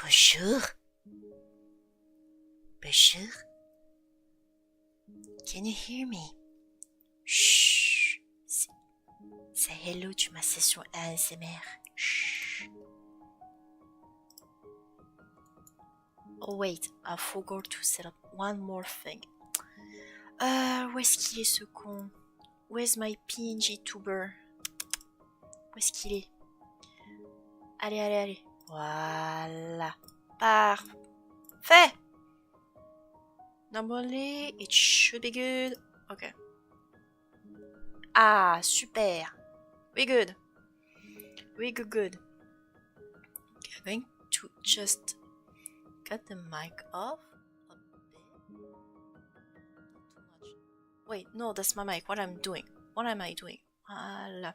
Bonjour. Bonjour. Can you hear me? Shh. Say hello to ma session ASMR. Shh. Oh wait, I forgot to set up one more thing. Où est-ce qu'il est ce con? Where's my PNG tuber? Où est-ce qu'il est? Allez, allez, allez. Voilà. Parfait. Normally, it should be good. Okay. Ah, super. We good. We good. Okay, I'm going to just cut the mic off a bit. Not too much. Wait, no, that's my mic. What I'm doing? What am I doing? Voilà.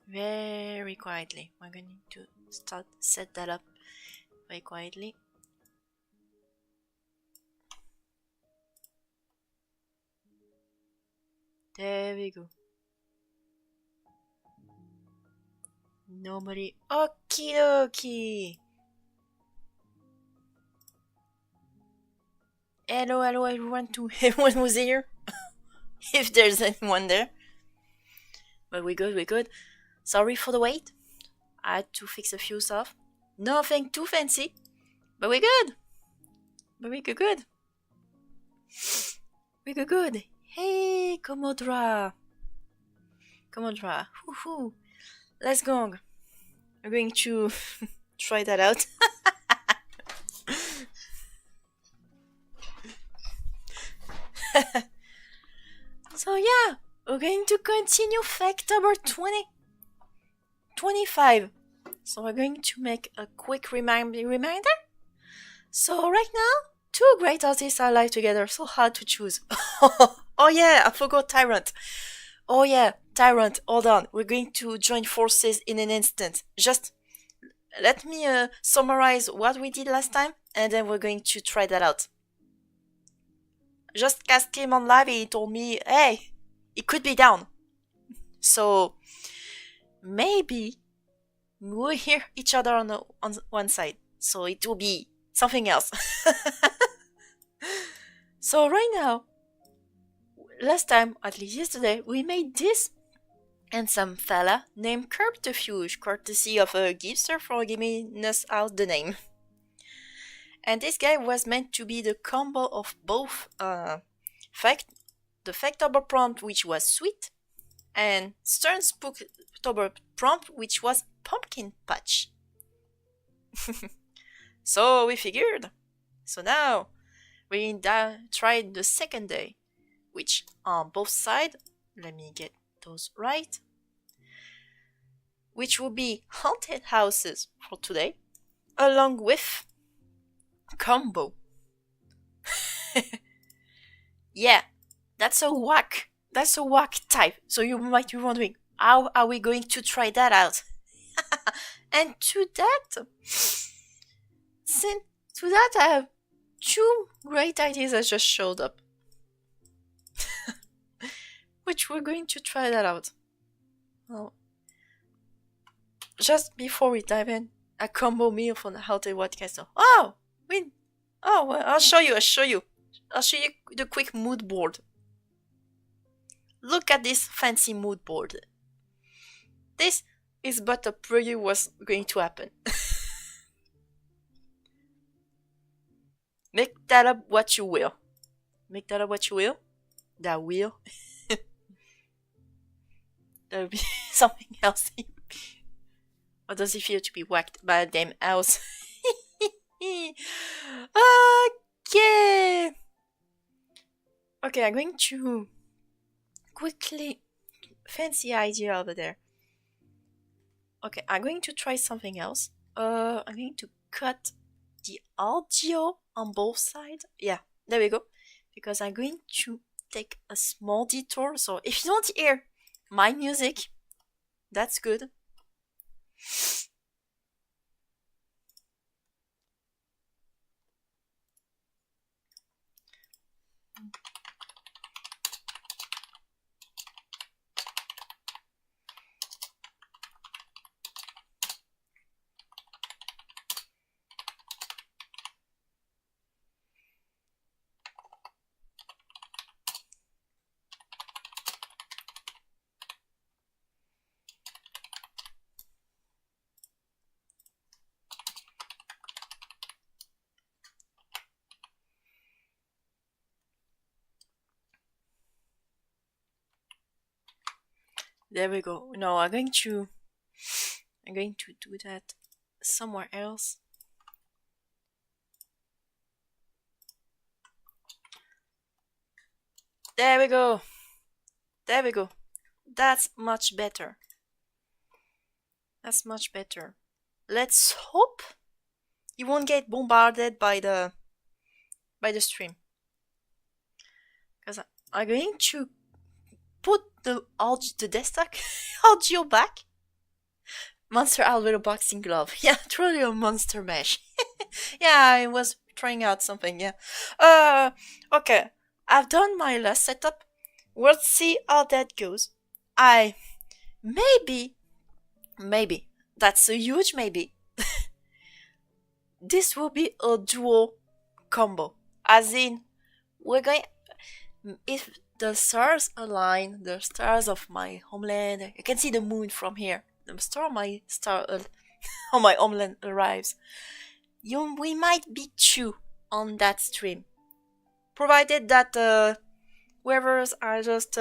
Very quietly. We're going to set that up very quietly. There we go. Nobody. Okie dokie. Hello, hello, everyone. To everyone who's here, if there's anyone there. But we're good. Sorry for the wait. I had to fix a few stuff. Nothing too fancy, but we're good. We're good. Hey, Commodra. Woohoo. Let's go. I'm going to try that out. So yeah, we're going to continue Faketober 2025. So we're going to make a quick reminder. So right now, two great artists are live together, so hard to choose. Oh yeah, I forgot Tyrant. Oh yeah, Tyrant, hold on. We're going to join forces in an instant. Just let me summarize what we did last time, and then we're going to try that out. Just cast him on live, he told me, hey, it could be down. So maybe we'll hear each other on one side. So it will be something else. So right now, last time, at least yesterday, we made this handsome fella named Curptifuge, courtesy of a Gipster for giving us out the name. And this guy was meant to be the combo of both the Faketober prompt, which was sweet, and Stern Spooktober prompt, which was pumpkin patch. So we figured. So now we tried the second day, which on both sides, let me get those right, which will be haunted houses for today, along with combo. Yeah, that's a whack type. So you might be wondering, how are we going to try that out? And to that I have two great ideas that just showed up. Which we're going to try that out. Well, just before we dive in, a combo meal for the Haunted Podcast. Well, I'll show you the quick mood board. Look at this fancy mood board. This is but a preview what's going to happen. Make that up what you will. That will. That'll be something else. How does it feel to be whacked by a damn house? Okay. Okay, I'm going to quickly fancy idea over there. Okay, I'm going to try something else. I'm going to cut the audio on both sides. Yeah, there we go. Because I'm going to take a small detour. So if you don't hear my music, that's good. There we go. No, I'm going to do that somewhere else. There we go. There we go. That's much better. That's much better. Let's hope you won't get bombarded by the stream. Because I'm going to put the desktop audio back. Monster Alvaro boxing glove. Yeah, truly a monster mesh. Yeah, I was trying out something, yeah. Okay. I've done my last setup. We'll see how that goes. I maybe, that's a huge maybe. This will be a duo combo. As in, we're going if the stars align, the stars of my homeland, you can see the moon from here. The star on my homeland arrives. We might be two on that stream, provided that whoever's are just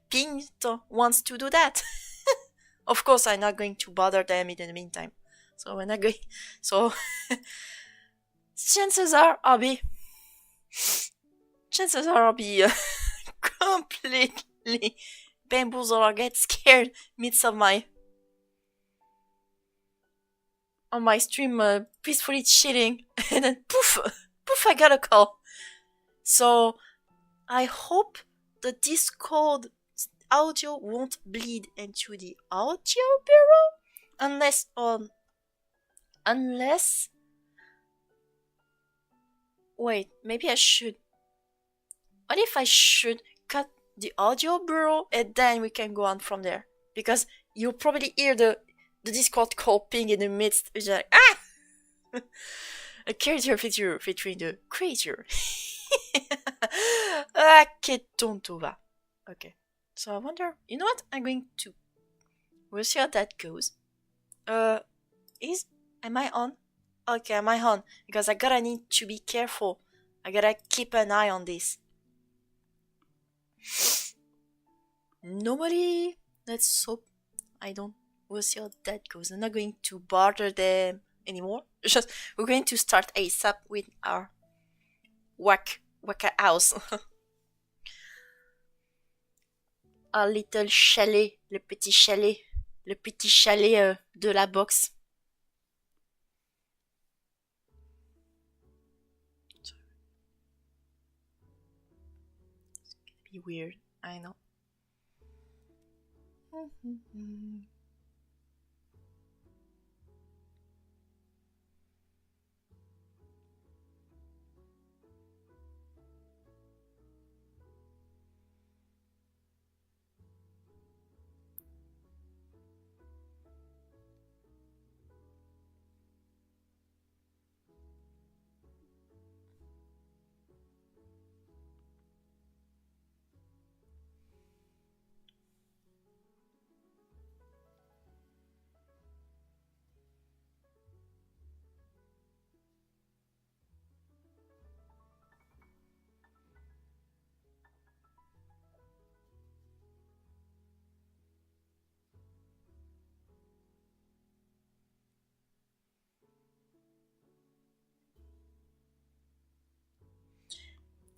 pinged wants to do that. Of course, I'm not going to bother them in the meantime. So we're not going. So chances are I'll be completely bamboozled or get scared midst of my on my stream peacefully chilling and then poof I got a call. So I hope the Discord audio won't bleed into the audio bureau unless wait, maybe I should. What if I should cut the audio bureau and then we can go on from there? Because you'll probably hear the Discord call ping in the midst. It's like, ah! A character featuring the creature. Ah, che tonto va. Okay. So I wonder, you know what? We'll see how that goes. Am I on? Okay, am I on? Because I gotta need to be careful. I gotta keep an eye on this. Nobody. Let's hope I don't. We'll see how that goes. I'm not going to bother them anymore. Just we're going to start ASAP with our waka house. Our little chalet, le petit chalet de la box. It's gonna be weird, I know.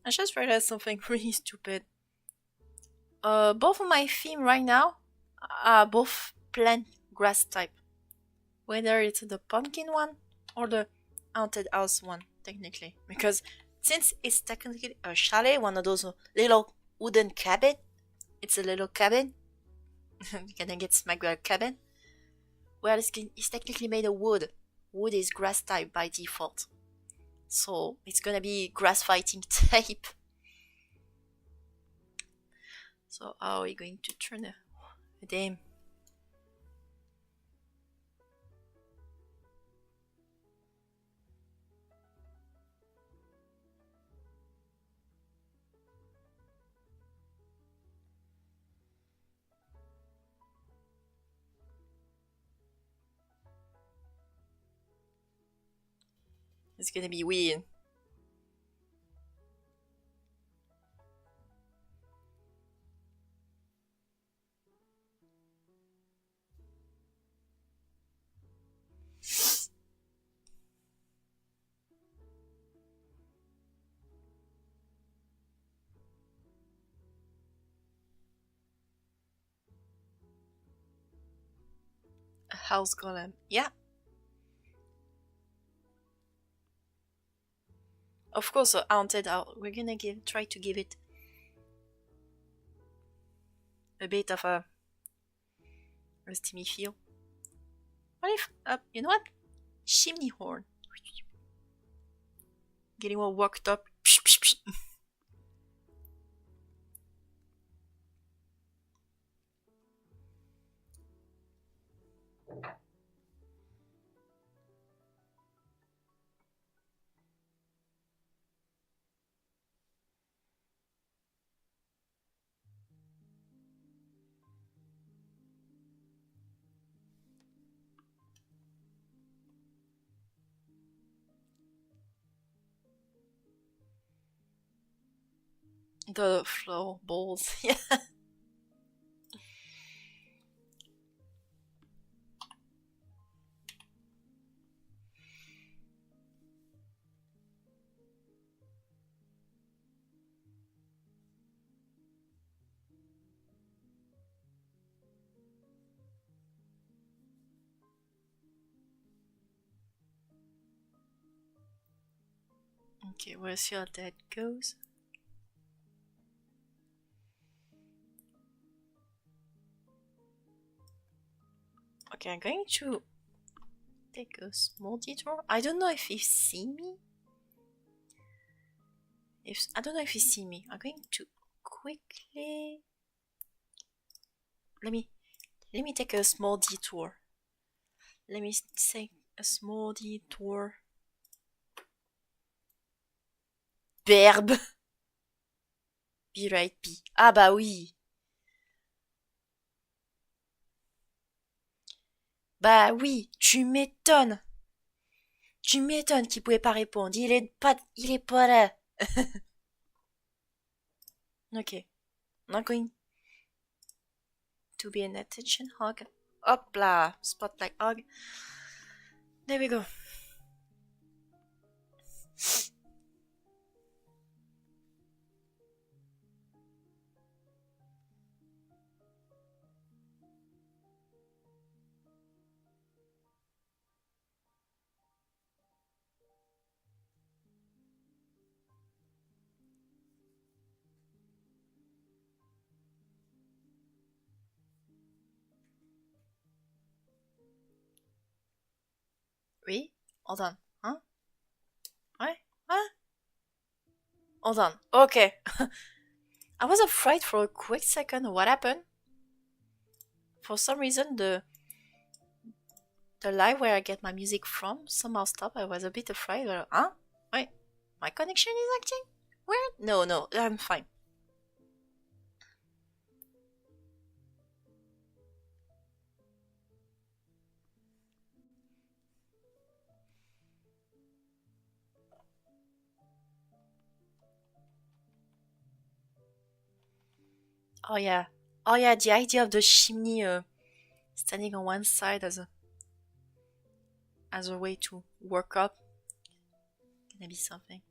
I just realized something really stupid. Both of my theme right now are both plant grass type. Whether it's the pumpkin one or the haunted house one, technically. Because since it's technically a chalet, one of those little wooden cabin, it's a little cabin. You're gonna get smacked by a cabin. Well, it's technically made of wood. Wood is grass type by default. So it's gonna be grass fighting type. So how are we going to turn the damn? It's gonna be weird. A house golem. Yeah. Of course, haunted house. We're gonna try to give it a bit of a steamy feel. What if, you know what? Chimney horn. Getting all worked up. The floor balls. Yeah. Okay, we'll see how that goes. Okay, I'm going to take a small detour. I don't know if you see me. I don't know if you see me. I'm going to quickly let me take a small detour. Let me take a small detour. Verbe. Be right, be. Ah bah oui. Bah oui, tu m'étonnes. Tu m'étonnes qu'il pouvait pas répondre. Il est pas là. Ok. Not going to be an attention hog. Hop là. Spotlight hog. There we go. Oui? Hold on. Huh? Ouais? Huh? Hold on. Okay. I was afraid for a quick second what happened. For some reason the live where I get my music from somehow stopped. I was a bit afraid. Huh? Wait. My connection is acting weird? No, I'm fine. Oh yeah. Oh yeah, the idea of the chimney standing on one side as a way to work up. Gonna be something.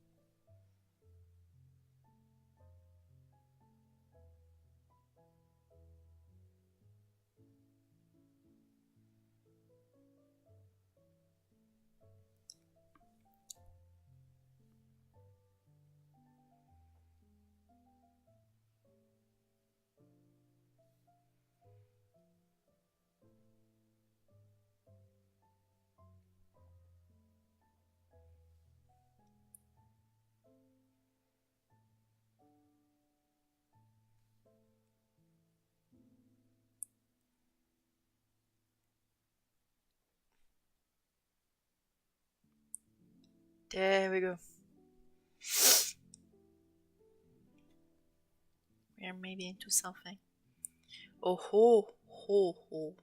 There we go. We're maybe into something. Oh ho ho ho.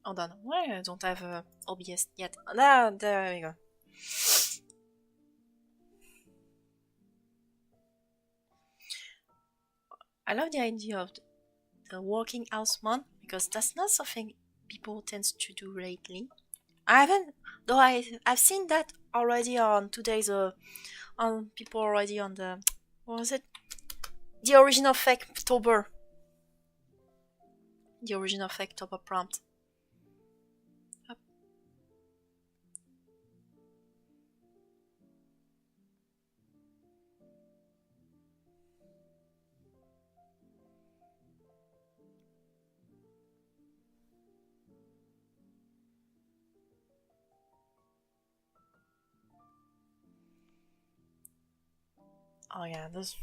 Hold on. Why I don't have OBS yet? There we go. I love the idea of the working house month because that's not something people tend to do lately. I haven't, though I've seen that already on today's on people already on the what was it? The original Faketober. The original Faketober prompt. Up. Oh yeah, those.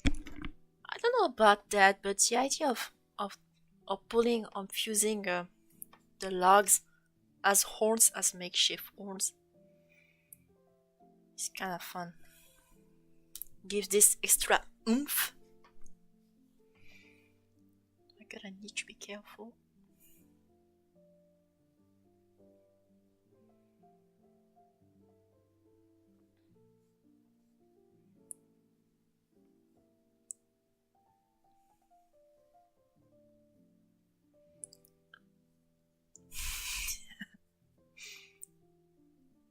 I don't know about that, but the idea of pulling of fusing the logs as horns as makeshift horns is kind of fun. Gives this extra oomph. I gotta need to be careful.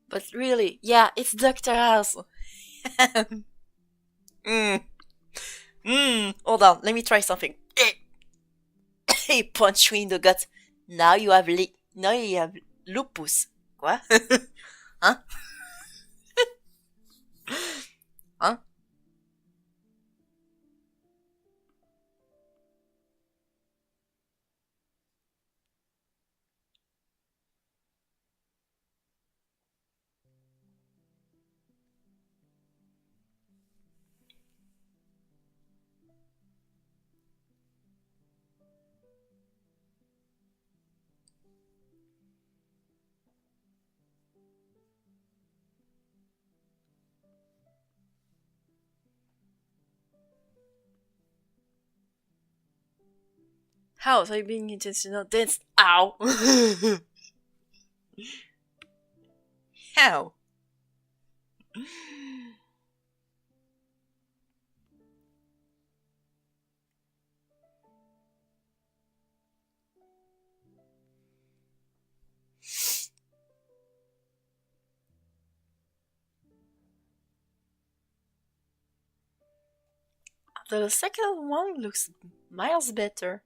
But really, yeah, it's Dr. House. Hold on, let me try something. He punch you in the gut. Now you have now you have lupus. Quoi? Huh? Huh? How? So you're being intentional? That's ow. How? The second one looks miles better.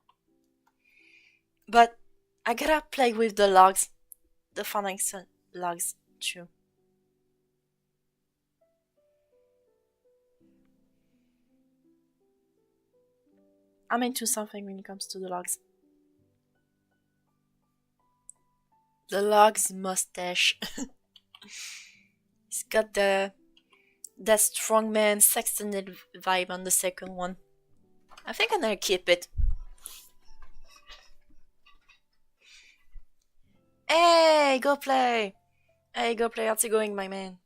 But I gotta play with the logs. The foundation logs too. I'm into something when it comes to the logs. The logs mustache. It's got that strongman sextoned vibe on the second one. I think I'm gonna keep it. Hey, go play! Hey, go play. How's it going, my man?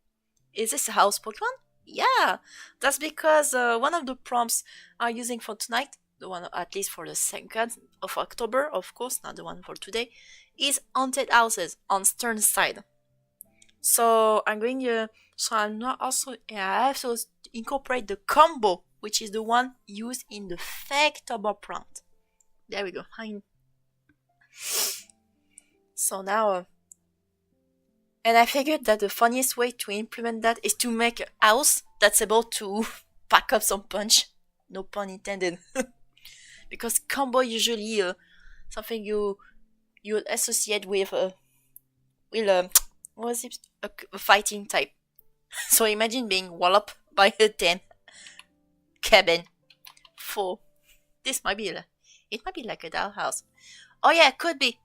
Is this a house Pokemon? Yeah, that's because one of the prompts I'm using for tonight, the one at least for the 2nd of October, of course, not the one for today, is haunted houses on Stern side. So I'm going so I'm not also I have to incorporate the combo, which is the one used in the Faketober prompt. There we go. Fine. So now and I figured that the funniest way to implement that is to make a house that's able to pack up some punch. No pun intended. Because combo usually something you would associate with what was it a fighting type. So imagine being walloped by a 10 cabin. 4. This might be it might be like a dollhouse. Oh yeah, it could be.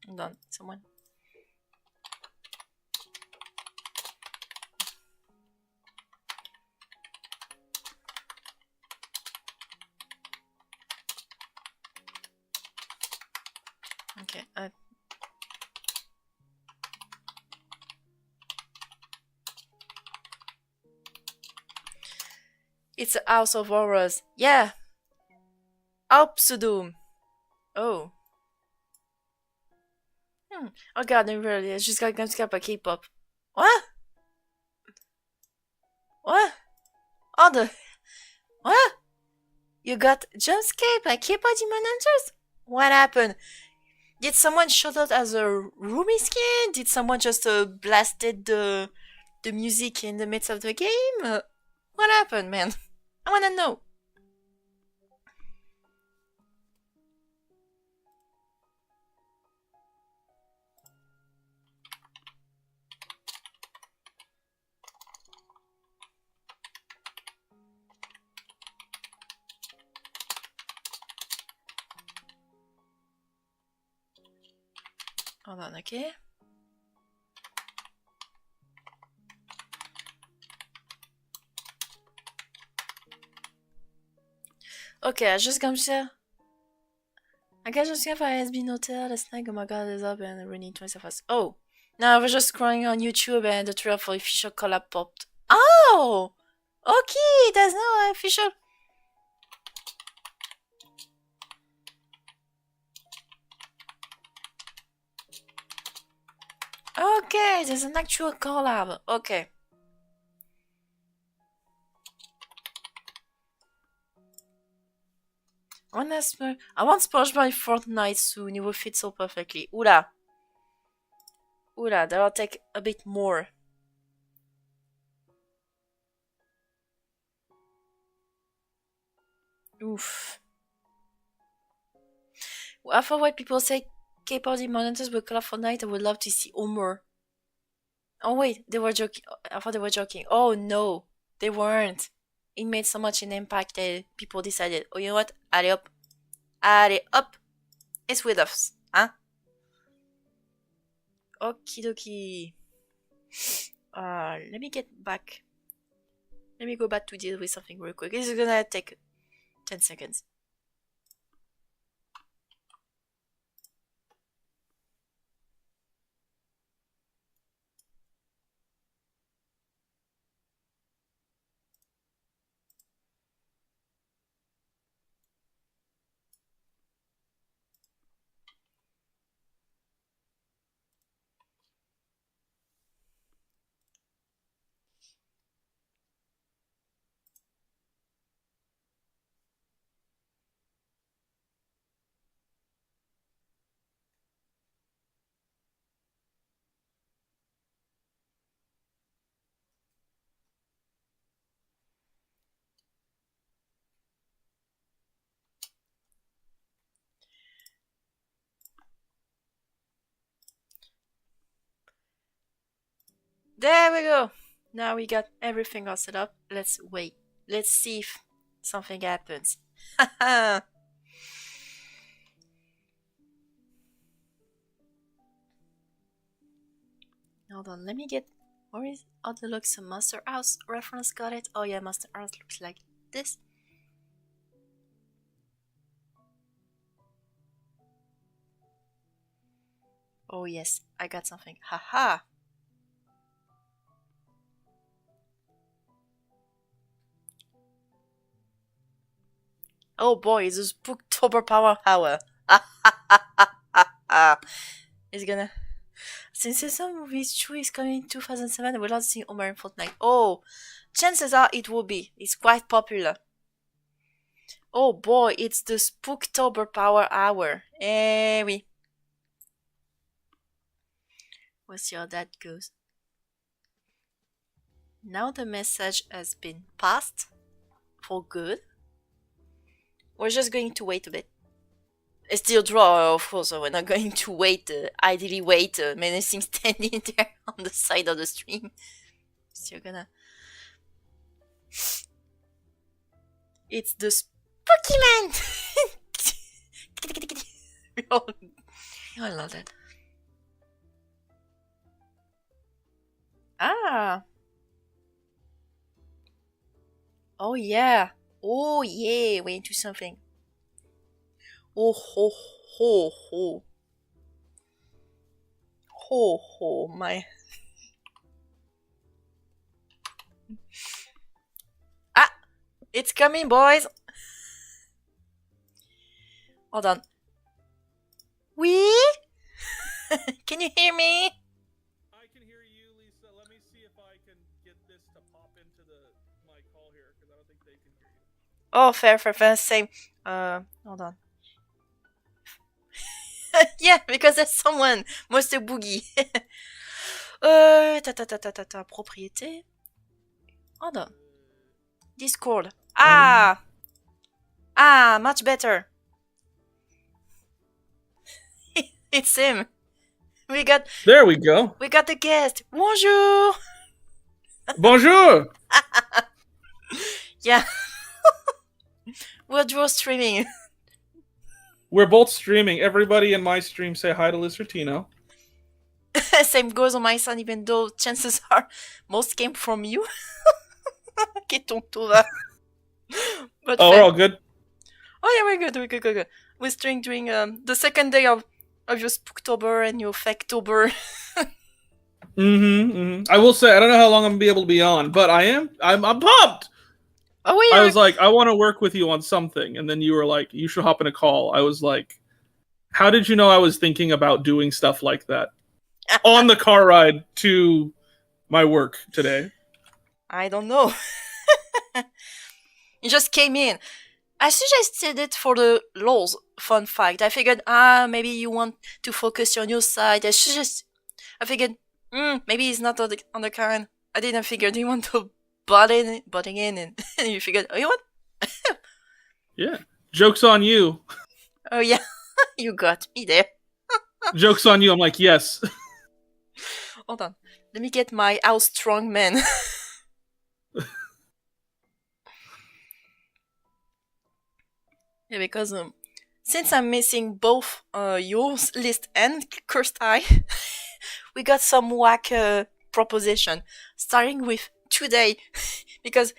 Hold on, someone. Okay. It's a house of horrors. Yeah. Alpsudum. Oh. Oh god, no, really. It's just gonna skip a K-pop. What? What? Oh, the. What? You got jump scare by K-pop Demon Hunters? What happened? Did someone show up as a roomie skin? Did someone just blasted the music in the midst of the game? What happened, man? I wanna know. Hold on, okay? Ok, juste comme ça. I guess just if I has been hotel, this thing, oh my god, is up and running 25 hours. Oh! No, I was just scrolling on YouTube and the trailer for official collab popped. Oh! Okay, there's no official. Okay, there's an actual collab. Okay. I want SpongeBob Fortnite soon. It will fit so perfectly. Oula. Oula, that'll take a bit more. Oof. After what people say K-pop Demon Hunters will collab Fortnite, I would love to see Homer. Oh wait, they were joking. I thought they were joking. Oh no, they weren't. It made so much an impact that people decided, oh, you know what? Allez up. Allez up. It's with us. Huh? Okie dokie. Let me get back. Let me go back to deal with something real quick. This is gonna take 10 seconds. There we go. Now we got everything all set up. Let's wait. Let's see if something happens. Haha. Hold on, let me get. Where is. Oh, the looks a Monster House reference. Got it. Oh, yeah, Monster House looks like this. Oh, yes, I got something. Haha. Oh boy, it's a Spooktober Power Hour. It's gonna. Since the movie's true is coming in 2007, we're not seeing Homer in Fortnite. Oh, chances are it will be. It's quite popular. Oh boy, it's the Spooktober Power Hour. Eh oui. We'll see how that goes. Now the message has been passed for good. We're just going to wait a bit. It's still draw, of course, so we're not going to wait, ideally wait, menacing standing there on the side of the stream. So you're gonna... It's the Spooky Man! Oh, I love that. Ah. Oh yeah. Oh yeah. We're into something. Oh ho ho ho. Ho ho my. Ah! It's coming, boys! Hold on. We? Can you hear me? I can hear you, Lisa. Let me see if I can get this to pop into my call here because I don't think they can hear you. Oh, fair, same. Hold on. Yeah, because there's someone. Monster Boogie. Propriété. Hold on. Discord. Ah! Ah, much better. It's him. We got There we go. we got the guest. Bonjour. Bonjour. Yeah. We're dual streaming. We're both streaming. Everybody in my stream say hi to Lisertino. Same goes on my son, even though chances are most came from you. Que tonto va. But Oh, we're all good. Oh yeah, we're good. We're streaming during the second day of your Spooktober and your Faketober. I will say I don't know how long I'm gonna be able to be on, but I'm pumped. Oh I yeah. was like, I want to work with you on something, and then you were like, you should hop in a call. I was like, how did you know I was thinking about doing stuff like that on the car ride to my work today? I don't know. You just came in. I suggested it for the LOLs fun fact. I figured, maybe you want to focus on your side. I figured, maybe he's not on the current. I didn't figure, do you want to butting in, and you figured, oh, you what? Yeah. Joke's on you. Oh yeah, you got me there. Joke's on you. I'm like, yes. Hold on. Let me get my How Strong Man. Yeah, because since I'm missing both your list and Cursed Eye, we got some whack proposition. Starting with today, because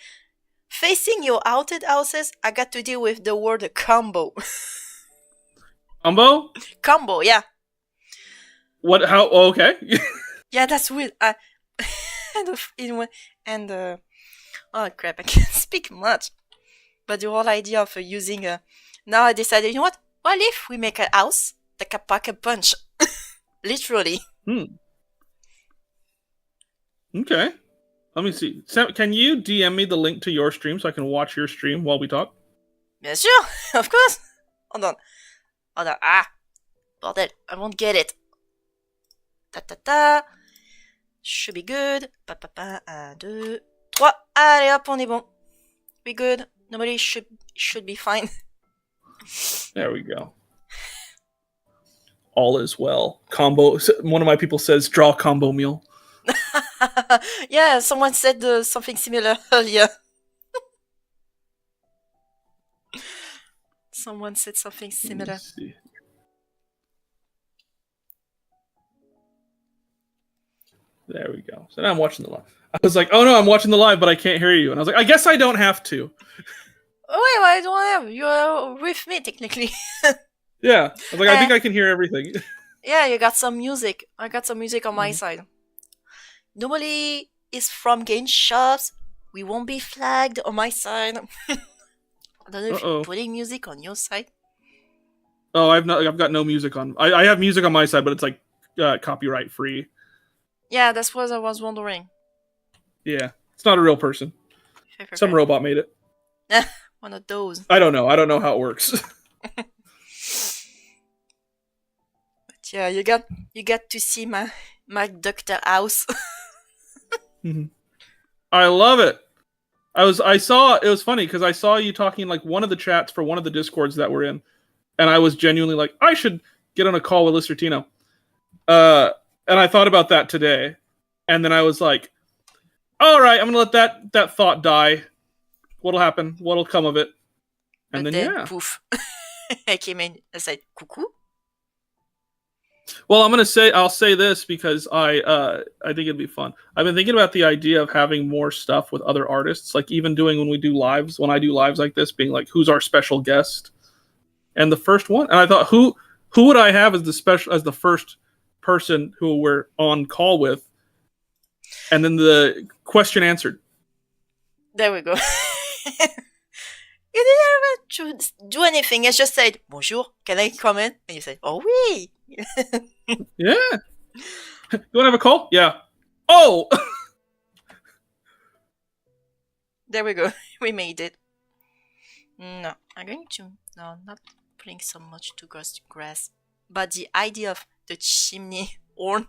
facing your outed houses, I got to deal with the word combo. Combo? Combo, yeah. What? How? Oh, okay. Yeah, that's weird. Oh crap, I can't speak much. But the whole idea of using a. Now I decided, you know what? What if we make a house that can pack a punch? Literally. Okay. Let me see. Sam, can you DM me the link to your stream so I can watch your stream while we talk? Bien sûr, of course. Hold on. Bordel, I won't get it. Ta. Should be good. Pa. 1, 2, 3. Allez hop, on est bon. We good. Nobody should be fine. There we go. All is well. Combo. One of my people says, draw combo meal. Yeah, someone said something similar earlier. Someone said something similar. There we go. So now I'm watching the live. I was like, oh no, I'm watching the live, but I can't hear you. And I was like, I guess I don't have to. Oh wait, I don't have. You're with me technically. Yeah. I was like, I think I can hear everything. Yeah, you got some music. I got some music on my side. Normally, it's from game shops. We won't be flagged on my side. I don't know if you're putting music on your side. Oh, I've got no music on. I have music on my side, but it's like copyright free. Yeah, that's what I was wondering. Yeah, it's not a real person. Some robot made it. One of those. I don't know. I don't know how it works. But yeah, you got to see my Doctor House. I love it. I saw it was funny because I saw you talking like one of the chats for one of the discords that we're in, and I was genuinely like, I should get on a call with Listertino. And I thought about that today, and then I was like, all right, I'm gonna let that thought die. What'll happen? What'll come of it? And then yeah, poof, I came in. I said, "Coucou." Well, I'll say this because I think it'd be fun. I've been thinking about the idea of having more stuff with other artists, like even doing when I do lives like this, being like, who's our special guest? And the first one, and I thought, who would I have as the first person who we're on call with, and then the question answered. There we go. You didn't have to do anything. You just said, bonjour, can I come in? And you said, oh, oui. Yeah. You want to have a call? Yeah. Oh! There we go. We made it. No, I'm going to... No, not putting so much to grass. But the idea of the chimney horn,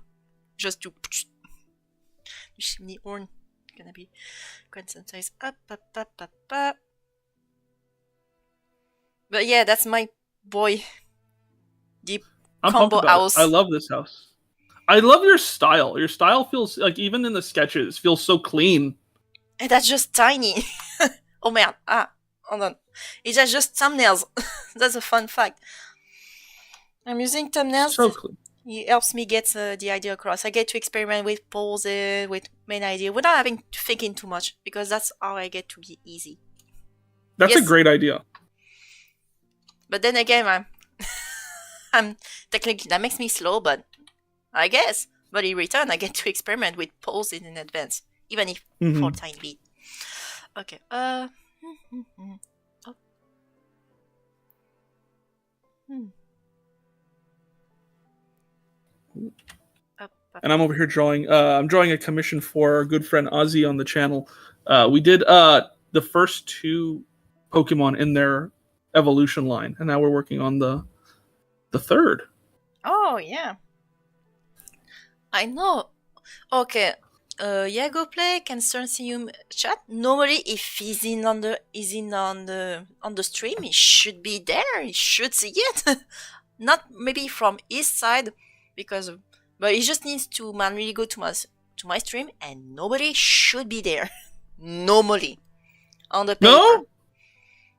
just to... The chimney horn, gonna be quite sometimes up. But yeah, that's my boy. Deep combo house. I love this house. I love your style. Your style feels like, even in the sketches, feels so clean. And that's just tiny. Oh man. Hold on. It's just thumbnails. That's a fun fact. I'm using thumbnails. So clean. It helps me get the idea across. I get to experiment with poses, with main idea, without having to think too much, because that's how I get to be easy. That's a great idea. But then again, I'm technically, that makes me slow, but I guess. But in return, I get to experiment with poses in advance, even if for tiny bit. Okay. Oh. And I'm over here drawing. I'm drawing a commission for our good friend Ozzy on the channel. We did the first two Pokemon in their evolution line, and now we're working on the third. Oh yeah, I know. Okay, Yago Play can start seeing you chat. Normally, if he's in on the stream, he should be there. He should see it. Not maybe from his side, but he just needs to manually go to my stream, and nobody should be there. Normally, on the paper.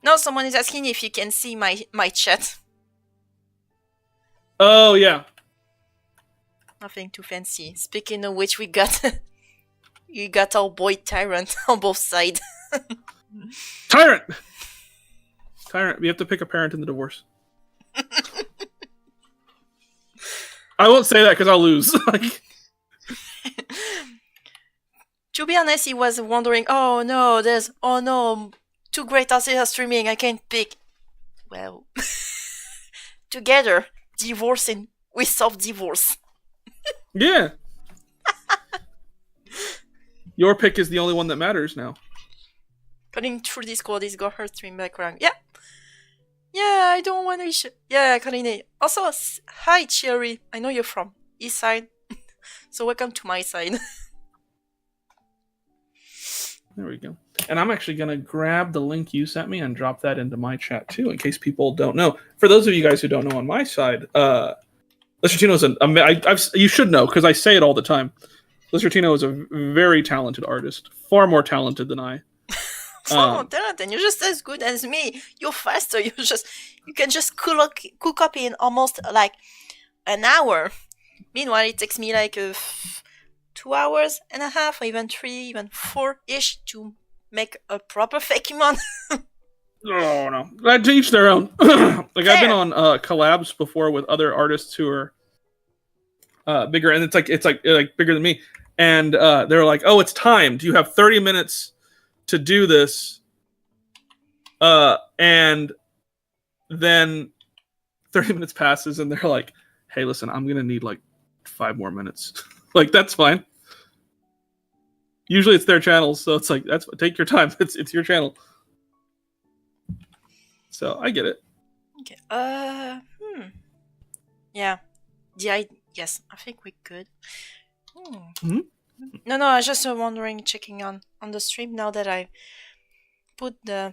No, someone is asking if you can see my chat. Oh, yeah. Nothing too fancy. Speaking of which, we got our boy Tyrant on both sides. Tyrant! We have to pick a parent in the divorce. I won't say that because I'll lose. To be honest, he was wondering, oh no, two great artists are streaming, I can't pick. Well, together, divorcing, we solve divorce. Yeah. Your pick is the only one that matters now. Cutting through Discord is got her stream background. Yeah. Yeah, I don't want to... Yeah, Karine. Also, hi, Cherry. I know you're from East Side. So welcome to my side. There we go. And I'm actually going to grab the link you sent me and drop that into my chat too, in case people don't know. For those of you guys who don't know on my side, Listertino is you should know because I say it all the time. Listertino is a very talented artist, far more talented than I. Far more talented. You're just as good as me. You're faster. You can just cook up in almost like an hour. Meanwhile, it takes me like 2 hours and a half, or even 3, even 4-ish to make a proper Fakemon. Oh no! To each their own. Like I've been on collabs before with other artists who are bigger, and it's like bigger than me, and they're like, "Oh, it's timed. You have 30 minutes to do this," and then 30 minutes passes, and they're like, "Hey, listen, I'm gonna need like 5 more minutes." Like that's fine. Usually it's their channels, so it's like take your time. It's your channel. So I get it. Okay. Yeah. Yes, I think we could. Mm-hmm. No, I was just wondering, checking on the stream now that I put I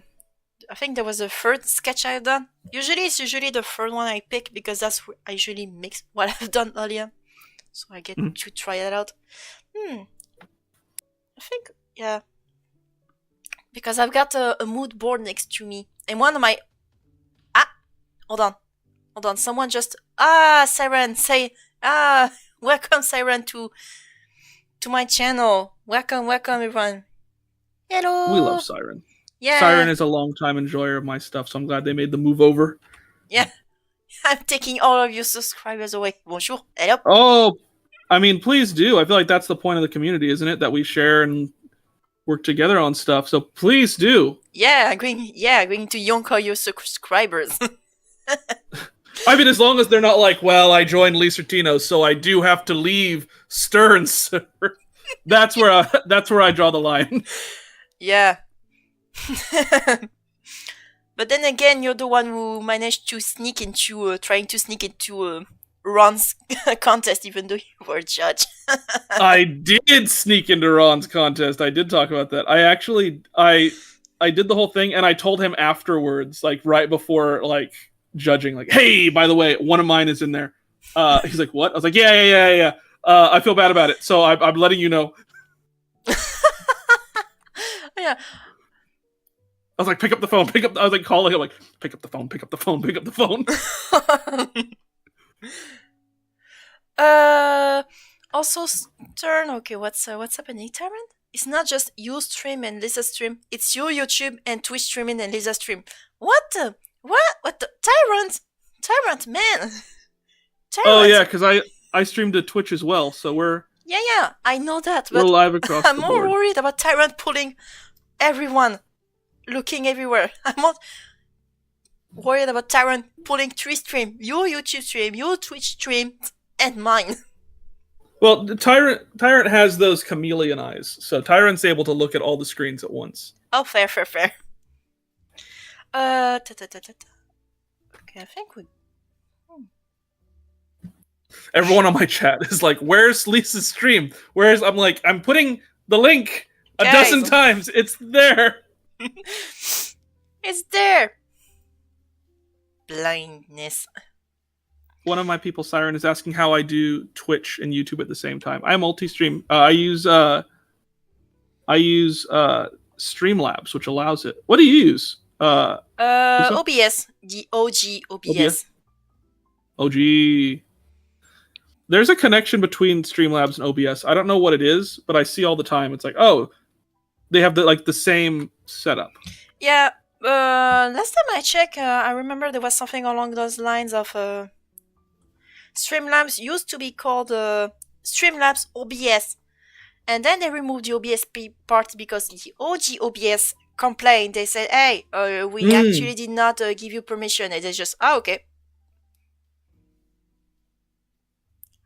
think there was a third sketch I've done. It's usually the third one I pick because that's where I usually mix what I've done earlier. So I get to try that out. I think, yeah. Because I've got a mood board next to me. And one of my... Hold on. Someone just... Siren, say Ah, welcome, Siren, to my channel. Welcome, welcome, everyone. We love Hello. Siren. Siren Yeah, is a longtime enjoyer of my stuff, so I'm glad they made the move over. yeah. I'm taking all of your subscribers away. Bonjour. Hello. Oh, I mean, please do. I feel like that's the point of the community, isn't it? That we share and work together on stuff. So please do. Yeah, going to yonk all your subscribers. I mean, as long as they're not like, well, I joined Lisertino, so I do have to leave Stern server. That's where I draw the line. Yeah. But then again, you're the one who managed to sneak into, trying to sneak into Ron's contest, even though you were a judge. I did sneak into Ron's contest. I did talk about that. I did the whole thing, and I told him afterwards, like right before like judging, like, hey, by the way, one of mine is in there. He's like, what? I was like, yeah. I feel bad about it, so I'm letting you know. Yeah. I was like, pick up the phone, pick up. I was like calling him, like, pick up the phone, pick up the phone, pick up the phone. Also, Stern. Okay, what's happening, Tyrant? It's not just you stream and Lisa stream. It's you YouTube and Twitch streaming and Lisa stream. What the? What the? Tyrant, man. Tyrant. Oh yeah, because I streamed to Twitch as well, so we're Yeah, I know that, we're but live across I'm the more board. worried about Tyrant pulling everyone, looking everywhere. I'm not worried about Tyrant pulling 3 stream, your YouTube stream, your Twitch stream, and mine. Well, Tyrant has those chameleon eyes, so Tyrant's able to look at all the screens at once. Oh, fair. Okay, I think we. Everyone on my chat is like, "Where's Lisa's stream? Where's?" I'm like, "I'm putting the link a Guys. dozen times. It's there." It's there. Blindness. One of my people, Siren, is asking how I do Twitch and YouTube at the same time. I multi-stream. I use Streamlabs, which allows it. What do you use? OBS, the OG OBS. OG. There's a connection between Streamlabs and OBS. I don't know what it is, but I see all the time. It's like, oh, they have the same setup. Yeah. Last time I checked, I remember there was something along those lines of Streamlabs used to be called Streamlabs OBS, and then they removed the OBS part because the OG OBS complained. They said, "Hey, we actually did not give you permission." And they just, okay.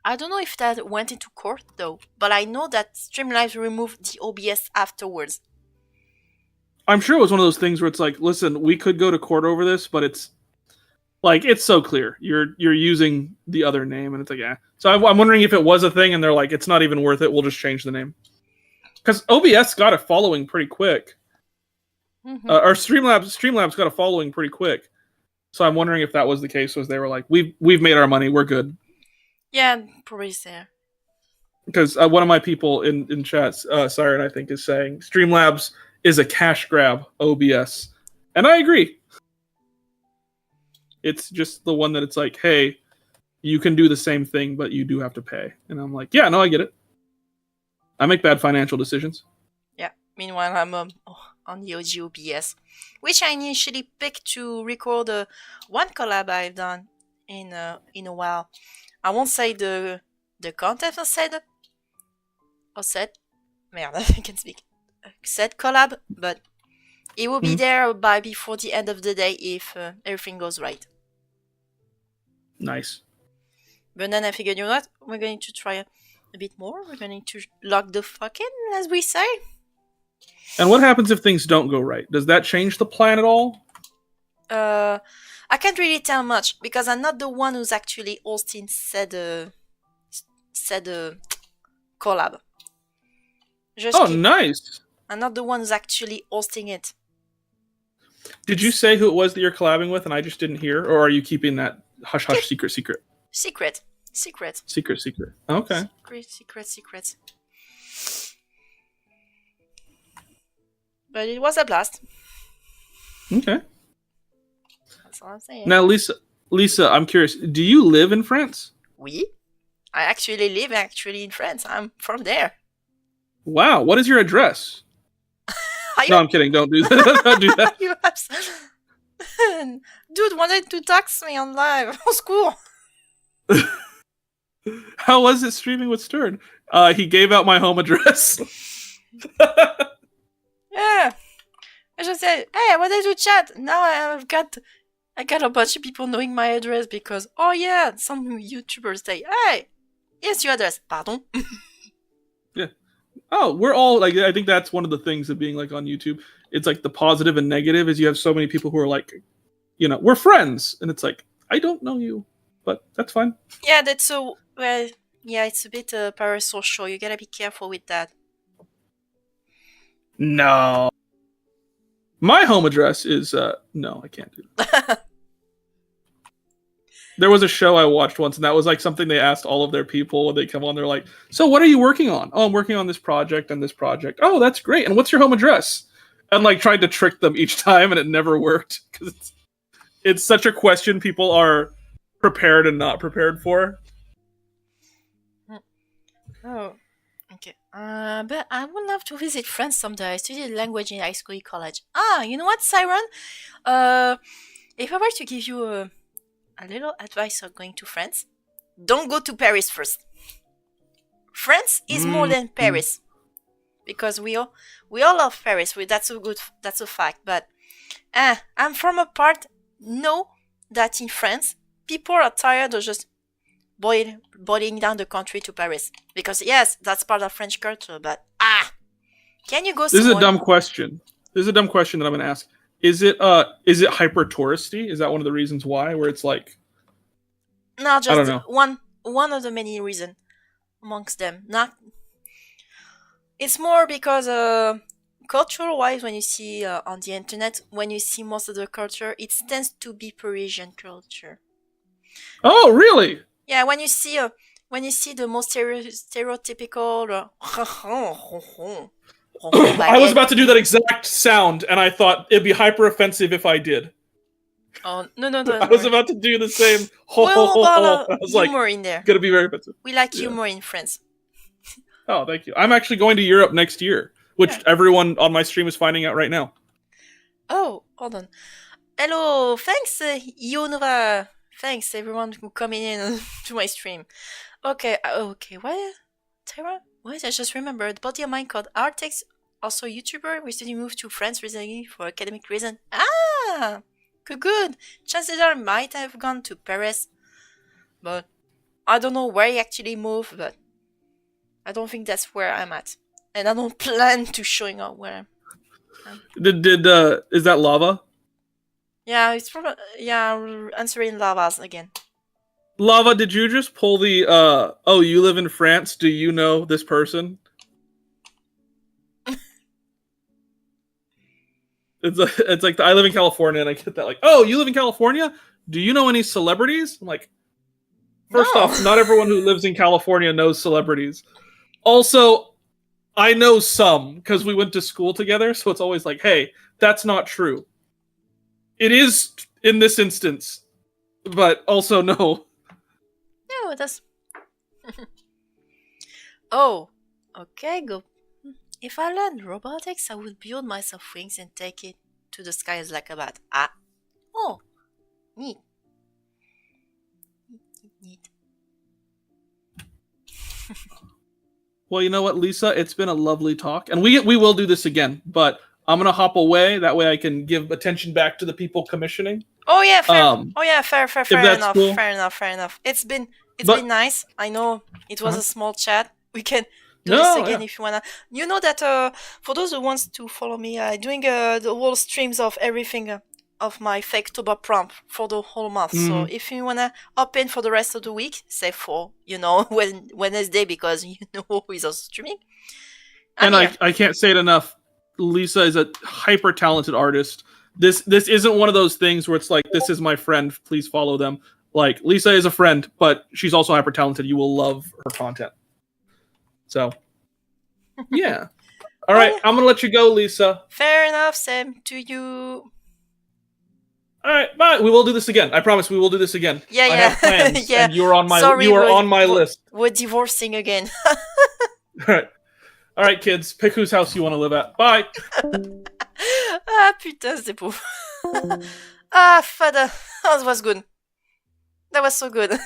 I don't know if that went into court though, but I know that Streamlabs removed the OBS afterwards. I'm sure it was one of those things where it's like, listen, we could go to court over this, but it's like it's so clear you're using the other name, and it's like, yeah. So I'm wondering if it was a thing, and they're like, it's not even worth it. We'll just change the name because OBS got a following pretty quick, or Streamlabs got a following pretty quick. So I'm wondering if that was the case. Was they were like, we've made our money, we're good. Yeah, probably there. Because one of my people in chat, Siren, I think, is saying Streamlabs is a cash grab OBS. And I agree. It's just the one that it's like, hey, you can do the same thing, but you do have to pay. And I'm like, yeah, no, I get it. I make bad financial decisions. Yeah. Meanwhile, I'm on the OG OBS, which I initially picked to record one collab I've done in a while. I won't say the content I said. Merde, I can speak. Said collab, but it will be there by before the end of the day if everything goes right. Nice. But then I figured, you know what? We're going to try a bit more. We're going to lock the fuck in, as we say. And what happens if things don't go right? Does that change the plan at all? I can't really tell much because I'm not the one who's actually hosting said collab. Nice. I'm not the one who's actually hosting it. Did you say who it was that you're collabing with and I just didn't hear? Or are you keeping that hush-hush secret? Secret. Okay. Secret. But it was a blast. Okay. That's all I'm saying. Now, Lisa, I'm curious. Do you live in France? Oui. I actually live in France. I'm from there. Wow, what is your address? Are No, you? I'm kidding. Don't do that. Don't do that. You Dude wanted to tax me on live. On school. How was it streaming with Stern? He gave out my home address. Yeah. I just said, hey, I wanted to chat. Now I got a bunch of people knowing my address because, oh yeah, some YouTubers say, hey, here's your address. Pardon? Yeah. Oh, we're all like, I think that's one of the things of being like on YouTube. It's like the positive and negative is you have so many people who are like, we're friends. And it's like, I don't know you, but that's fine. Yeah, that's so, well, yeah, it's a bit parasocial. You gotta be careful with that. No. My home address is, no, I can't do that. There was a show I watched once, and that was like something they asked all of their people when they come on. They're like, so what are you working on? Oh, I'm working on this project and this project. Oh, that's great. And what's your home address? And like tried to trick them each time, and it never worked. Because it's such a question people are prepared and not prepared for. Oh, okay. But I would love to visit France someday. I studied language in high school, college. Ah, you know what, Siren? If I were to give you a little advice on going to France, don't go to Paris first. France is more than Paris, because we all love Paris. That's a fact. But I'm from a part know that in France people are tired of just boiling down the country to Paris, because yes, that's part of French culture. But can you go? This is a dumb question. This is a dumb question that I'm going to ask. Is it hyper touristy? Is that one of the reasons why? Where it's like, no, just I don't know. one of the many reasons amongst them. Not. It's more because cultural wise, when you see on the internet, when you see most of the culture, it tends to be Parisian culture. Oh, really? Yeah, when you see the most stereotypical. I was about to do that exact sound, and I thought it'd be hyper offensive if I did. Oh no! I was about to do the same. Well, I was humor like, in there. Gonna be very offensive. We like humor in France. Oh, thank you. I'm actually going to Europe next year, which everyone on my stream is finding out right now. Oh, hold on. Hello, thanks, Yonova. Thanks, everyone, for coming in to my stream. Okay, what? Tara? What? I just remembered. Body of mine called Artex, also YouTuber, recently moved to France recently for academic reason. Ah! Good. Chances are I might have gone to Paris, but I don't know where he actually moved, but I don't think that's where I'm at. And I don't plan to showing up where I'm. Is that lava? Yeah, it's probably answering lavas again. Lava, did you just pull the oh, you live in France, do you know this person? It's like I live in California and I get that like, oh, you live in California? Do you know any celebrities? I'm like, first off, not everyone who lives in California knows celebrities. Also, I know some because we went to school together, so it's always like, hey, that's not true. It is in this instance, but also no. No, it does. Oh, okay, go. If I learned robotics, I would build myself wings and take it to the sky as like a bat. Oh, neat. Neat. Well, you know what, Lisa? It's been a lovely talk, and we will do this again. But I'm gonna hop away. That way, I can give attention back to the people commissioning. Oh yeah, fair. Fair enough. Cool. Fair enough. It's been nice. I know it was a small chat. We can do this again if you wanna. You know that for those who wants to follow me, I'm doing the whole streams of everything of my Faketober prompt for the whole month. So if you wanna hop in for the rest of the week, say for Wednesday, because you know who is also streaming. I can't say it enough. Lisa is a hyper talented artist. This isn't one of those things where it's like, this is my friend, please follow them. Like, Lisa is a friend, but she's also hyper talented. You will love her content. So, yeah. All right, I'm gonna let you go, Lisa. Fair enough, Sam. To you. All right, bye. We will do this again. I promise we will do this again. Yeah, I yeah. have plans, Yeah. and you are on my Sorry, you are on my list. we're divorcing again. All right, kids. Pick whose house you want to live at. Bye. Ah, putain, c'est pauvre. Ah, father. That was good. That was so good.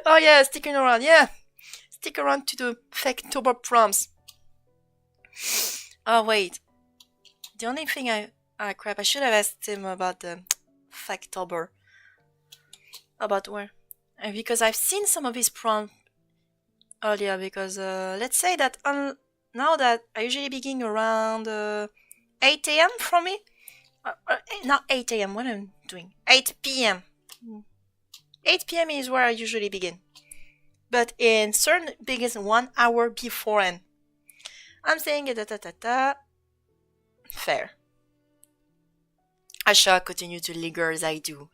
Oh, yeah, sticking around. Yeah. Stick around to the Faketober proms. Oh, wait. The only thing Ah, crap. I should have asked him about the Faketober. About where? Because I've seen some of his prompts earlier. Because let's say that now that I usually begin around 8 a.m. for me. Not 8 a.m. What am I doing? 8 p.m. 8 p.m. is where I usually begin. But in certain begins 1 hour beforehand. I'm saying fair. I shall continue to linger as I do.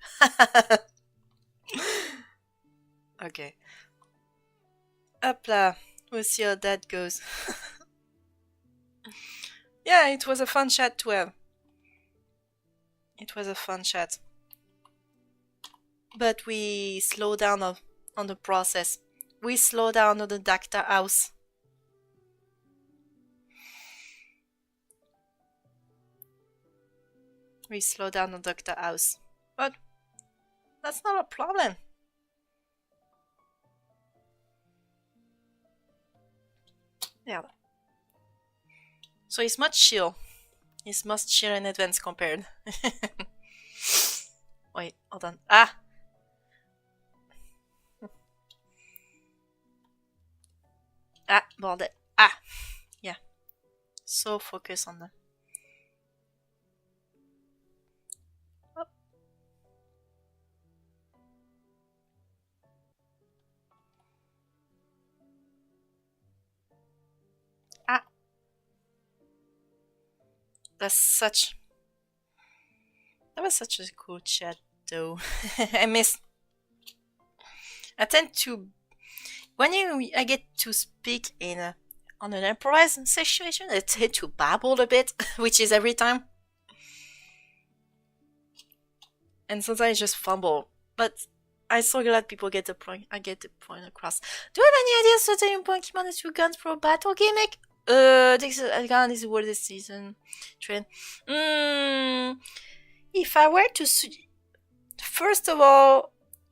Okay. Hopla. We'll see how that goes. Yeah, it was a fun chat to have. It was a fun chat. But we slow down on the process. We slow down on the Dacta house. We slow down on Dacta house. But that's not a problem. Yeah. So it's much chill. It's much chill in advance compared. Wait, hold on. Ah! Ah, bordel. Ah! Yeah. So focus on the... Oh. Ah! That was such a cool chat, though. I tend to... When I get to speak on an improvised situation, I tend to babble a bit, which is every time. And sometimes I just fumble. But I'm so glad people get the point. I get the point across. Do you have any ideas for turning Pokemon into guns for a battle gimmick? This is the word this season. Trend. If I were to... First of all,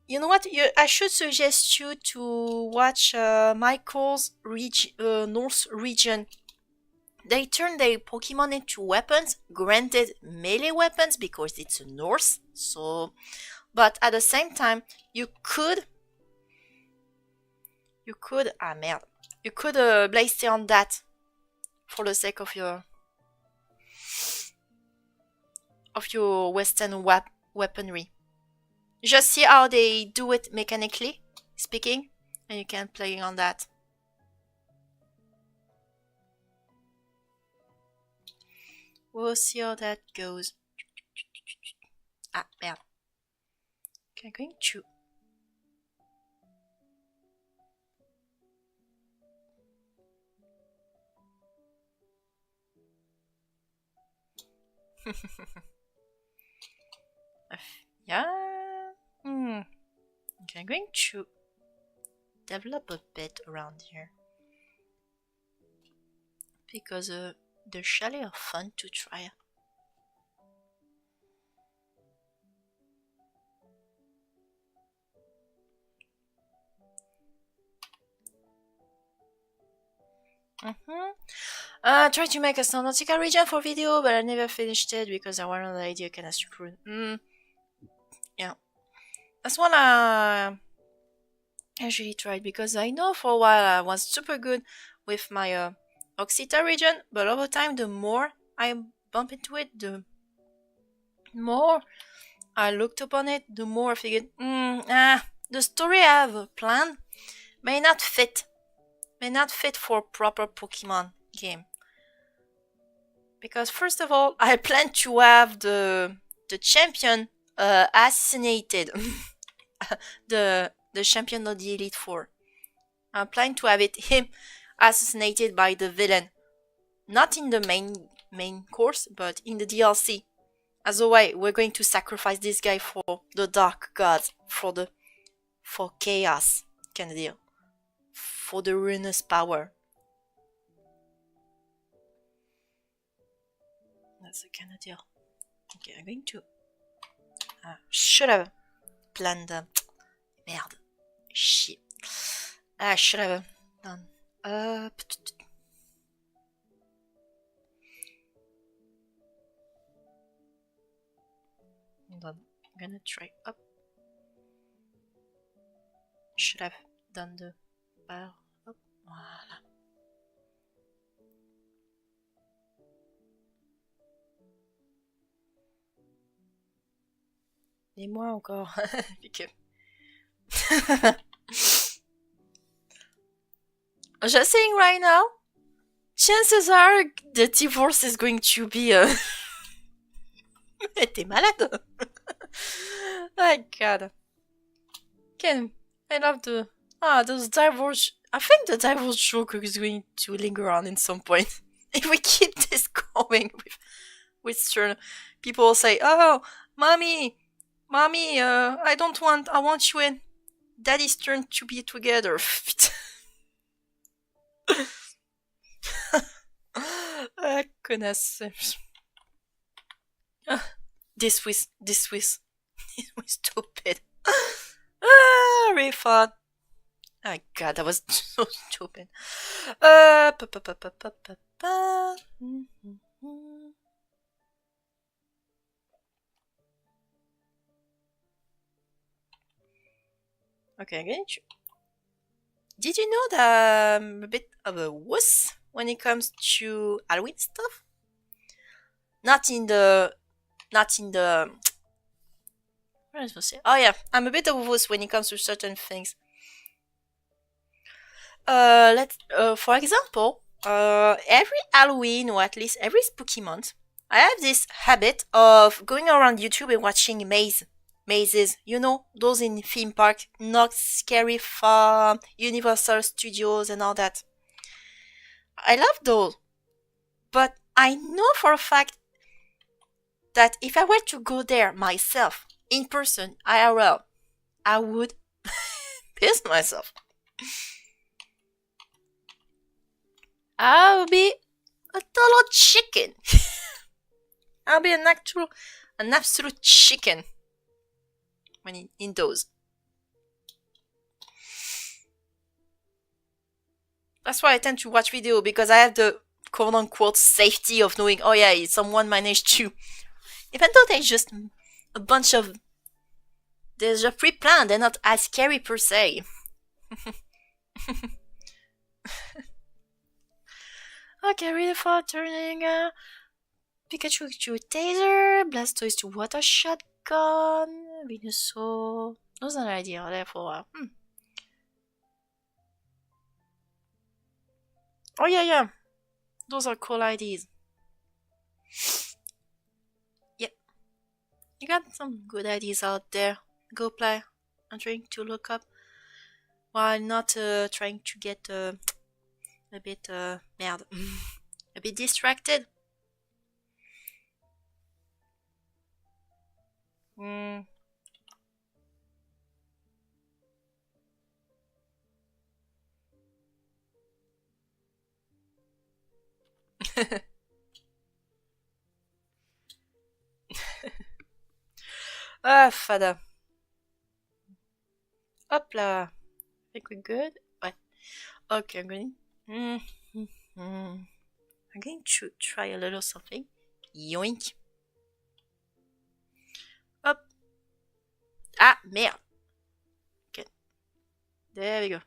you know what? I should suggest you to watch Michael's North region. They turn their Pokemon into weapons. Granted, melee weapons because it's a North. So, but at the same time, you could blaze stay on that for the sake of your Western weaponry. Just see how they do it mechanically speaking, and you can play on that. We'll see how that goes. Ah, merde. Okay, I'm going to... Yeah. Okay, I'm going to develop a bit around here because the chalet are fun to try. Tried to make a Subnautica region for video, but I never finished it because I wanted the idea kinda screwed. Yeah. That's one I actually tried because I know for a while I was super good with my Oxita region, but over time the more I bump into it, the more I looked upon it, the more I figured, the story I have planned may not fit for proper Pokemon game. Because first of all, I plan to have the champion assassinated. the champion of the Elite Four. I plan to have him assassinated by the villain. Not in the main course, but in the DLC. As a way, we're going to sacrifice this guy for the dark gods, for chaos, kind of deal, for the ruinous power. That's the kind of deal. Okay, I'm going to. Should have planned. Merde. Shit. Should have done. Hold on. I'm gonna try up. Should have done the bar up. Voilà. Et moi encore. Just saying right now, chances are the divorce is going to be T'es malade. My god. I love those divorce. I think the divorce joke is going to linger on in some point. If we keep this going with certain people will say, "Oh, mommy, I want you and daddy's turn to be together." Connasse. This was stupid. Really fun. Oh god, that was so stupid. Okay, again. Did you know that I'm a bit of a wuss when it comes to Halloween stuff? Not in the. What am I supposed to say? Oh yeah, I'm a bit of a wuss when it comes to certain things. For example, every Halloween or at least every spooky month, I have this habit of going around YouTube and watching mazes. You know, those in theme park, not Scary Farm, Universal Studios, and all that. I love those, but I know for a fact that if I were to go there myself, in person, IRL, I would piss myself. I'll be a total chicken. I'll be an absolute chicken when in those. That's why I tend to watch video, because I have the quote-unquote safety of knowing, oh yeah, someone managed to, even though they're just a bunch of, they're just pre-planned, they're not as scary per se. Okay, really far turning Pikachu to a taser, Blastoise to water shotgun, Venusaur. Those are an idea there for a while. Oh yeah. Those are cool ideas. Yep. You got some good ideas out there. Go play. I'm trying to look up while not trying to get a bit merde. A bit distracted. Fada. Hop là. I think we're good. Ouais. Okay, I'm going. I'm going to try a little something. Yoink. Hop. Ah, merde. Okay. There we go.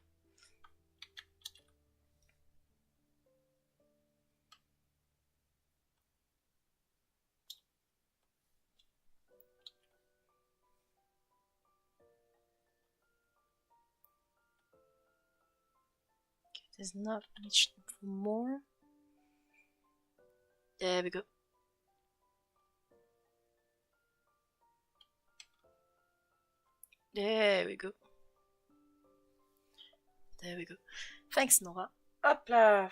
There's not much more. There we go. There we go. There we go. Thanks, Nora. Hop là.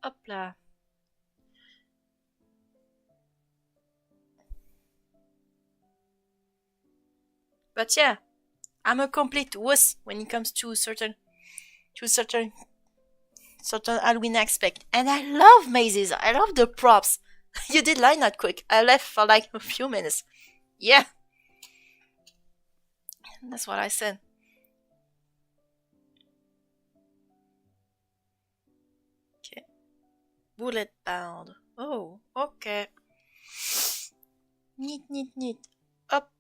Hop là. But yeah, I'm a complete wuss when it comes to certain Halloween aspect. And I love mazes. I love the props. You did line that quick. I left for like a few minutes. Yeah, that's what I said. Okay. Bullet bound. Oh, okay. Neat, neat, neat. Up.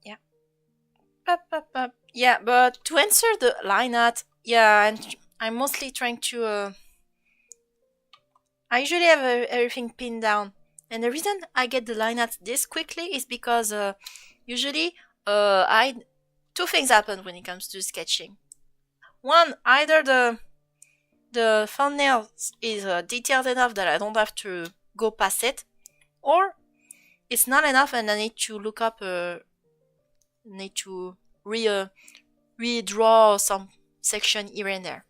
Yeah. Up, up, up. Yeah, but to answer the line art, yeah, and I'm mostly trying to. I usually have everything pinned down. And the reason I get the line art this quickly is because usually I two things happen when it comes to sketching. One, either the thumbnail is detailed enough that I don't have to go past it, or it's not enough and I need to look up, need to redraw some section here and there.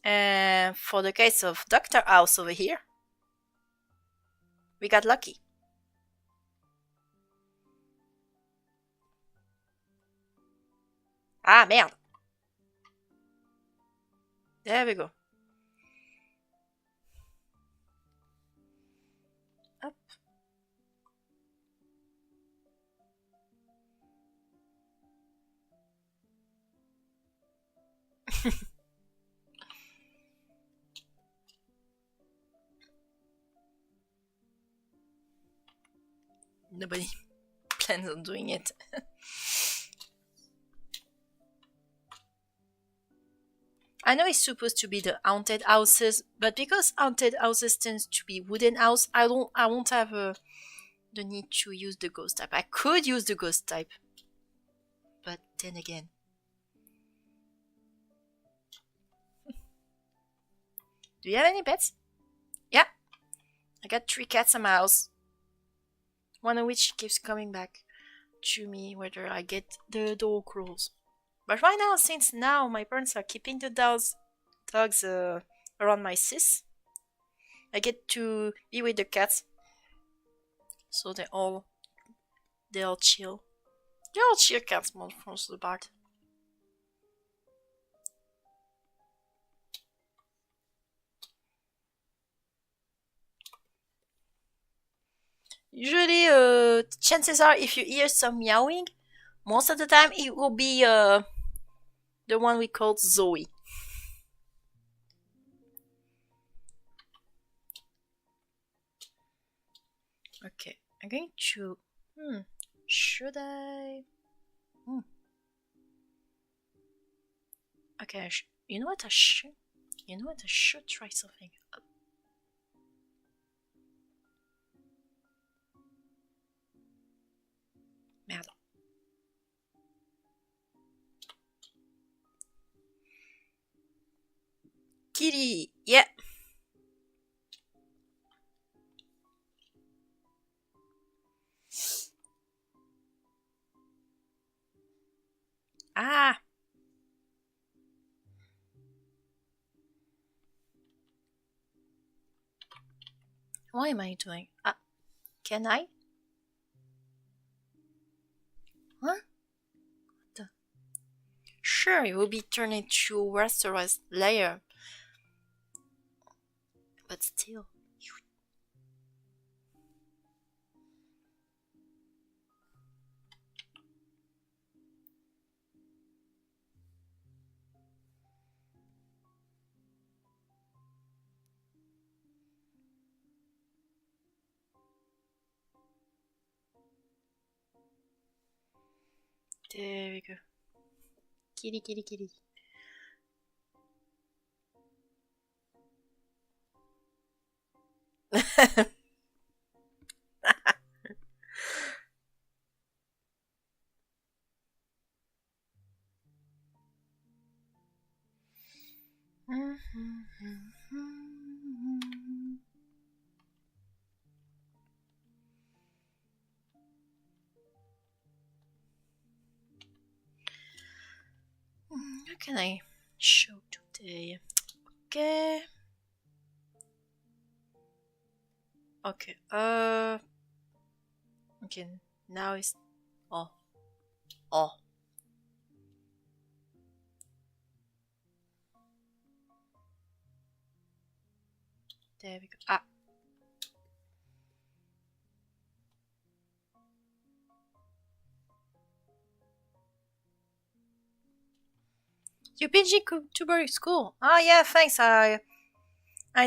And for the case of Dr. House over here, we got lucky. Ah, merde. There we go. Up. Nobody plans on doing it. I know it's supposed to be the haunted houses, but because haunted houses tends to be wooden house, I won't have the need to use the ghost type. I could use the ghost type, but then again. Do you have any pets? Yeah, I got 3 cats in my house. One of which keeps coming back to me whether I get the dog rolls. But right now, since now my parents are keeping the dogs around my sis, I get to be with the cats. So they're all chill. They're all chill cats most of the part. Usually, chances are if you hear some meowing, most of the time it will be the one we called Zoe. Okay, I'm going to. Should I? Okay, you know what I should. You know what I should try something. Merde. Kitty, yeah. Ah. What am I doing? Can I? Huh? Sure, it will be turned into a rasterized layer. But still. There we go. Kitty, kitty, kitty. What can I show today? Okay. Okay. Okay. Now it's. Oh. Oh. There we go. Ah. UPG tuber is cool. Ah, yeah, thanks. I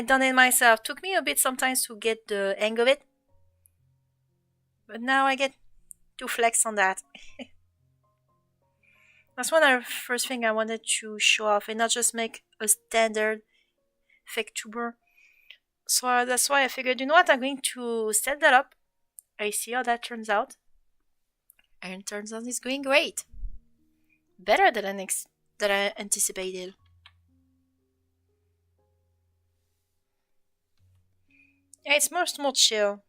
done it myself. Took me a bit sometimes to get the hang of it, but now I get to flex on that. That's one of the first thing I wanted to show off and not just make a standard fake tuber. So that's why I figured, you know what, I'm going to set that up. I see how that turns out, and it turns out it's going great. Better than I anticipated. Yeah, it's much more chill.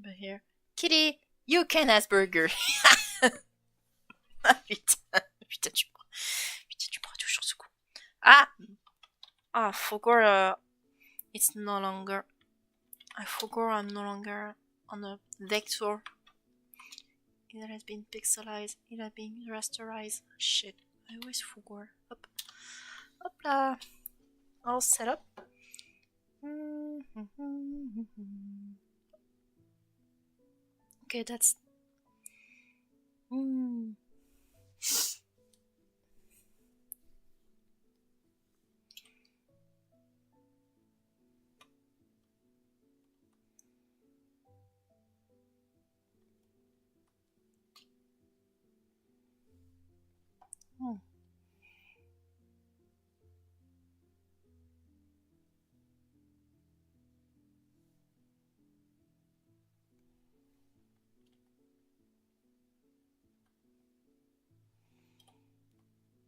But here, Kitty, you can ask burger. Ah, putain, putain, tu prends toujours ce coup. Ah, I forgot. It's no longer. I forgot I'm no longer on a vector. It has been pixelized. It has been rasterized. Shit, I always forgot. Hop, hop là. All set up. Okay, that's.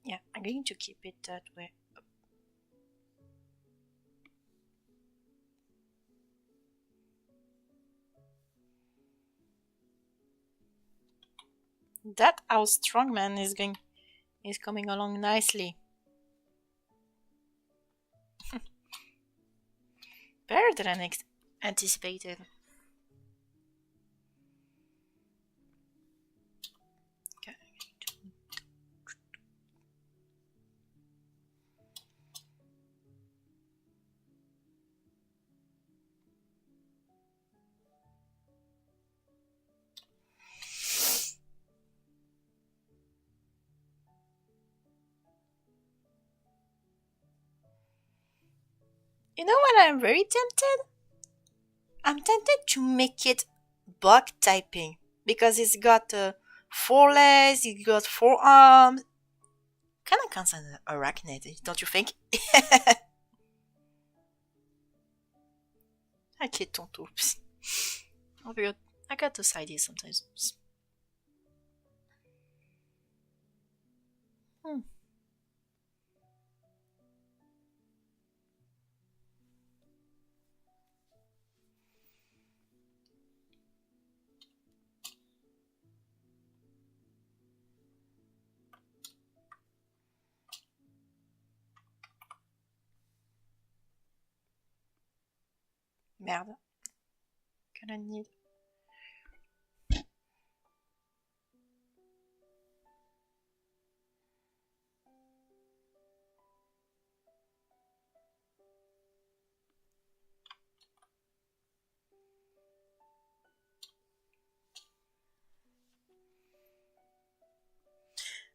Yeah, I'm going to keep it that way. That our strongman is coming along nicely. Better than I anticipated. Okay. You know what I'm very tempted? I'm tempted to make it bug typing because it's got 4 legs, it's got 4 arms. Kind of counts as an arachnid, don't you think? I kid tonto. I got those ideas sometimes. Merde. Gonna need.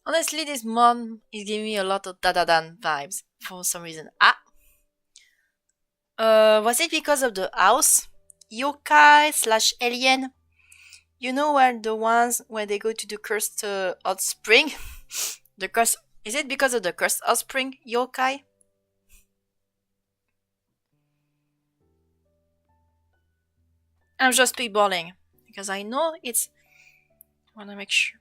Honestly, this mom is giving me a lot of Dadadan vibes for some reason. Was it because of the house? Yokai slash alien? You know where the ones where they go to the cursed hot spring? The curse. Is it because of the cursed hot spring yokai? I'm just spitballing because I know it's. I wanna make sure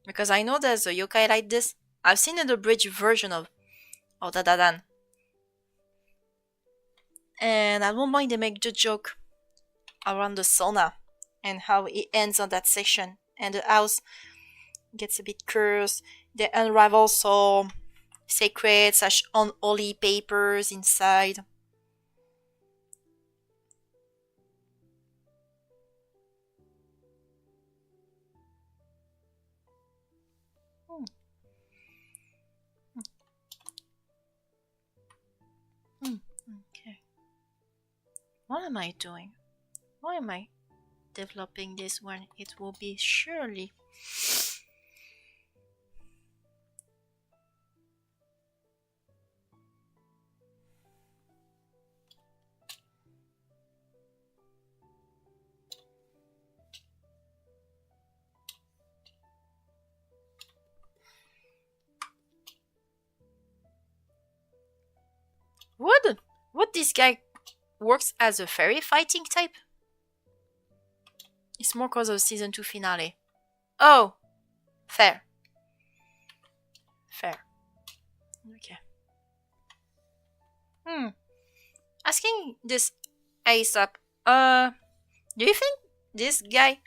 because I know there's a yokai like this. I've seen an abridged version of Dadadan, and at one point they make the joke around the sauna and how it ends on that section and the house gets a bit cursed. They unravel some sacred / unholy papers inside. Hmm. Hmm. Okay. What am I doing? Why am I developing this one? It will be surely. Would this guy works as a fairy fighting type? It's more cause of season 2 finale. Oh, fair. Fair. Okay. Asking this ASAP. Do you think this guy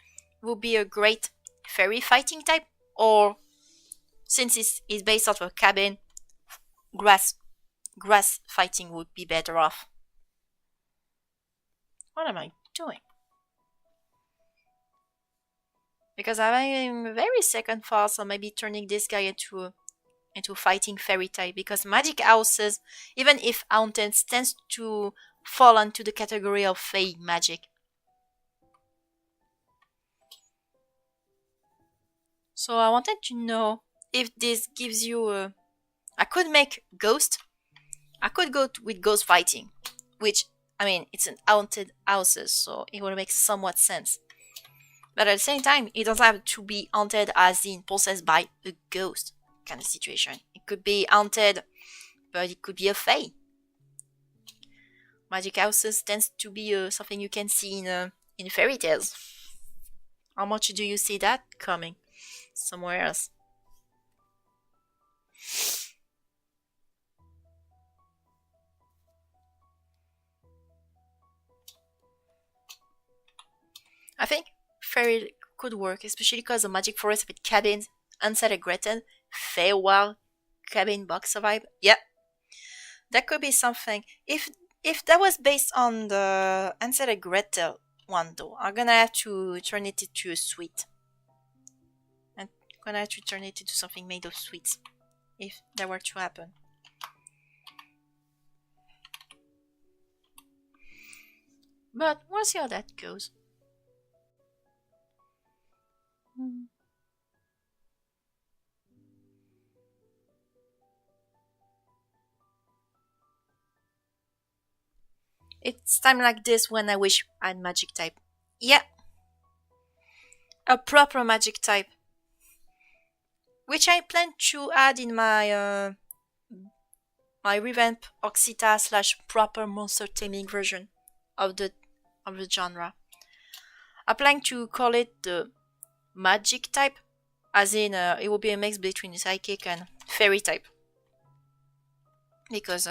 will be a great fairy fighting type? Or since it's based off a cabin, grass fighting would be better off? What am I doing? Because I'm very second thoughts on maybe turning this guy into fighting fairy type, because magic houses, even if haunted, tends to fall into the category of fey magic. So I wanted to know if this gives you a... I could make ghost. I could go with ghost fighting, which, I mean, it's an haunted houses, so it will make somewhat sense. But at the same time, it doesn't have to be haunted as in possessed by a ghost kind of situation. It could be haunted, but it could be a fae. Magic houses tends to be something you can see in fairy tales. How much do you see that coming somewhere else? I think fairy could work, especially because the magic forest with cabins, unsettled Gretel, Feywild, cabin box vibe. Yeah, that could be something. If that was based on the unsettled Gretel one, though, I'm gonna have to turn it into a sweet. I'm gonna have to turn it into something made of sweets, if that were to happen. But we'll see how that goes. It's time like this when I wish I had magic type. Yeah, a proper magic type, which I plan to add in my revamp Oxita / proper monster taming version of the genre. I plan to call it the magic type, as in it will be a mix between psychic and fairy type, because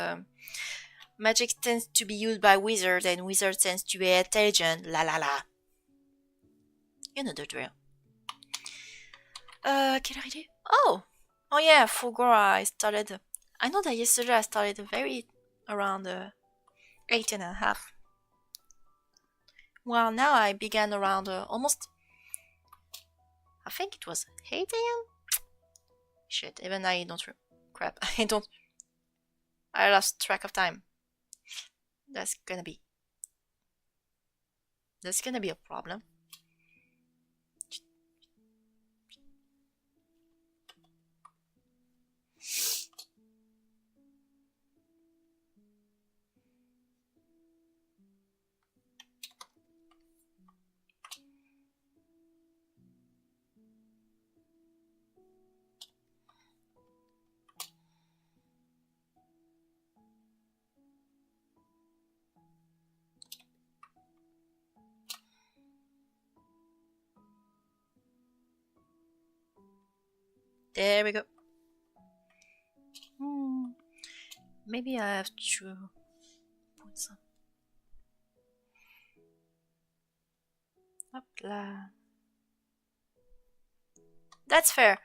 magic tends to be used by wizards, and wizard tends to be intelligent. La la la. You know the drill. Quelle idea? Oh yeah, Fulgora. I started. I know that yesterday I started very around 8:30. Well, now I began around almost. I think it was 8 a.m. Shit, even I don't. Crap, I don't. I lost track of time. That's gonna be a problem. There we go. Maybe I have to put some. Hop là. That's fair.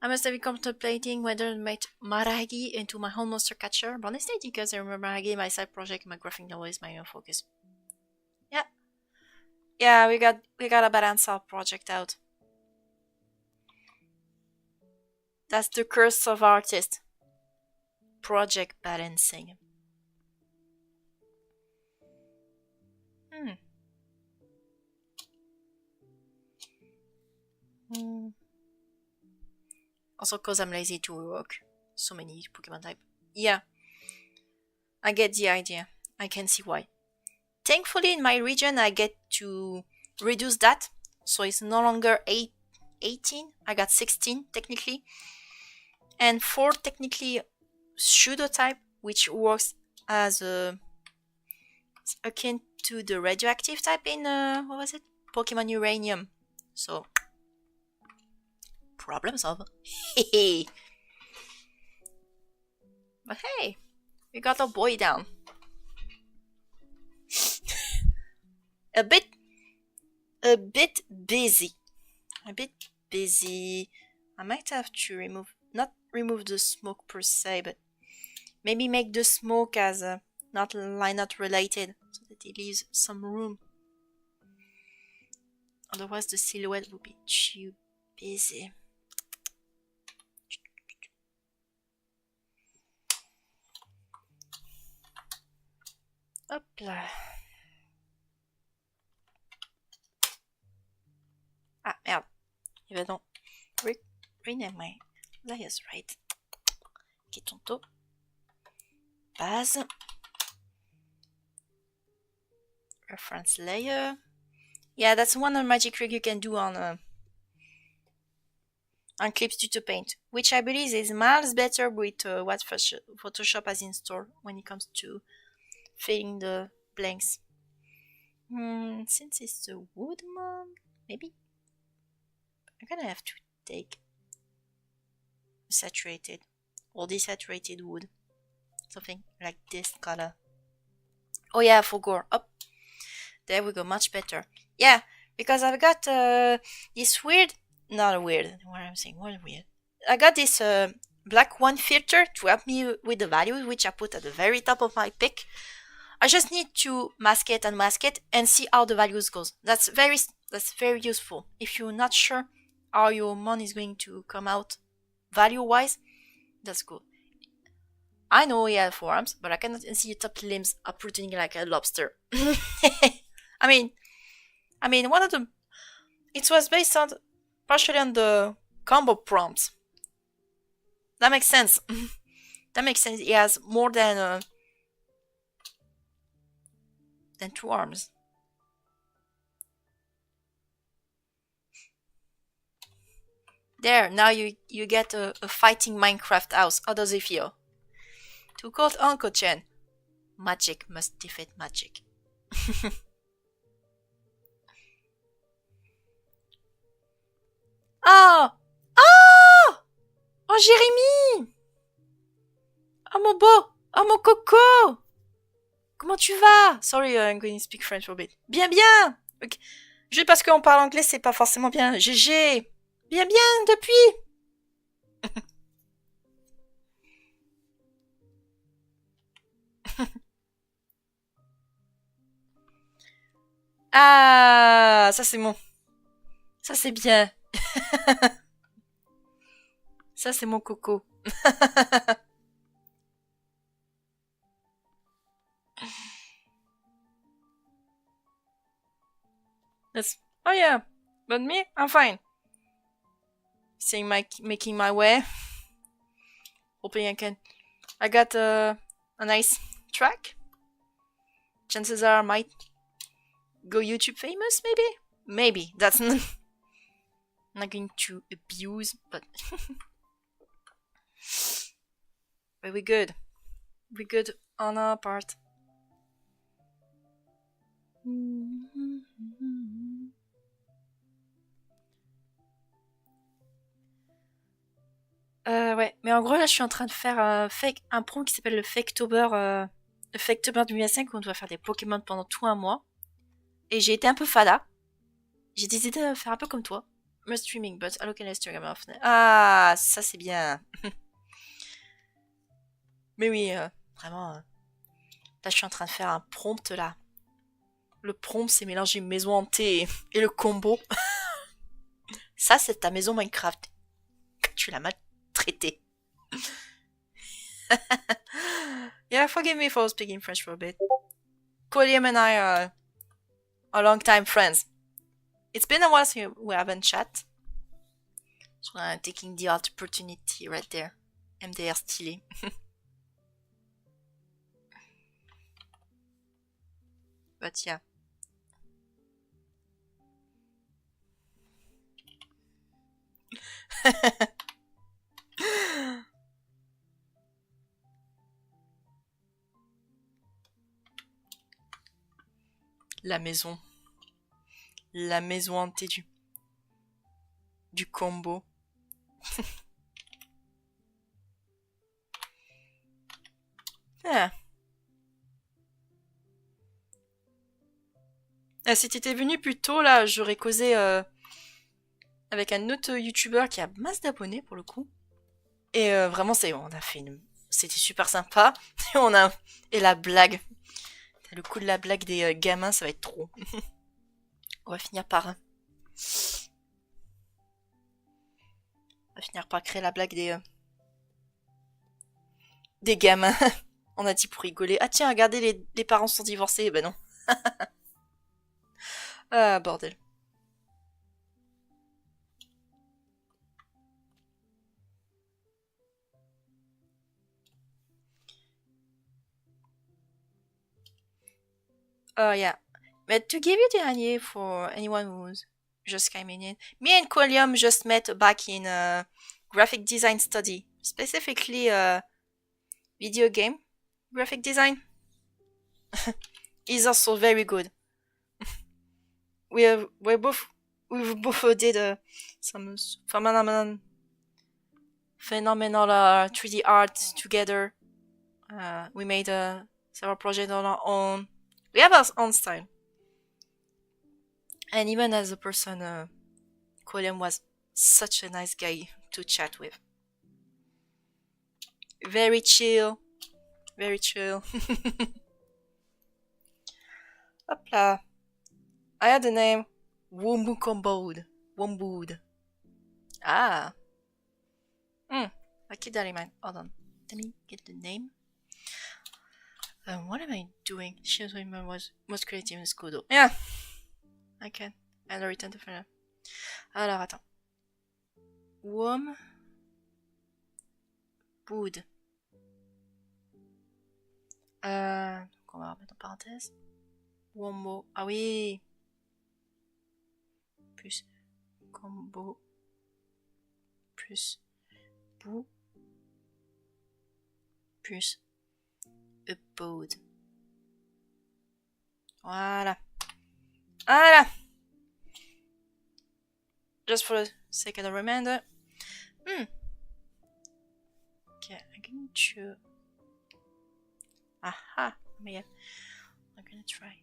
I must have been contemplating whether to make Maragi into my whole monster catcher, but honestly, because I remember Maragi, my side project, my graphic novel is my own focus. Yeah. Yeah, we gotta balance our project out. That's the curse of artists. Project balancing. Also, cause I'm lazy to work so many Pokemon type. Yeah, I get the idea. I can see why. Thankfully, in my region, I get to reduce that, so it's no longer 18. I got 16 technically, and 4 technically pseudo type, which works as akin to the radioactive type in what was it? Pokemon Uranium. So problem solved. But hey, we got a boy down. a bit busy. A bit busy. I might have to not remove the smoke per se, but maybe make the smoke as not related, so that it leaves some room. Otherwise, the silhouette would be too busy. Hop là. Ah merde. Il va donc rename my layers right. Qui est ton taux? Base. Reference layer. Yeah, that's one magic trick you can do on Clips Tuto Paint, which I believe is miles better with what Photoshop has in store when it comes to filling the blanks. Since it's a wood one, maybe I'm gonna have to take saturated or desaturated wood, something like this color. Oh yeah, for gore. Up there we go, much better. Yeah, because I've got this weird. Not weird. What I'm saying, what weird. I got this black one filter to help me with the values, which I put at the very top of my pick. I just need to mask it and see how the values goes. That's very useful. If you're not sure how your mon is going to come out value-wise, that's good. I know he has forearms, but I cannot see your top limbs uprooting like a lobster. I mean, one of the. It was based on partially on the combo prompts. That makes sense. That makes sense. He has more than 2 arms. There, now you get a fighting Minecraft house. How does it feel? To quote Uncle Chen, magic must defeat magic. Oh! Oh! Oh, Jérémy! Oh, mon beau! Oh, mon coco! Comment tu vas? Sorry, I'm going to speak French for a bit. Bien, bien! Okay. Juste parce qu'on parle anglais, c'est pas forcément bien. GG! Bien, bien, depuis! Ah, ça c'est bon. Ça c'est bien. Ça c'est mon coco. That's, oh yeah, but me, I'm fine. Saying making my way. Hoping I can. I got a nice track. Chances are I might go YouTube famous, maybe? Maybe. That's not going to abuse, but. But we're good. We're good on our part. Ouais, mais en gros là je suis en train de faire un prompt qui s'appelle le Faketober 2005 où on doit faire des Pokémon pendant tout un mois. Et j'ai été un peu fada. J'ai décidé de faire un peu comme toi. me streaming, but I look at Instagram often. Ah, ça c'est bien. Mais oui, vraiment. Là, je suis en train de faire un prompt là. Le prompt, c'est mélanger maison hantée et le combo. Ça, c'est ta maison Minecraft. Tu l'as maltraitée. Yeah, forgive me for speaking French for a bit. William and I are long-time friends. It's been a while since we haven't chat. So I'm taking the opportunity right there. MDR stylé. But yeah. La maison. La maison hantée du combo. Yeah. Ah, si t'étais venu plus tôt, là, j'aurais causé avec un autre youtubeur qui a masse d'abonnés pour le coup. Et vraiment, on a fait c'était super sympa. Et la blague. Le coup de la blague des gamins, ça va être trop. On va finir par créer la blague des gamins. On a dit pour rigoler. Ah tiens, regardez, les parents sont divorcés. Ben non. Ah, bordel. Oh, yeah. But to give you the idea for anyone who's just coming in, me and Quilliam just met back in a graphic design study, specifically video game graphic design. He's also very good. we both did some phenomenal 3D art together. We made several projects on our own. We have our own style. And even as a person, Colin was such a nice guy to chat with. Very chill. Very chill. Hop là. I had the name Wombukombode. Wombood. Ah. I keep that in mind. Hold on. Let me get the name. What am I doing? She was most creative in school though. Yeah. I can. And I return to final. Alors, attends. Wombood. On va remettre en parenthèse. Wombo. Ah oui. Plus combo. Plus bou. Plus abode. Voilà. Voilà. Just for the sake of the reminder. Okay, I'm going to. Aha. Yeah. I'm gonna try.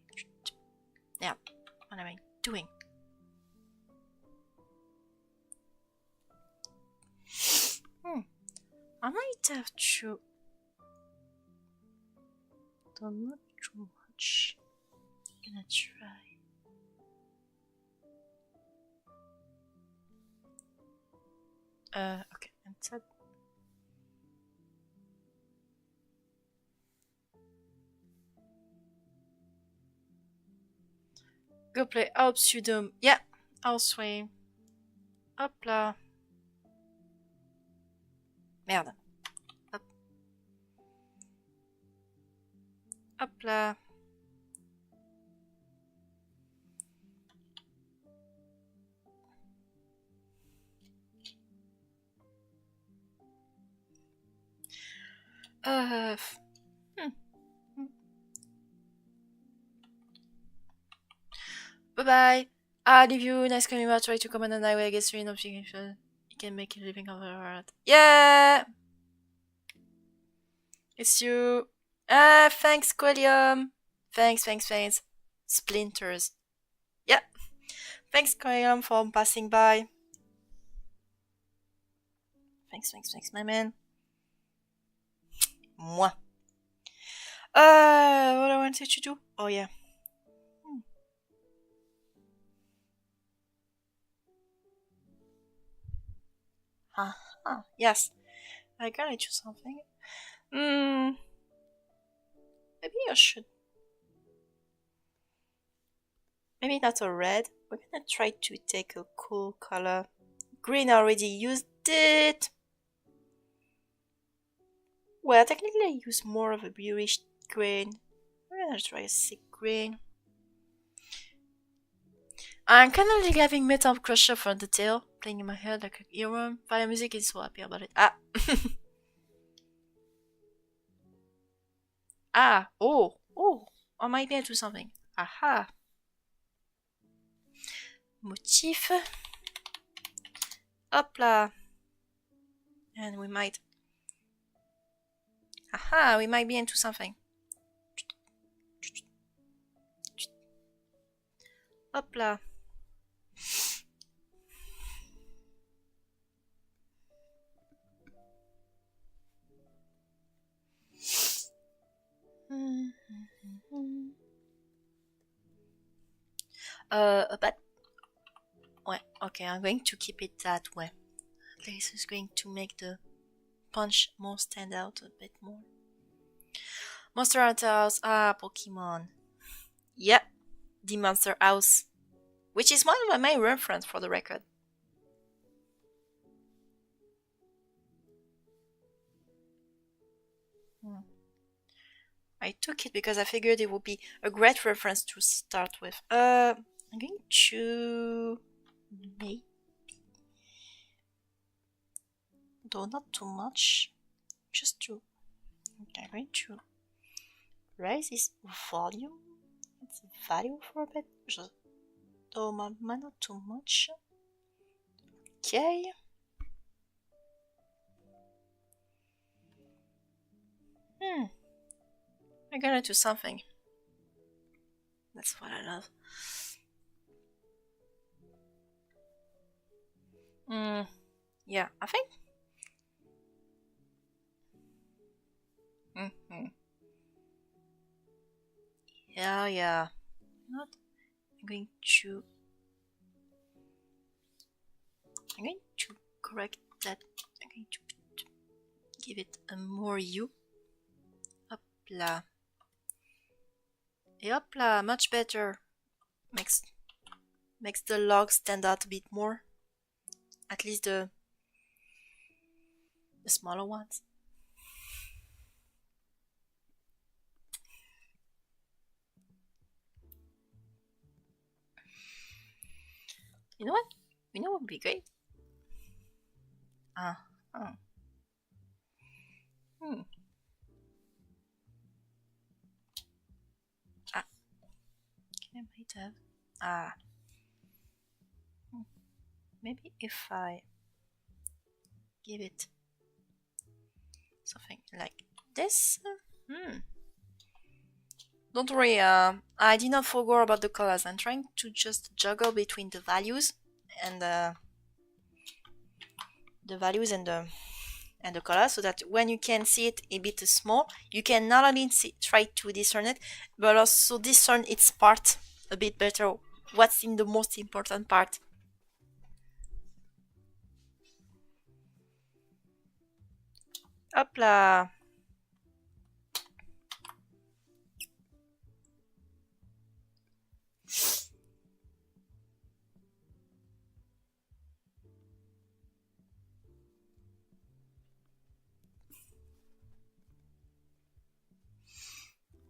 Yeah. What am I doing? I might have to. Don't not too much. I'm gonna try. Okay, and that. Go play Hop Pseudo. Yeah, I'll swing. Hop là. Merde. Hop. Hop là. Bye bye. I'll leave you. Nice coming out. Try to comment on highway. I guess you're not you can make a living over art. Yeah. It's you. Thanks, Quilliam. Thanks. Splinters. Yeah. Thanks, Quilliam, for passing by. Thanks, my man. Moi. What I wanted to do? Oh yeah. Yes. I gotta do something. Hmm. Maybe I should. Maybe not a red. We're gonna try to take a cool color. Green, I already used it. Well, technically I use more of a bluish green. We're gonna try a sick green. I'm kind of like having Metal Crusher for the tail, playing in my head like a earworm. Fire music is so happy about it. Ah! Ah! Oh! Oh! I might be able to do something. Aha! Motif. Hop là! And we might... Aha! We might be into something. Hop là! But... Ouais, okay, I'm going to keep it that way. This is going to make the punch more stand out a bit more. Monster Hunter House. Ah, Pokemon. Yep, the Monster House. Which is one of my reference for the record. I took it because I figured it would be a great reference to start with. I'm going to... Maybe... Though not too much. Just to... Okay, I'm going to raise this volume. It's value for a bit. Just... Though not too much. Okay. I'm gonna do something. That's what I love. Yeah, I think. Yeah. Not. I'm going to correct that. I'm going to give it a more hue. Hop là. Et hop là, much better. Makes the log stand out a bit more. At least the smaller ones. You know what? You know what would be great? Ah. I might have. Maybe if I give it something like this. Don't worry, I did not forget about the colors. I'm trying to just juggle between the values and the color, so that when you can see it a bit small, you can not only try to discern it, but also discern its part a bit better. What's in the most important part? Hop là!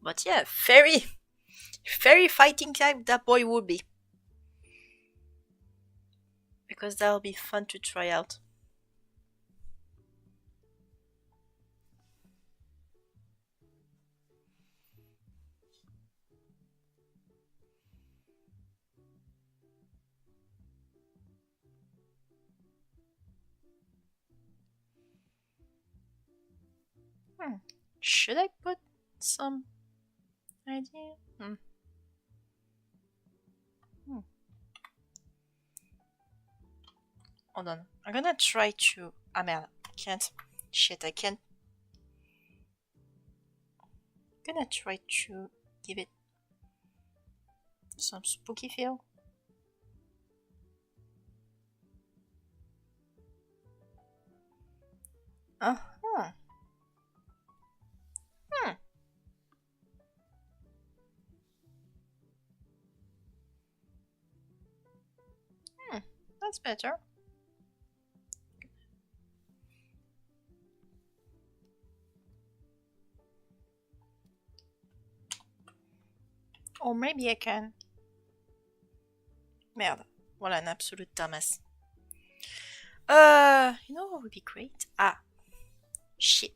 But yeah, very fighting type that boy would be. Because that'll be fun to try out. Should I put some idea? Hold on. I'm gonna try to... Ah merde. Can't. Shit, I can't. Gonna try to give it some spooky feel. Uh-huh. Hmm. That's better. Or maybe I can. Merde. Voilà, un absolute dumbass. You know what would be great? Ah. Shit.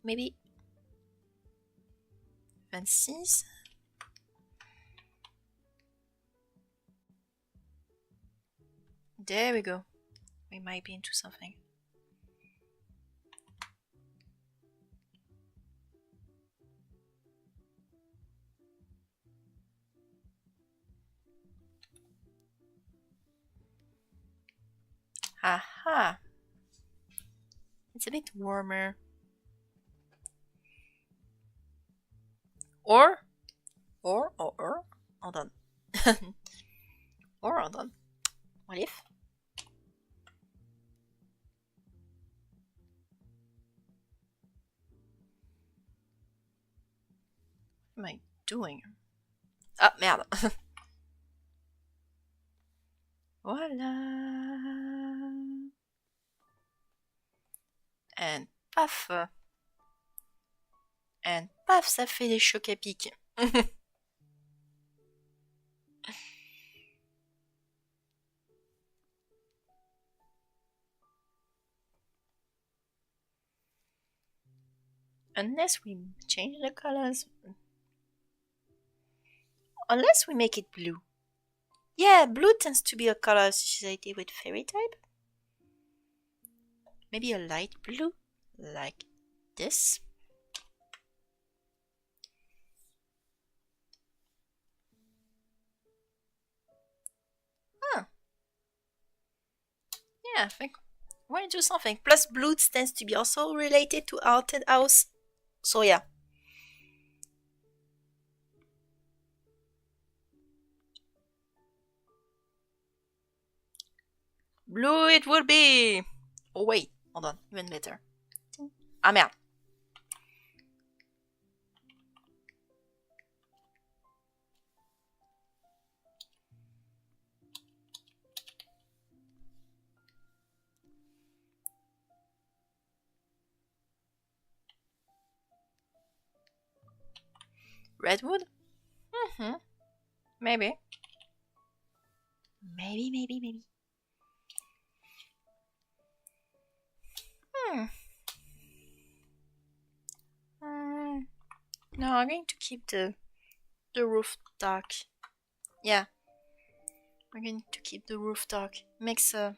Maybe 26. There we go. We might be into something. Aha. It's a bit warmer. Or, hold on. Hold on. What if? What am I doing? Ah, merde. Voilà. And paf. And paf, ça fait des chocs à pic. Unless we change the colors. Unless we make it blue. Yeah, blue tends to be a color associated with fairy type. Maybe a light blue, like this. Huh. Yeah, I think we're into something. Plus, blue tends to be also related to haunted house. So yeah. Blue it will be. Oh wait, hold on, even better. Ah merde. Redwood? Mm-hmm. Maybe. Maybe. Hmm. No, I'm going to keep the roof dark. Yeah. We're going to keep the roof dark. Makes the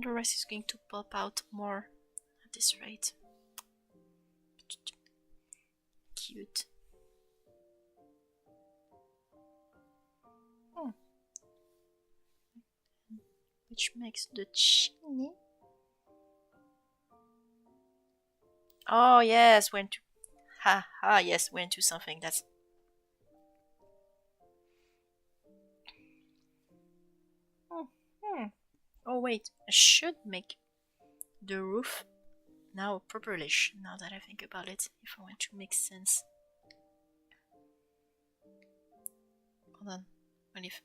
rest is going to pop out more at this rate. Cute. Which makes the chimney. Oh yes, went to. Yes, went to something. That's. Oh wait, I should make the roof now purplish. Now that I think about it, if I want to make sense. Hold on, what if?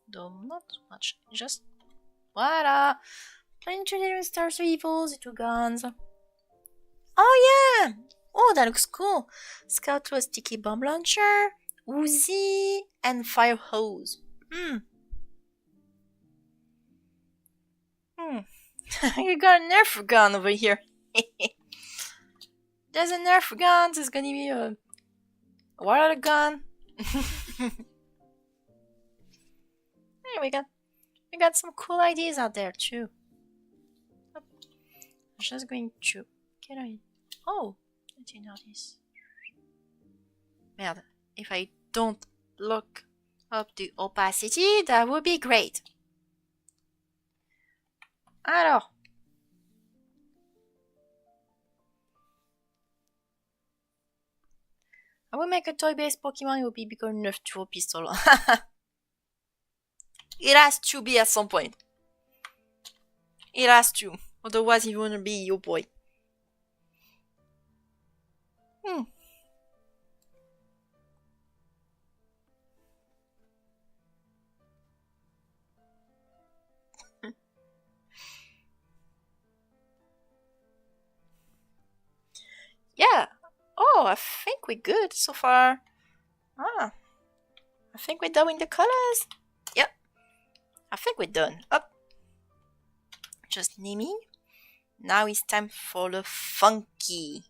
Though not much, just voila. Playing Trinity Stars Evils, the two guns. Oh yeah! Oh, that looks cool. Scout to a sticky bomb launcher, Uzi, and fire hose. You got a Nerf gun over here. There's a Nerf gun. There's gonna be a water gun. Hey, we got some cool ideas out there too. I'm just going to get it. Oh, I didn't notice. Merde. If I don't look up the opacity, that would be great. Alors. I will make a toy-based Pokemon. It will be big enough to a pistol. It has to be at some point. It has to. Otherwise, it wouldn't be your boy. Yeah. Oh, I think we're good so far. I think we're done with the colors. Yep. I think we're done. Up. Just naming. Now it's time for the funky.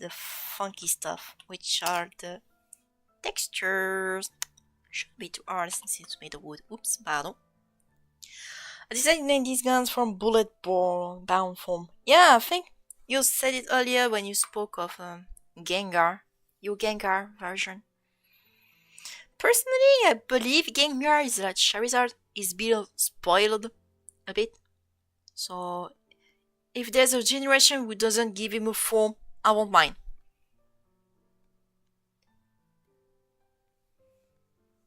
The funky stuff, which are the textures. Should be too hard since it's made of wood. Oops, pardon. I decided to name these guns from bullet bound foam. Yeah, I think you said it earlier when you spoke of Gengar. Your Gengar version. Personally, I believe Gengar is like Charizard is being spoiled a bit. So, if there's a generation who doesn't give him a form, I won't mind.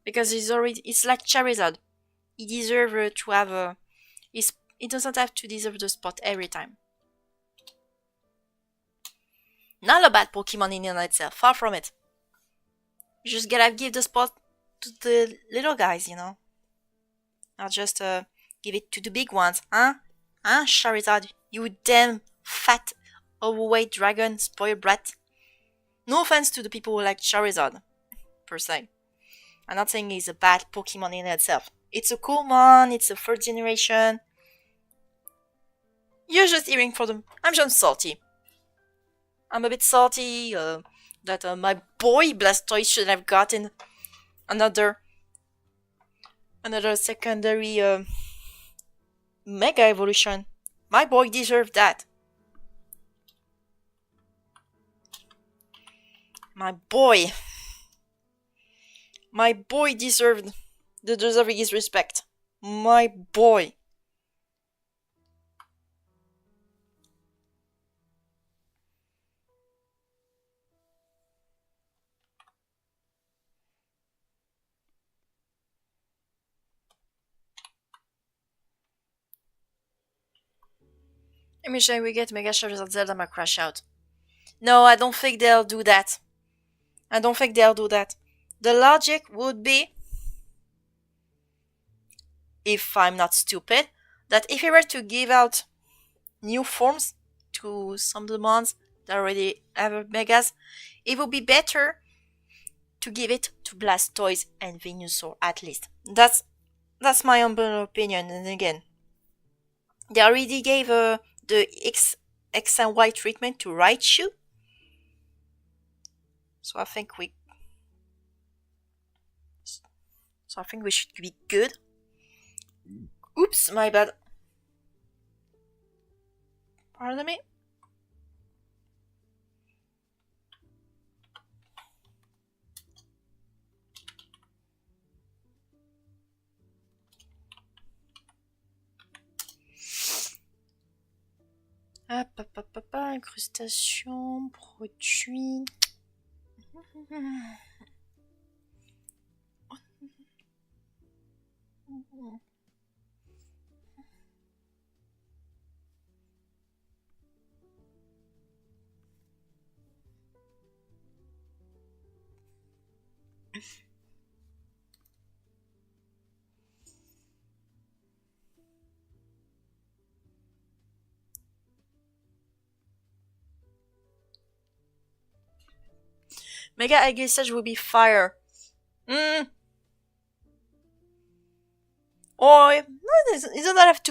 Because it's like Charizard. He deserves to have a... He doesn't have to deserve the spot every time. Not a bad Pokemon in and of itself, far from it. You just gotta give the spot to the little guys, you know. Not just give it to the big ones, huh? Huh, Charizard? You damn fat, overweight dragon spoiled brat. No offense to the people who like Charizard, per se. I'm not saying he's a bad Pokemon in itself. It's a cool one, it's a third generation. You're just hearing for them. I'm just salty. I'm a bit salty that my boy Blastoise should have gotten another secondary Mega Evolution. My boy deserved that. My boy deserved his respect. My boy. Let me show you we get Mega Charizard Zelda might crash out. No, I don't think they'll do that. The logic would be, if I'm not stupid, that if you were to give out new forms to some of the ones that already have Megas, it would be better to give it to Blastoise and Venusaur at least. That's my humble opinion. And again, they already gave the X and Y treatment to Raichu, so I think we should be good. Oops, my bad. Pardon me. Incrustation, produit. Mega Aguisage will be fire. Or it doesn't have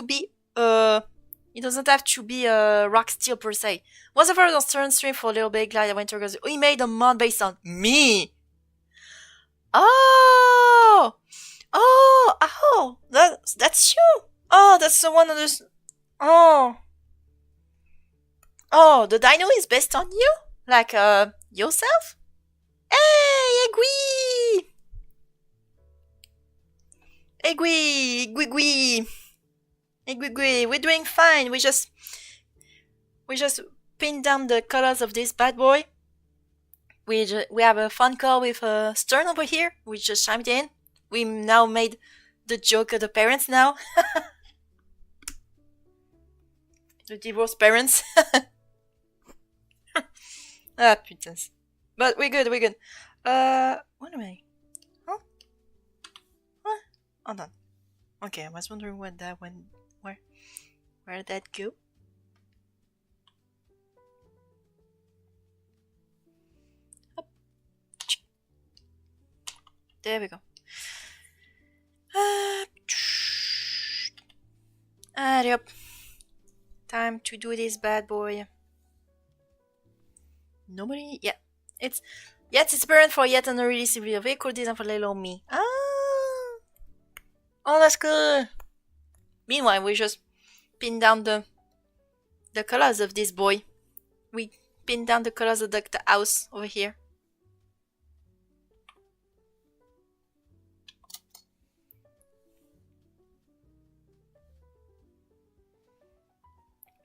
to be rock steel per se. What's the first turn stream for Little Big Glide Winter goes, he made a mod based on me. Oh, that's you. Oh, that's the one of this. Oh, Oh, the dino is based on you? Like, yourself? Hey, Egui! Egui! Egui! Egui! We're doing fine. We just pinned down the colors of this bad boy. We have a phone call with Stern over here. We just chimed in. We now made the joke of the parents now. The divorced parents. Ah, putain. But we're good, we're good. What am I? Huh? What? Hold on. Okay, I was wondering what that went. Where did that go? Up. There we go. Allez hop. Time to do this bad boy. Nobody? Yeah. It's parent for yet another release video vehicle design for little me. Ah. Oh, that's good. Meanwhile, we just pin down the colors of this boy. We pin down the colors of the house over here.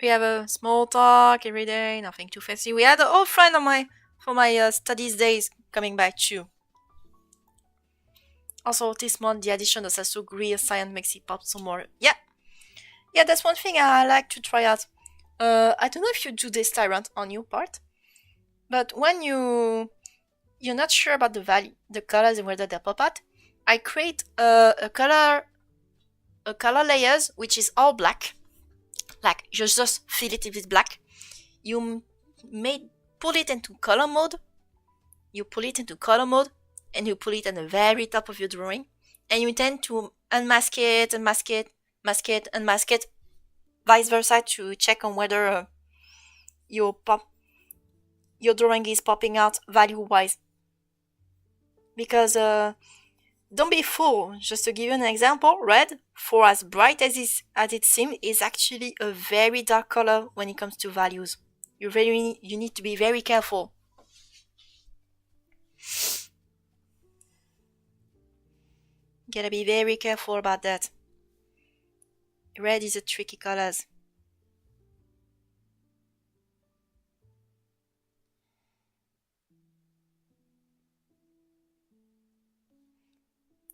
We have a small talk every day, nothing too fancy. We had an old friend of mine for my studies days coming back too. Also, this month the addition of Sasugri Science makes it pop some more. Yeah, that's one thing I like to try out. I don't know if you do this tyrant on your part, but when you're not sure about the value, the colors and whether they pop out, I create a color layers which is all black. Like you just fill it with black. You pull it into color mode. You pull it into color mode, and you pull it at the very top of your drawing, and you intend to unmask it, unmask it, mask it, unmask it, vice versa to check on whether your drawing is popping out value-wise. Because don't be fooled. Just to give you an example, red, for as bright as it seems, is actually a very dark color when it comes to values. You need to be very careful. Gotta be very careful about that. Red is a tricky color.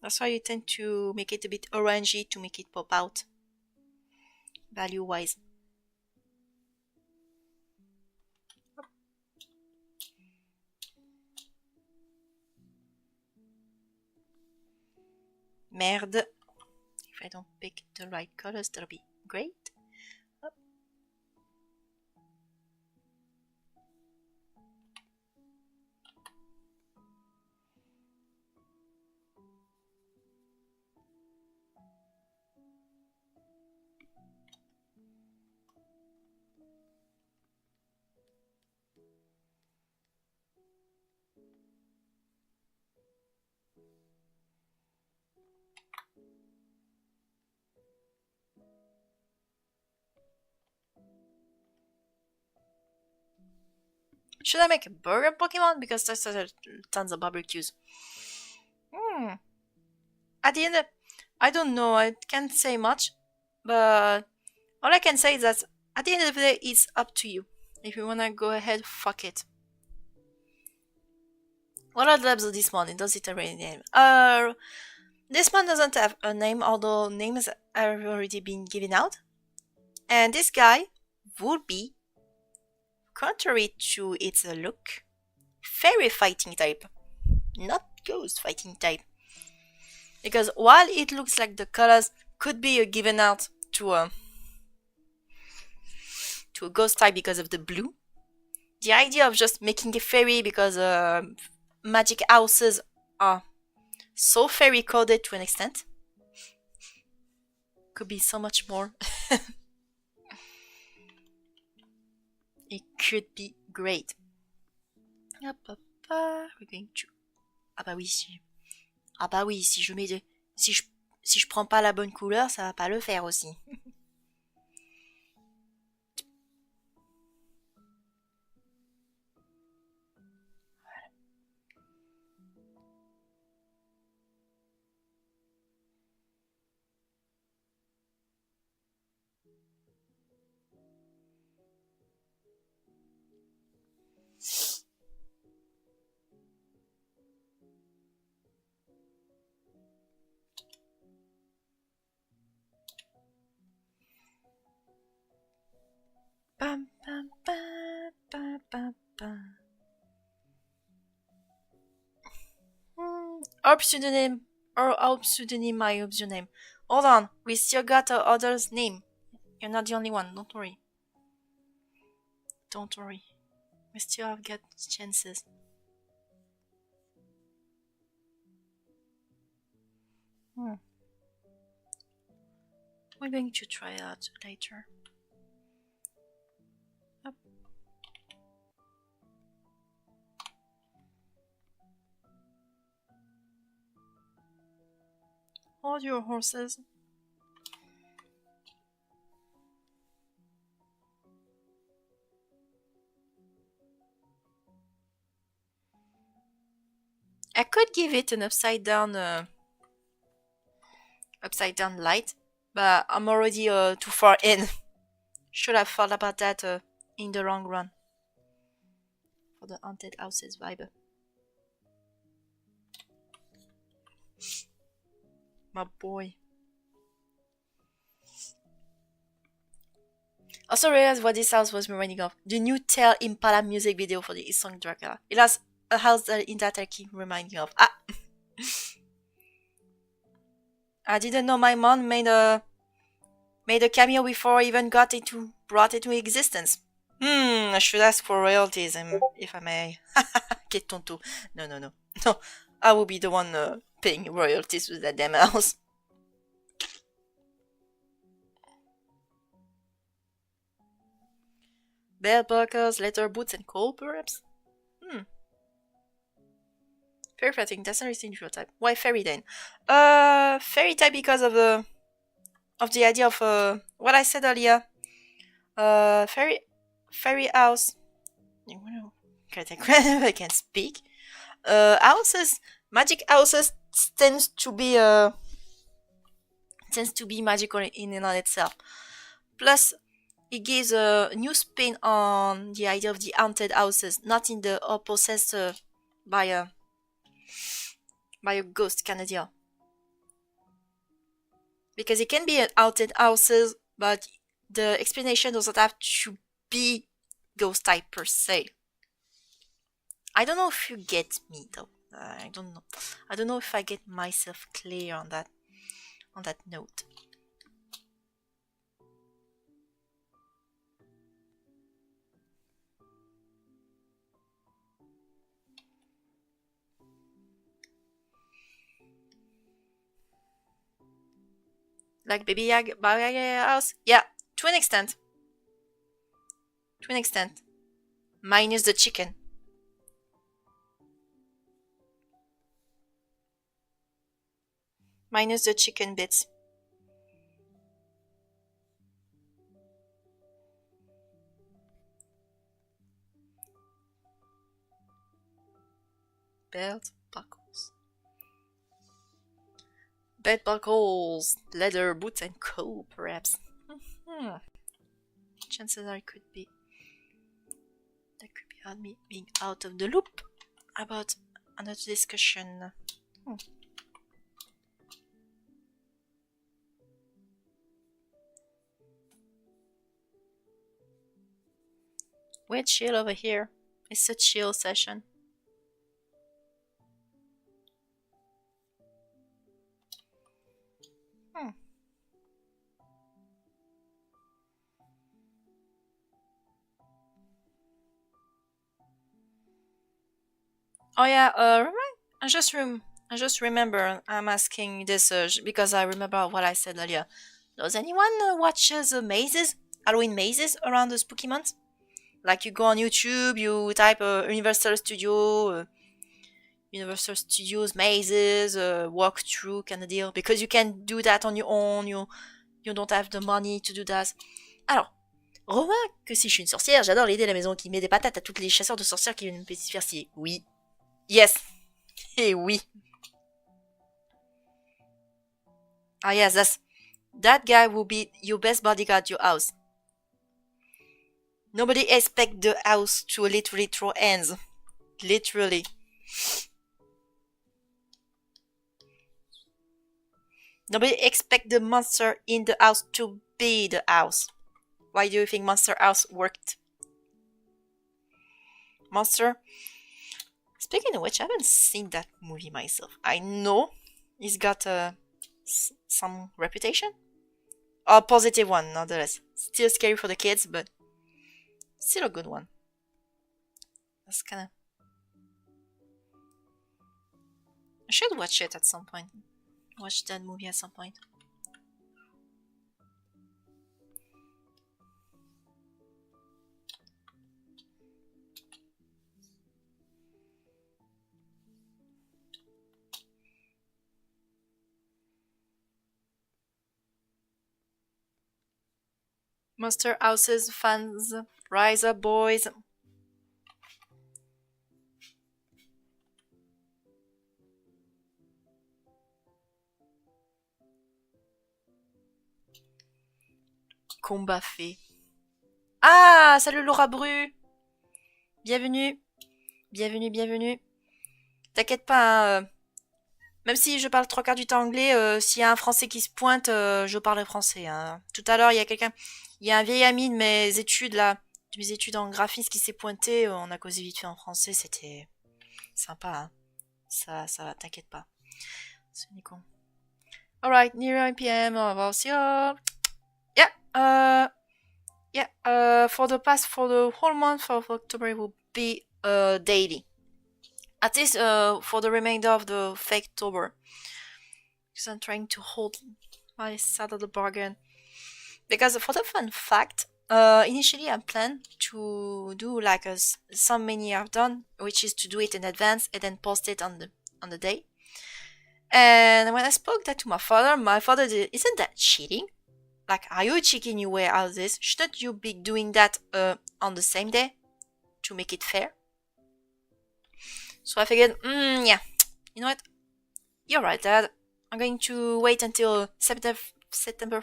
That's why you tend to make it a bit orangey to make it pop out, value-wise. Merde. If I don't pick the right colors, that'll be great. Hop. Should I make a burger Pokemon? Because there's tons of barbecues. At the end, I don't know. I can't say much. But all I can say is that at the end of the day, it's up to you. If you wanna go ahead, fuck it. What are the labs of this one? Does it already name? This one doesn't have a name, although names have already been given out. And this guy would be, contrary to its look, fairy fighting type, not ghost fighting type. Because while it looks like the colors could be given out to a ghost type because of the blue, the idea of just making a fairy because magic houses are so fairy coded to an extent could be so much more. It could be great. Hop, hop, hop. We're going to... Ah bah oui, si je mets si je prends pas la bonne couleur, ça va pas le faire aussi. Ba, ba, ba, ba, ba. Our pseudonym, or our pseudonym, my pseudonym. Hold on, we still got other's name. You're not the only one, don't worry. Don't worry. We still have got chances. We're going to try out later. Up. Hold your horses. I could give it an upside down light, but I'm already too far in. Should have thought about that in the long run for the haunted houses vibe. My boy. Also realized what this house was reminding of. The new Tell Impala music video for the East Song Dracula. It has a house that I keep reminding of. Ah! I didn't know my mom made a cameo before I even brought it to existence. I should ask for royalties, if I may. Get tonto. No. No, I will be the one paying royalties to that damn house. Belt buckles, leather boots, and coal, perhaps? Fairy fretting, that's not a singular type. Why fairy then? Fairy type because of the idea of what I said earlier. Fairy house. I can't speak. Houses, magic houses tends to be magical in and on itself. Plus, it gives a new spin on the idea of the haunted houses, not in the possessed by a ghost kind of deal. Because it can be an haunted houses, but the explanation doesn't have to be ghost type per se. I don't know if you get me though. I don't know. I don't know if I get myself clear on that note. Like Baby Yaga house? Yeah, to an extent. Minus the chicken. Minus the chicken bits. Belt buckles. Belt buckles, leather boots, and coal, perhaps. Chances are it could be. That could be on me being out of the loop about another discussion. We're chill over here. It's a chill session. Oh yeah, I just remember I'm asking this because I remember what I said earlier. Does anyone watches mazes, Halloween mazes around the spooky months? Like you go on YouTube, you type Universal Studios mazes, walkthrough kind of deal, because you can do that on your own. You don't have the money to do that. Alors, remarque que si je suis une sorcière, j'adore l'idée de la maison qui met des patates à tous les chasseurs de sorcières qui viennent me faire scier. Oui. Yes. Et oui. Ah yes, that guy will be your best bodyguard at your house. Nobody expect the house to literally throw hands. Literally. Nobody expect the monster in the house to be the house. Why do you think Monster House worked Monster. Speaking of which, I haven't seen that movie myself. I know he's got some reputation. A positive one, nonetheless. Still scary for the kids, but still a good one. That's kind of... I should watch it at some point. Watch that movie at some point. Monster Houses fans, rise up, boys. Combat fait. Ah, salut Laura Bru. Bienvenue. Bienvenue, bienvenue. T'inquiète pas, hein, même si je parle trois quarts du temps anglais, s'il y a un français qui se pointe, je parle français. Hein. Tout à l'heure, il y a quelqu'un, il y a un vieil ami de mes études là, de mes études en graphisme qui s'est pointé. On a causé vite fait en français, c'était sympa. Hein. Ça va, t'inquiète pas. C'est con. Alright, near 9 p.m. I'll see you. Yeah. For the whole month of October, it will be daily. At least for the remainder of the Faketober. Because I'm trying to hold my side of the bargain. Because for the fun fact, initially I planned to do like some many I've done, which is to do it in advance and then post it on the day. And when I spoke that to my father did, isn't that cheating? Like, are you cheating your way out of this? Shouldn't you be doing that on the same day to make it fair? So I figured, yeah, you know what? You're right, Dad. I'm going to wait until September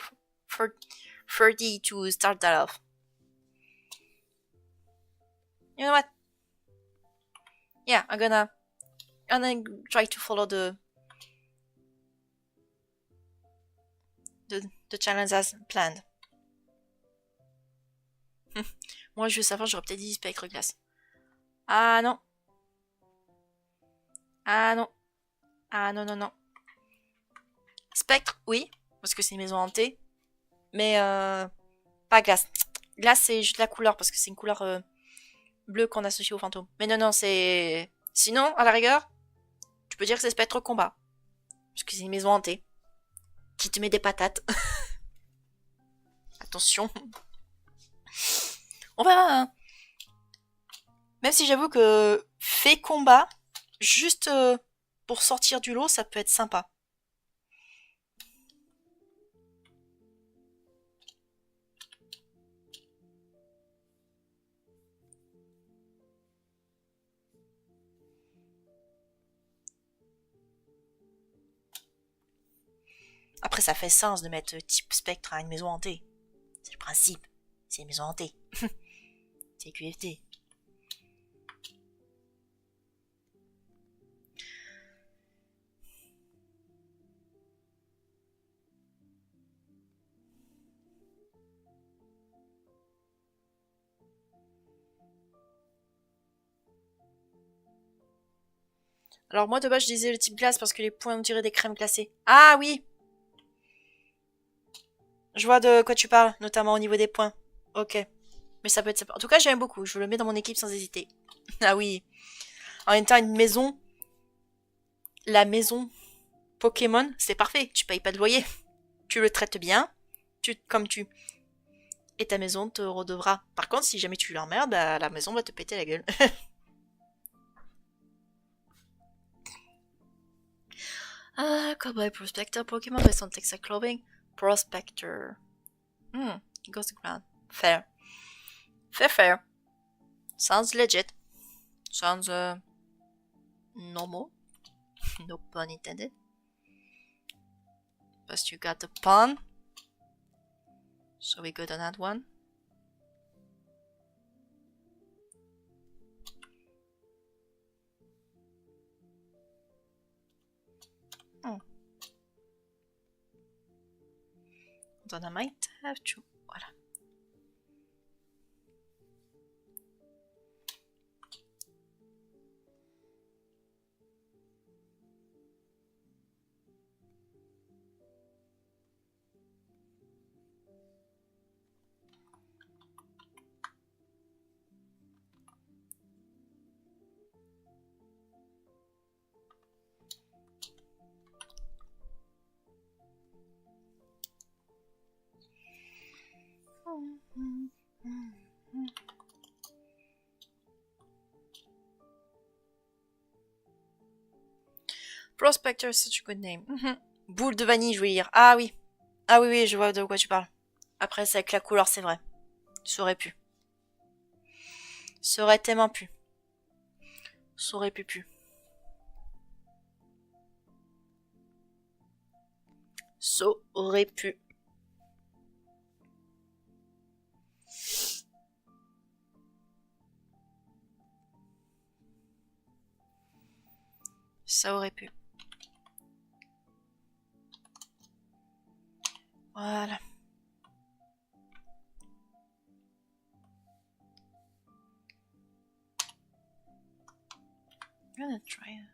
30 to start that off. You know what? Yeah, I'm gonna try to follow the challenge as planned. Moi, je veux savoir, j'aurais peut-être dit spectre glace. Ah non. Ah non. Ah non, non, non. Spectre, oui, parce que c'est une maison hantée. Mais pas glace. Glace, c'est juste la couleur, parce que c'est une couleur bleue qu'on associe au fantôme. Mais non, non, c'est... Sinon, à la rigueur, tu peux dire que c'est spectre combat. Parce que c'est une maison hantée. Qui te met des patates. Attention. On verra. Hein. Même si j'avoue que fait combat, juste pour sortir du lot, ça peut être sympa. Après, ça fait sens de mettre type spectre à une maison hantée. C'est le principe. C'est une maison hantée. C'est QFT. Alors moi de base je disais le type glace parce que les points on dirait des crèmes glacées. Ah oui. Je vois de quoi tu parles, notamment au niveau des points. Ok. Mais ça peut être sympa. En tout cas j'aime beaucoup, je le mets dans mon équipe sans hésiter. Ah oui. En même temps une maison. La maison Pokémon, c'est parfait. Tu payes pas de loyer. Tu le traites bien. Comme tu... Et ta maison te redevra. Par contre si jamais tu l'emmerdes, bah, la maison va te péter la gueule. Cowboy Prospector, Pokémon based on Texas clothing. Prospector. Ghost ground. Fair. Fair. Sounds legit. Sounds, normal. No pun intended. But you got the pun. So we good on that one. Then I might have to... Voilà. Prospector is such a good name. Boule de vanille, je voulais dire. Ah oui. Ah oui, oui, je vois de quoi tu parles. Après, c'est avec la couleur, c'est vrai. Ça aurait pu. Ça aurait tellement pu. Ça aurait pu. Ça aurait pu. Ça aurait pu. Voilà. I'm gonna try it.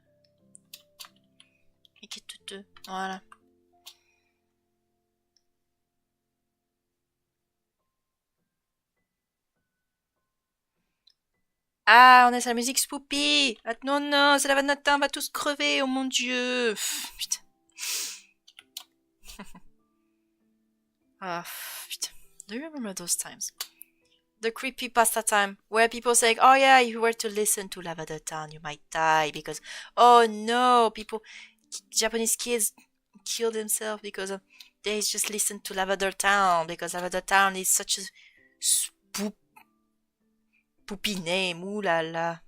Make it to 2. Voilà. Ah, on est sur la musique Spoopy. Ah, non, non, c'est la fin de notre temps, on va tous crever, oh mon dieu. Pff, putain. Ah, putain. Do you remember those times? The creepy pasta time, where people say, oh yeah, if you were to listen to Lavender Town, you might die because, oh no, Japanese kids kill themselves because they just listen to Lavender Town because Lavender Town is such a poopy name. Ouh là là.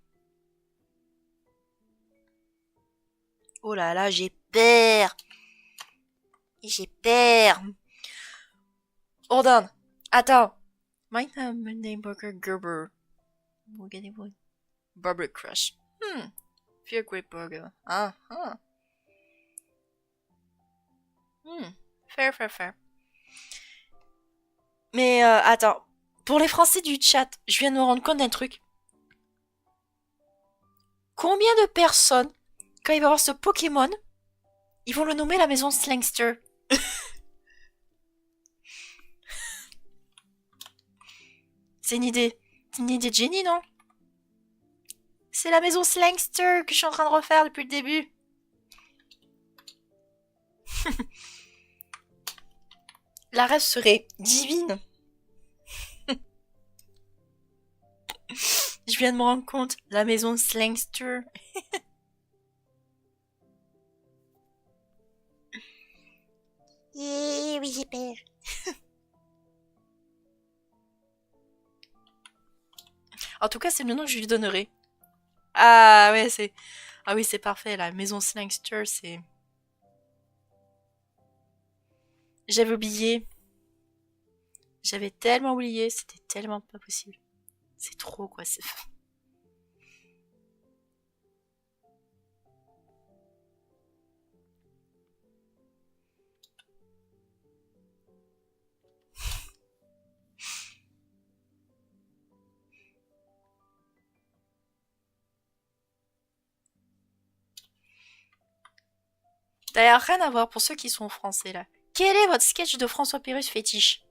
Oh là là, j'ai peur. J'ai peur. Hold on. Attends. Might have my name Burger Gerber. Barber Crush. Fear Great Burger. Fair. Mais attends. Pour les Français du chat, je viens de me rendre compte d'un truc. Combien de personnes, quand ils vont voir ce Pokémon, ils vont le nommer la maison Slangster? C'est une idée. C'est une idée de génie, non? C'est la maison Slangster que je suis en train de refaire depuis le début. La rêve serait divine. Je viens de me rendre compte. La maison Slangster. Oui, j'ai peur. En tout cas, c'est le nom que je lui donnerai. Ah ouais, c'est... Ah oui, c'est parfait. La maison Slangster, c'est... J'avais oublié. J'avais tellement oublié. C'était tellement pas possible. C'est trop, quoi. C'est... D'ailleurs, rien à voir pour ceux qui sont français, là. Quel est votre sketch de François Pérus fétiche?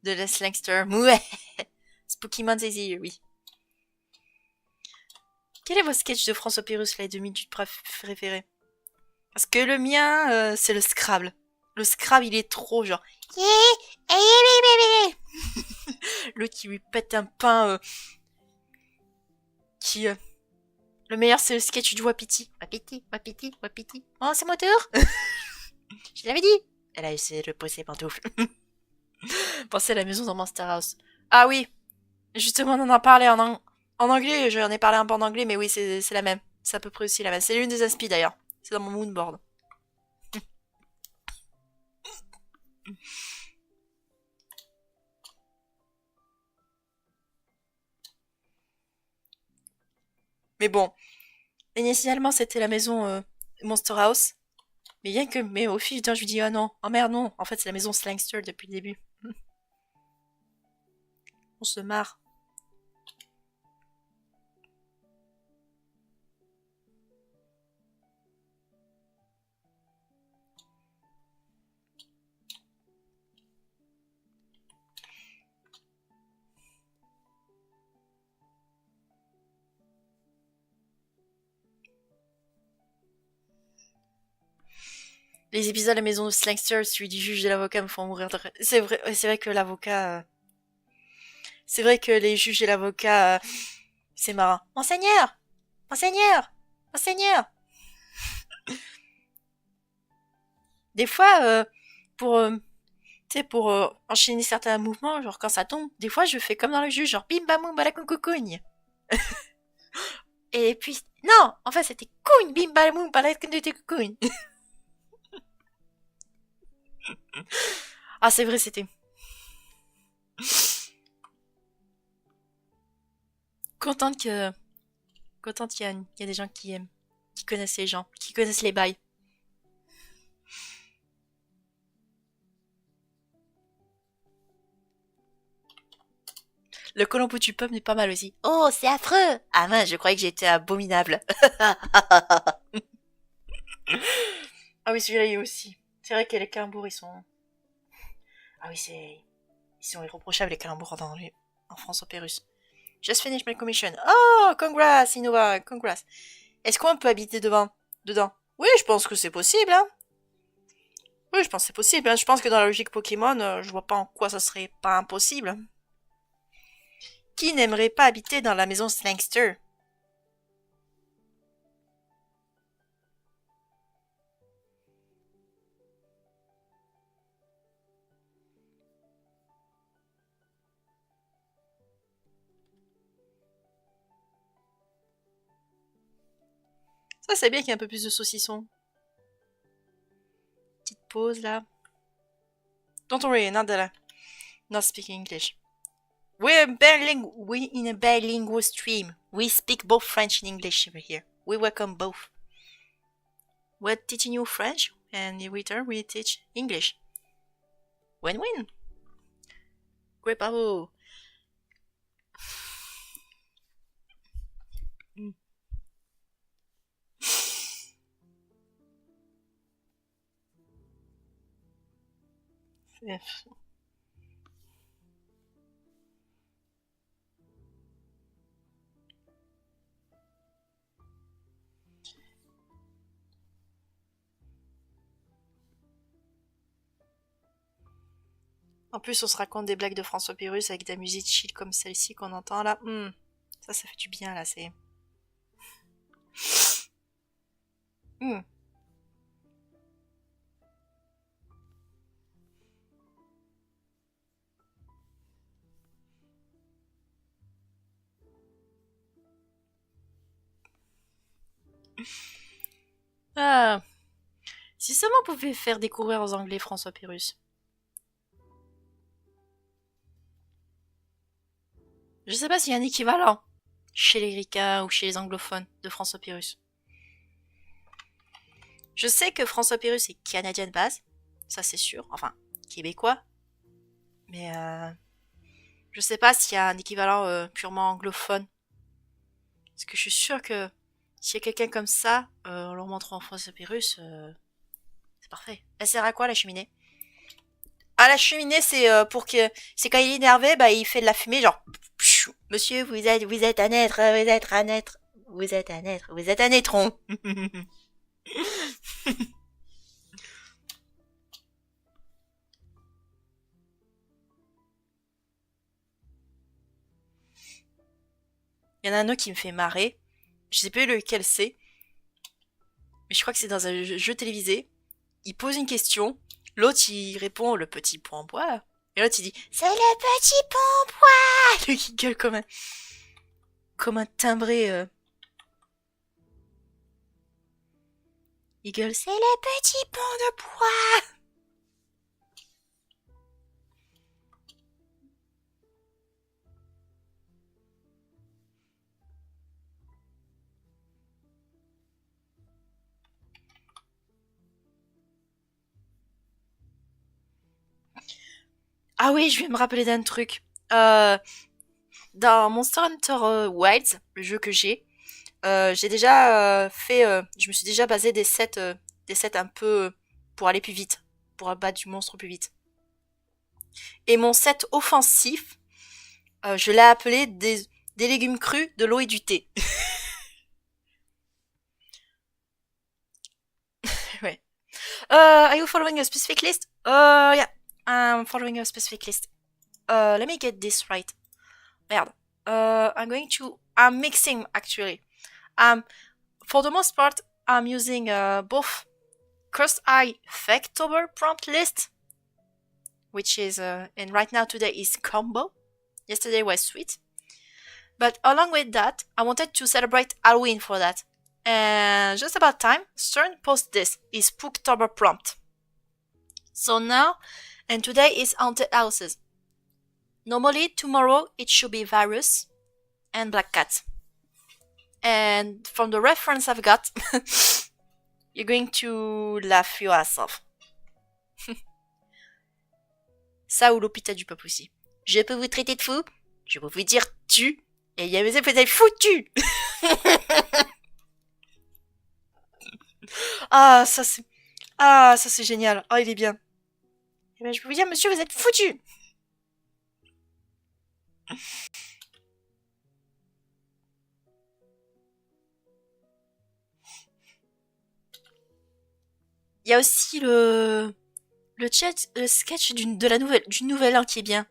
De la Slangster. Ouais. Spooky Man's Easy, oui. Quel est votre sketch de François Pérus, les 2 minutes préférées? Parce que le mien, c'est le Scrabble. Le Scrabble, il est trop genre... L'autre qui lui pète un pain... Le meilleur, c'est le sketch du Wapiti. Wapiti. Oh, c'est mon tour. Je l'avais dit. Elle a essayé de poser pantoufle. Pensez à la maison dans Monster House. Ah oui. Justement, on en a parlé en anglais. J'en ai parlé un peu en anglais, mais oui, c'est la même. C'est à peu près aussi la même. C'est l'une des inspi d'ailleurs. C'est dans mon moonboard. Mais bon. Initialement, c'était la maison Monster House. Mais au fil du temps, je lui dis, ah non, oh merde, non. En fait, c'est la maison Slangster depuis le début. On se marre. Les épisodes de la maison de Slangster, celui du juge et l'avocat me font mourir de rire. C'est vrai que l'avocat... c'est vrai que les juges et l'avocat... c'est marrant. Monseigneur! Monseigneur! Monseigneur! Des fois, pour... tu sais, pour enchaîner certains mouvements, genre quand ça tombe, des fois je fais comme dans le juge, genre bim bam boum balakoukoukoune. Et puis, non! En fait, c'était coune, bim bam boum balakoukoukoune. Ah, c'est vrai, c'était... Contente que... Contente qu'il y a des gens qui aiment, qui connaissent les gens, qui connaissent les bails. Le colombo du peuple n'est pas mal aussi. Oh, c'est affreux! Ah mince, je croyais que j'étais abominable. Ah oui, celui-là, il est aussi. C'est vrai que les calembours, ils sont... Ah oui, c'est... Ils sont irréprochables, les calembours en France au Pérus. Just finished my commission. Oh, congrats, Innova, congrats. Est-ce qu'on peut habiter dedans? Oui, je pense que c'est possible, hein. Oui, je pense que c'est possible, hein. Je pense que dans la logique Pokémon, je vois pas en quoi ça serait pas impossible. Qui n'aimerait pas habiter dans la maison Slangster? Ça, c'est bien qu'il y ait un peu plus de saucisson. Petite pause, là. Don't worry, not speaking English. We in a bilingual stream. We speak both French and English over here. We welcome both. We're teaching you French, and in return we teach English. Win-win. Great, bravo. En plus, on se raconte des blagues de François Pérus avec de la musique chill comme celle-ci qu'on entend là. Ça fait du bien là, c'est... Hmm. Ah, si seulement on pouvait faire découvrir aux Anglais François Pérus. Je sais pas s'il y a un équivalent chez les Ricains ou chez les anglophones de François Pérus. Je sais que François Pérus est canadien de base, ça c'est sûr, enfin québécois, mais je sais pas s'il y a un équivalent purement anglophone. Parce que je suis sûre que s'il y a quelqu'un comme ça, en leur montrant François Pérus, c'est parfait. Elle sert à quoi la cheminée? Ah, la cheminée, c'est pour que... C'est quand il est énervé, bah il fait de la fumée, genre... Monsieur, vous êtes un être, vous êtes un être, vous êtes un être, vous êtes un étron. Il y en a un autre qui me fait marrer. Je sais plus lequel c'est. Mais je crois que c'est dans un jeu télévisé. Il pose une question. L'autre, il répond le petit point en bois. Et l'autre, il dit c'est le petit point en bois. Lui qui gueule comme un timbré. Il gueule c'est le petit pont de bois. Ah oui, je vais me rappeler d'un truc. Dans Monster Hunter Wilds, le jeu que j'ai déjà fait, je me suis déjà basé des sets un peu pour aller plus vite, pour abattre du monstre plus vite. Et mon set offensif, je l'ai appelé des légumes crus, de l'eau et du thé. Ouais. Are you following a specific list? Yeah. I'm following a specific list. Let me get this right. Merde. I'm mixing actually. For the most part, I'm using both Cursed Eye Faketober prompt list, which is, and right now today is combo. Yesterday was sweet. But along with that, I wanted to celebrate Halloween for that. And just about time, Stern post this, is Spooktober prompt. So now, and today is Haunted Houses. Normally, tomorrow it should be Virus and Black Cat. And from the reference I've got, you're going to laugh your ass off. Ça ou l'hôpital du peuple aussi. Je peux vous traiter de fou, je peux vous dire tu, et il y a vous êtes foutu. Ah, ça c'est génial. Oh, il est bien. Et ben, je peux vous dire, monsieur, vous êtes foutu. Il y a aussi le sketch de la nouvelle, d'une nouvelle 1 qui est bien.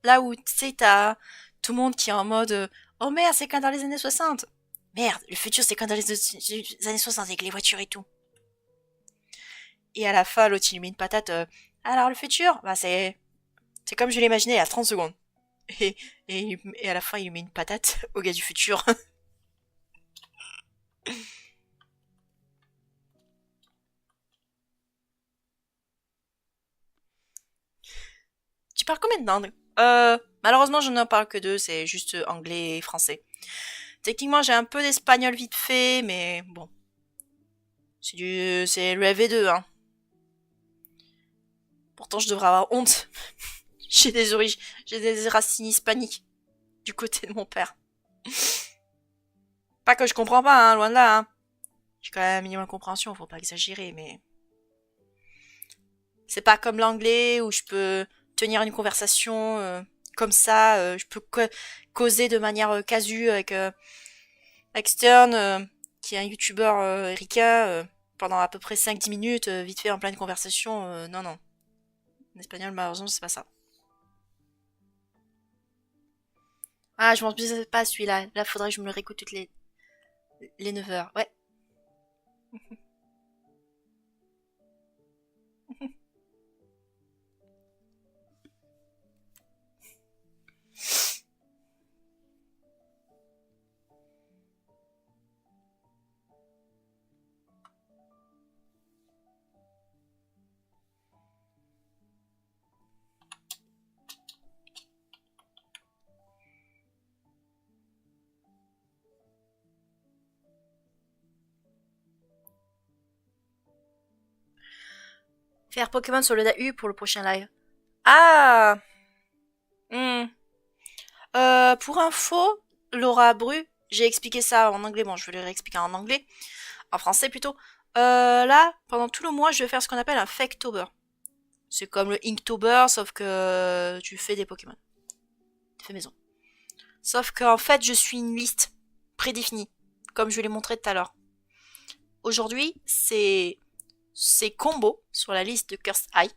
Là où, tu sais, t'as tout le monde qui est en mode oh merde, c'est comme dans les années 60. Merde, le futur, c'est comme dans les années 60 avec les voitures et tout. Et à la fin, l'autre, il lui met une patate. Alors, le futur, bah, c'est comme je l'imaginais à 30 secondes. Et à la fin, il lui met une patate au gars du futur. Tu parles combien de langues? Malheureusement, je n'en parle que deux, c'est juste anglais et français. Techniquement, j'ai un peu d'espagnol vite fait, mais bon. C'est le FV2, hein. Pourtant, je devrais avoir honte. J'ai des racines hispaniques. Du côté de mon père. Pas que je comprends pas, hein, loin de là, hein. J'ai quand même un minimum de compréhension, faut pas exagérer, mais... C'est pas comme l'anglais où je peux tenir une conversation comme ça, je peux causer de manière casu avec Stern, qui est un youtubeur ricain, pendant à peu près 5-10 minutes, vite fait en pleine conversation. Non, non. En espagnol, malheureusement, c'est pas ça. Ah, je m'en souviens pas celui-là. Là, faudrait que je me le réécoute toutes les 9 heures. Ouais. Faire Pokémon sur le DAU pour le prochain live. Ah hmm. Pour info, Laura Bru, j'ai expliqué ça en anglais. Bon, je vais le réexpliquer en anglais. En français plutôt. Là, pendant tout le mois, je vais faire ce qu'on appelle un Faketober. C'est comme le Inktober, sauf que tu fais des Pokémon. Tu fais maison. Sauf qu'en fait, je suis une liste prédéfinie, comme je l'ai montré tout à l'heure. Aujourd'hui, c'est combo sur la liste de Cursed Eye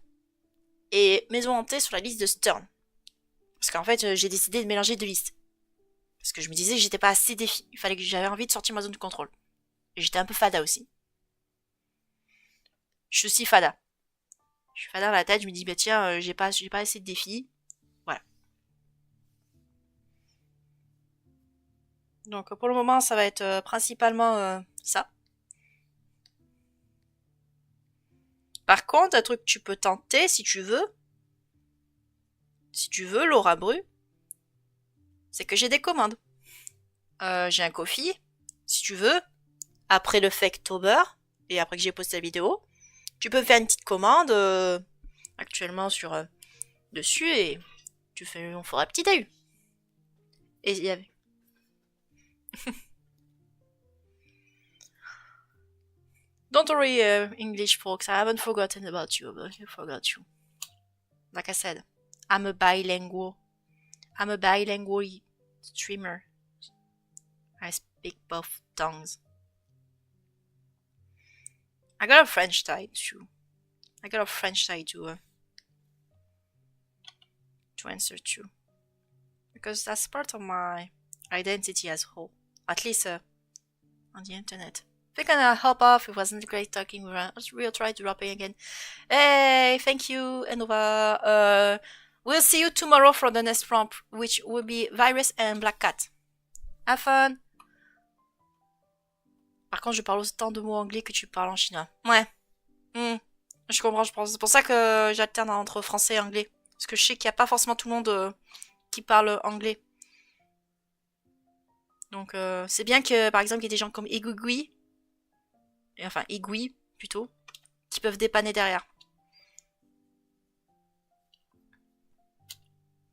et Maison Hantée sur la liste de Stern. Parce qu'en fait, j'ai décidé de mélanger deux listes. Parce que je me disais que j'étais pas assez défi. Il fallait que j'avais envie de sortir ma zone de contrôle. Et j'étais un peu fada aussi. Je suis aussi fada. Je suis fada dans la tête, je me dis, bah tiens, j'ai pas assez de défis. Voilà. Donc pour le moment, ça va être principalement ça. Par contre, un truc que tu peux tenter si tu veux, Laura Bru, c'est que j'ai des commandes. J'ai un coffee, si tu veux, après le Faketober, et après que j'ai posté la vidéo, tu peux faire une petite commande actuellement sur dessus et on fera un petit AU. Et il y avait... Don't worry, English folks, I haven't forgotten about you, but I forgot you. Like I said, I'm a bilingual streamer. I speak both tongues. I got a French type too. I got a French side to answer to. Because that's part of my identity as a whole. At least on the internet. We're gonna hop off. It wasn't great talking. We'll try dropping again. Hey, thank you, Enova. We'll see you tomorrow for the next prompt, which will be Virus and Black Cat. Have fun. Par contre, je parle autant de mots anglais que tu parles en chinois. Ouais. Je comprends, je pense. C'est pour ça que j'alterne entre français et anglais. Parce que je sais qu'il n'y a pas forcément tout le monde qui parle anglais. Donc, c'est bien que, par exemple, il y ait des gens comme Igui, enfin, Igui, plutôt, qui peuvent dépanner derrière.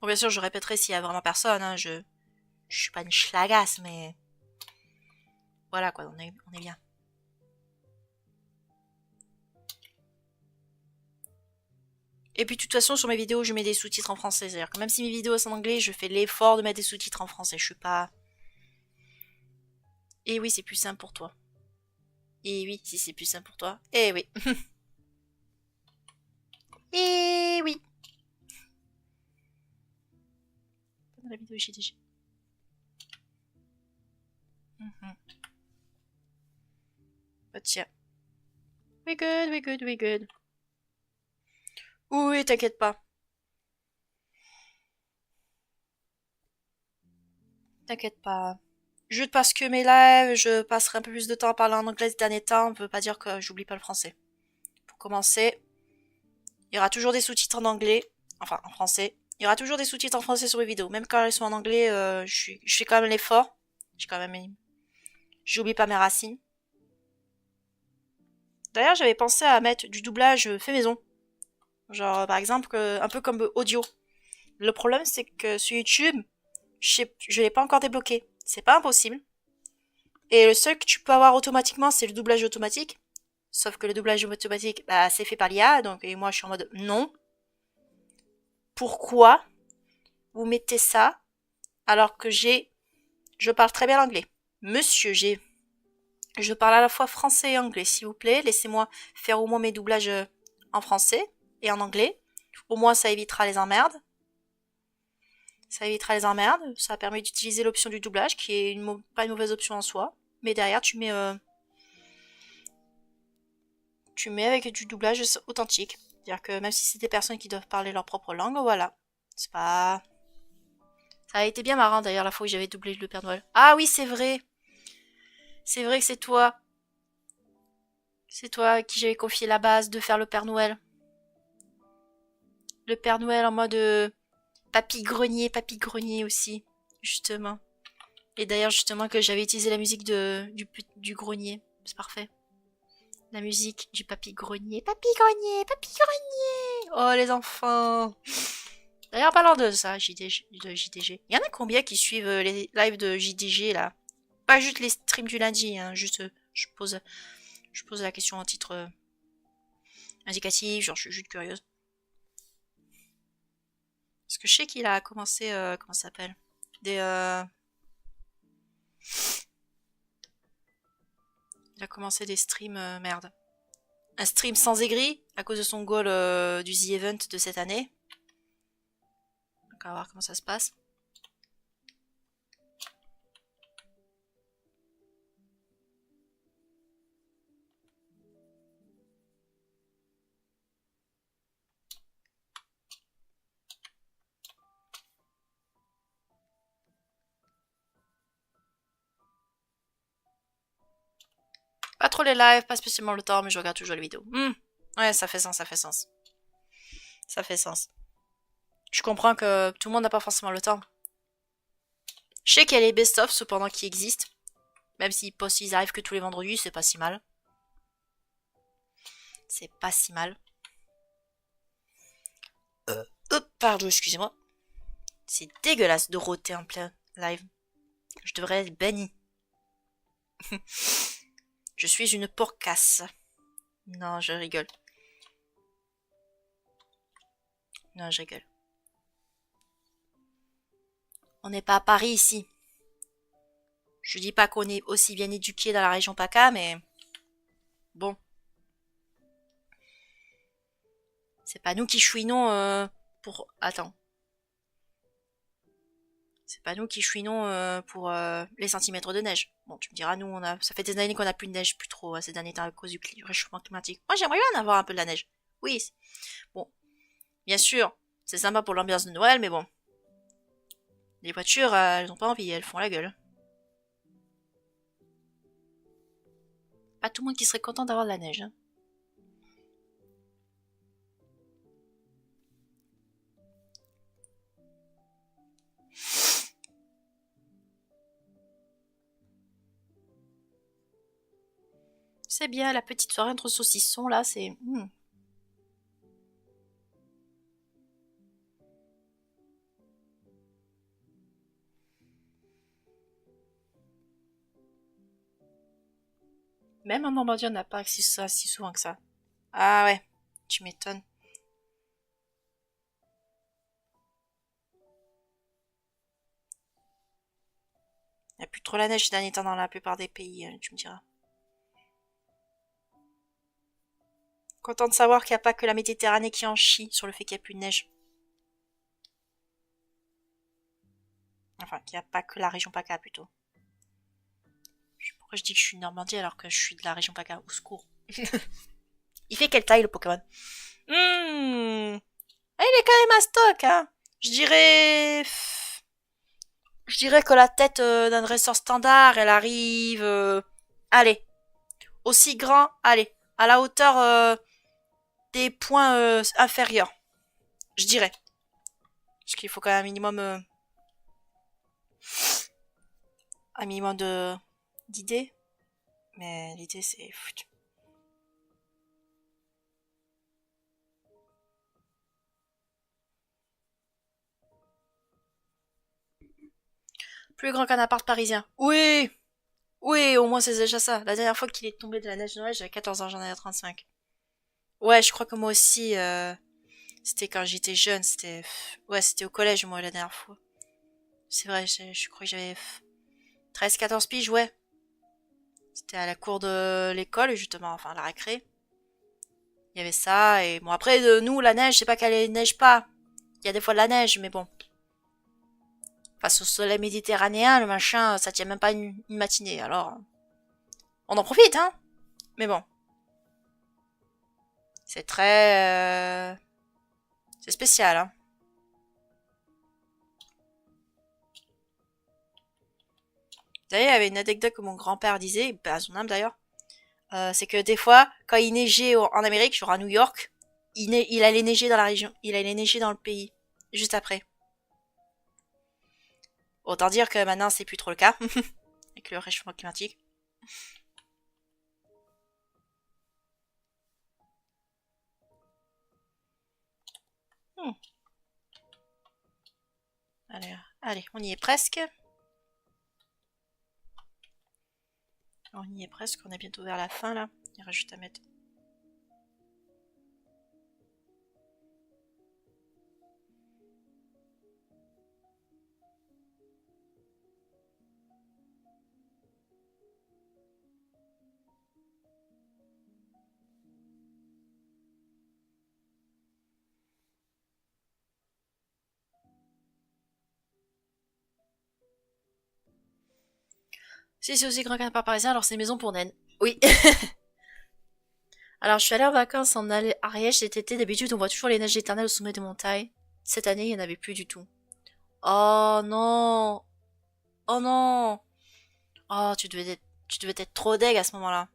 Bon, bien sûr, je répéterai s'il y a vraiment personne, hein, je suis pas une schlagasse, mais voilà, quoi, on est bien. Et puis, de toute façon, sur mes vidéos, je mets des sous-titres en français. C'est-à-dire que même si mes vidéos sont en anglais, je fais l'effort de mettre des sous-titres en français. Je suis pas... Et oui, c'est plus simple pour toi. Et oui, si c'est plus simple pour toi. Et oui. Et oui. Dans la vidéo GDG. But yeah. We good, we good, we good. Oui, t'inquiète pas. T'inquiète pas. Juste parce que mes lives, je passerai un peu plus de temps à parler en anglais ces derniers temps, ne veut pas dire que j'oublie pas le français. Pour commencer, il y aura toujours des sous-titres en anglais, enfin en français. Il y aura toujours des sous-titres en français sur les vidéos. Même quand ils sont en anglais, je fais quand même l'effort. J'oublie pas mes racines. D'ailleurs, j'avais pensé à mettre du doublage fait maison. Genre, par exemple, un peu comme audio. Le problème, c'est que sur YouTube, je l'ai pas encore débloqué. C'est pas impossible. Et le seul que tu peux avoir automatiquement, c'est le doublage automatique. Sauf que le doublage automatique, bah, c'est fait par l'IA. Donc, et moi, je suis en mode non. Pourquoi vous mettez ça alors que je parle très bien l'anglais? Monsieur, je parle à la fois français et anglais, s'il vous plaît. Laissez-moi faire au moins mes doublages en français et en anglais. Au moins, ça évitera les emmerdes. Ça permet d'utiliser l'option du doublage, qui est pas une mauvaise option en soi. Mais derrière, tu mets avec du doublage authentique. C'est-à-dire que même si c'est des personnes qui doivent parler leur propre langue, voilà. C'est pas... Ça a été bien marrant d'ailleurs la fois où j'avais doublé le Père Noël. Ah oui, c'est vrai. C'est vrai que c'est toi. C'est toi à qui j'avais confié la base de faire le Père Noël. Le Père Noël en mode papy grenier aussi, justement. Et d'ailleurs, justement, que j'avais utilisé la musique du grenier. C'est parfait. La musique du papy grenier. Papy grenier, papy grenier. Oh, les enfants. D'ailleurs, parlant de ça, JDG. Il y en a combien qui suivent les lives de JDG, là? Pas juste les streams du lundi, hein. Juste, je pose la question en titre indicatif, genre, je suis juste curieuse. Parce que je sais qu'il a commencé, comment ça s'appelle? Il a commencé des streams, merde. Un stream sans aigri, à cause de son goal du The Event de cette année. Donc on va voir comment ça se passe. Pas trop les lives, pas spécialement le temps, mais je regarde toujours les vidéos. Ouais, ça fait sens. Ça fait sens. Je comprends que tout le monde n'a pas forcément le temps. Je sais qu'il y a les best-of cependant qui existent. Même s'ils arrivent que tous les vendredis, c'est pas si mal. C'est pas si mal. Pardon, excusez-moi. C'est dégueulasse de rôter en plein live. Je devrais être banni. Je suis une porcasse. Non, je rigole. Non, je rigole. On n'est pas à Paris ici. Je dis pas qu'on est aussi bien éduqué dans la région PACA, mais bon. C'est pas nous qui chouinons pour... Attends. C'est pas nous qui chouinons pour les centimètres de neige. Bon, tu me diras, nous, ça fait des années qu'on a plus de neige, plus trop, ces derniers temps à cause du réchauffement climatique. Moi, j'aimerais bien en avoir un peu de la neige. Oui. Bon, bien sûr, c'est sympa pour l'ambiance de Noël, mais bon. Les voitures, elles ont pas envie, elles font la gueule. Pas tout le monde qui serait content d'avoir de la neige. Hein. C'est bien, la petite soirée entre saucissons, là, c'est... Même en Normandie, on n'a pas accès ça si souvent que ça. Ah ouais, tu m'étonnes. Il n'y a plus trop la neige ces derniers temps dans la plupart des pays, tu me diras. Content de savoir qu'il n'y a pas que la Méditerranée qui en chie sur le fait qu'il n'y a plus de neige. Enfin, qu'il n'y a pas que la région PACA plutôt. Pourquoi je dis que je suis de Normandie alors que je suis de la région PACA? Au secours. Il fait quelle taille le Pokémon? Il est quand même à stock, hein. Je dirais... Je dirais que la tête d'un dresseur standard, elle arrive... Allez. Aussi grand, allez. À la hauteur des points inférieurs. Je dirais. Parce qu'il faut quand même un minimum d'idées. Mais l'idée c'est... Plus grand qu'un appart parisien. Oui. Oui, au moins c'est déjà ça. La dernière fois qu'il est tombé de la neige de Noël, j'avais 14 ans, j'en avais 35. Ouais, je crois que moi aussi, c'était quand j'étais jeune, ouais, c'était au collège, moi, la dernière fois. C'est vrai, je crois que j'avais 13-14 piges, ouais. C'était à la cour de l'école, justement, enfin, la récré. Il y avait ça, et bon, après, nous, la neige, c'est pas qu'elle neige pas. Il y a des fois de la neige, mais bon. Face au soleil méditerranéen, le machin, ça tient même pas une matinée, alors... On en profite, hein. Mais bon. C'est très... C'est spécial, hein. D'ailleurs, il y avait une anecdote que mon grand-père disait, à son âme d'ailleurs, c'est que des fois, quand il neigeait en Amérique, genre à New York, il allait neiger dans la région, il allait neiger dans le pays, juste après. Autant dire que maintenant, c'est plus trop le cas, avec le réchauffement climatique. Hmm. Allez, on y est presque. On y est presque, on est bientôt vers la fin là. Il reste juste à mettre. Si c'est aussi grand qu'un parc parisien, alors c'est une maison pour naine. Oui. Alors je suis allée en vacances en Ariège cet été. D'habitude, on voit toujours les neiges éternelles au sommet des montagnes. Cette année, il n'y en avait plus du tout. Oh non. Oh non. Oh, tu devais être trop deg à ce moment-là.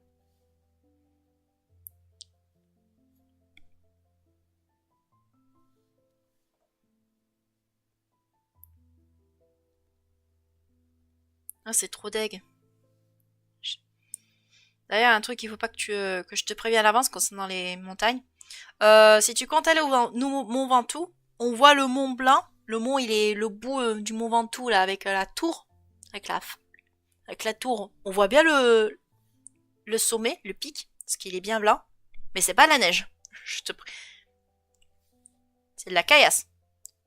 Ah, c'est trop deg. D'ailleurs, un truc qu'il faut pas que je te prévienne à l'avance concernant les montagnes. Si tu comptes aller Mont Ventoux, on voit le Mont Blanc. Le mont, il est le bout du Mont Ventoux là, avec la tour, avec la tour. On voit bien le sommet, le pic, parce qu'il est bien blanc. Mais c'est pas la neige. Je te prie. C'est de la caillasse.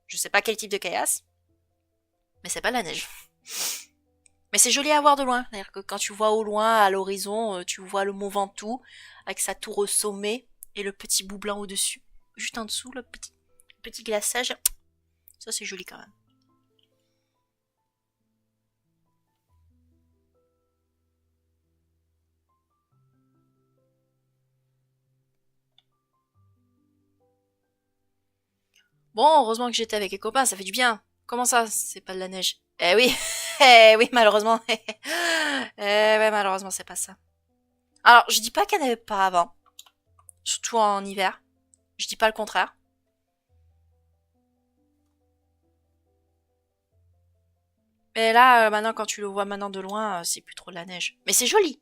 Je sais pas quel type de caillasse, mais c'est pas de la neige. Mais c'est joli à voir de loin. C'est-à-dire que quand tu vois au loin, à l'horizon, tu vois le Mont Ventoux avec sa tour au sommet et le petit bout blanc au-dessus. juste en dessous, le petit glaçage. Ça, c'est joli quand même. Bon, heureusement que j'étais avec les copains, ça fait du bien. Comment ça, c'est pas de la neige? Eh oui, eh oui, malheureusement. Eh ouais, malheureusement, c'est pas ça. Alors, je dis pas qu'il n'y en avait pas avant, surtout en hiver. Je dis pas le contraire. Mais là, maintenant, quand tu le vois maintenant de loin, c'est plus trop de la neige. Mais c'est joli.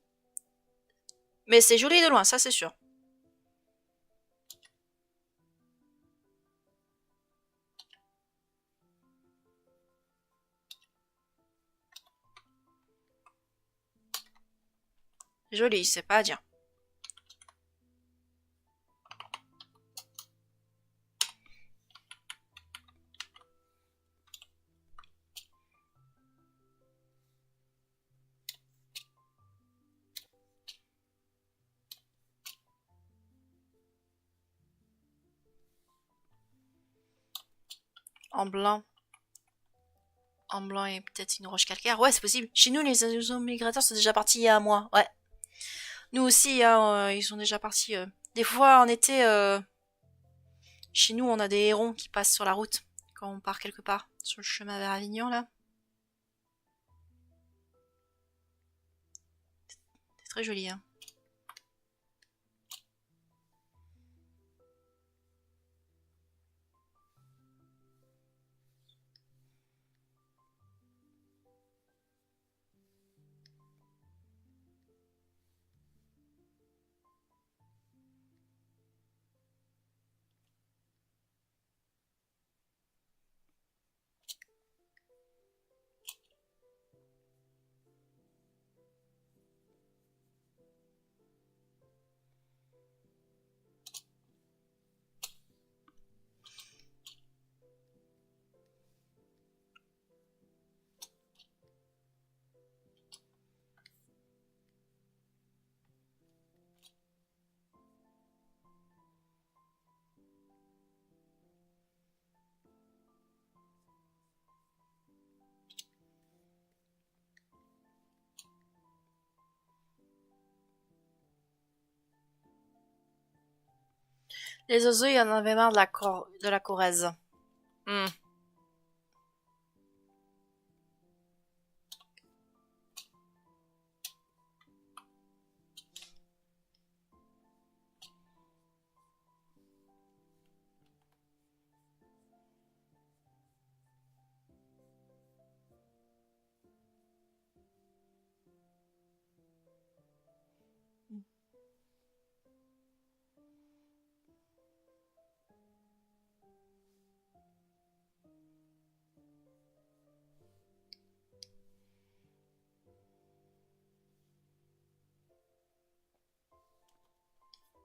Mais c'est joli de loin, ça c'est sûr. Joli, c'est pas à dire. En blanc. En blanc et peut-être une roche calcaire. Ouais, c'est possible. Chez nous, les oiseaux migrateurs sont déjà partis il y a un mois. Ouais. Nous aussi, hein, ils sont déjà partis. Des fois, en été, chez nous, on a des hérons qui passent sur la route quand on part quelque part. Sur le chemin vers Avignon, là. C'est très joli, hein. Les oiseaux, il y en avait marre de la Corrèze. Hmm.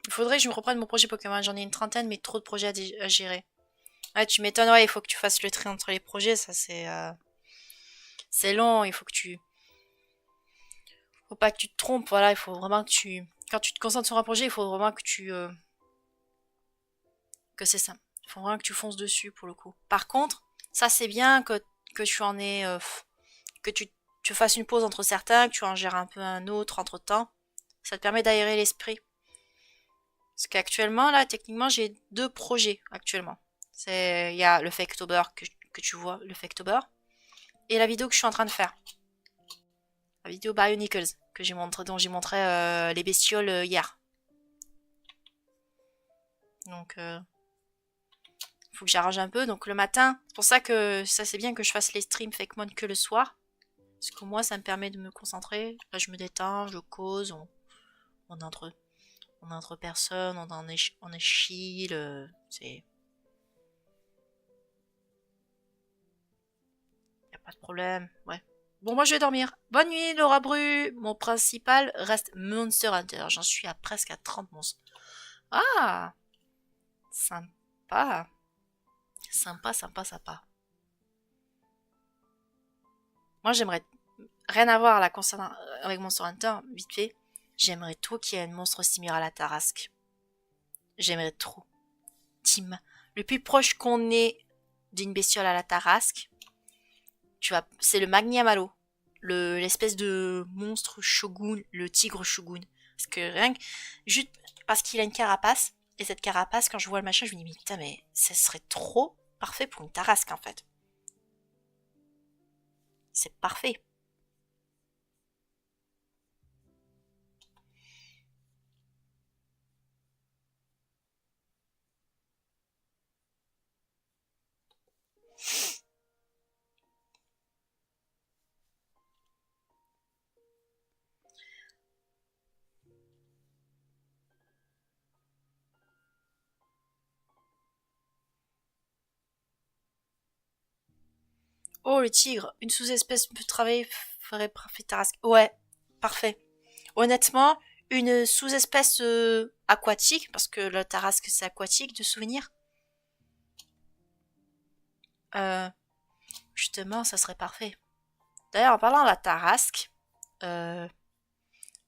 Il faudrait que je me reprenne mon projet Pokémon. J'en ai une trentaine, mais trop de projets à gérer. Ouais, tu m'étonnes, ouais, il faut que tu fasses le tri entre les projets, ça c'est long, il faut que tu faut pas que tu te trompes, voilà, il faut vraiment que tu quand tu te concentres sur un projet, il faut vraiment que tu que c'est ça. Il faut vraiment que tu fonces dessus pour le coup. Par contre, ça c'est bien que tu en aies que tu fasses une pause entre certains, que tu en gères un peu un autre entre-temps. Ça te permet d'aérer l'esprit. Parce qu'actuellement là, techniquement, j'ai deux projets actuellement. Il y a le Faketober que tu vois, le Faketober et la vidéo que je suis en train de faire. La vidéo Bionicles dont j'ai montré les bestioles hier. Donc, faut que j'arrange un peu. Donc le matin, c'est pour ça que ça c'est bien que je fasse les streams Fakemon que le soir. Parce que moi, ça me permet de me concentrer. Là, je me détends, je cause, on est entre personnes, on est chill. C'est, y a pas de problème. Ouais. Bon, moi je vais dormir. Bonne nuit, Laura Bru. Mon principal reste Monster Hunter. J'en suis à presque à 30 monstres. Ah, sympa. Sympa, sympa, sympa. Moi, j'aimerais rien à voir là concernant avec Monster Hunter, vite fait. J'aimerais trop qu'il y ait un monstre similaire à la Tarasque. J'aimerais trop. ultime, le plus proche qu'on est d'une bestiole à la tarasque, c'est le Magniamalo, l'espèce de monstre shogun, le tigre shogun. Parce que juste parce qu'il a une carapace, et cette carapace, quand je vois le machin, je me dis, mais putain, mais ça serait trop parfait pour une tarasque, en fait. C'est parfait. Oh, le tigre, une sous-espèce peut travailler, ferait parfait tarasque. Ouais, parfait. Honnêtement, une sous-espèce aquatique, parce que le tarasque c'est aquatique de souvenir. Euh, Justement, ça serait parfait. D'ailleurs, en parlant de la tarasque, euh,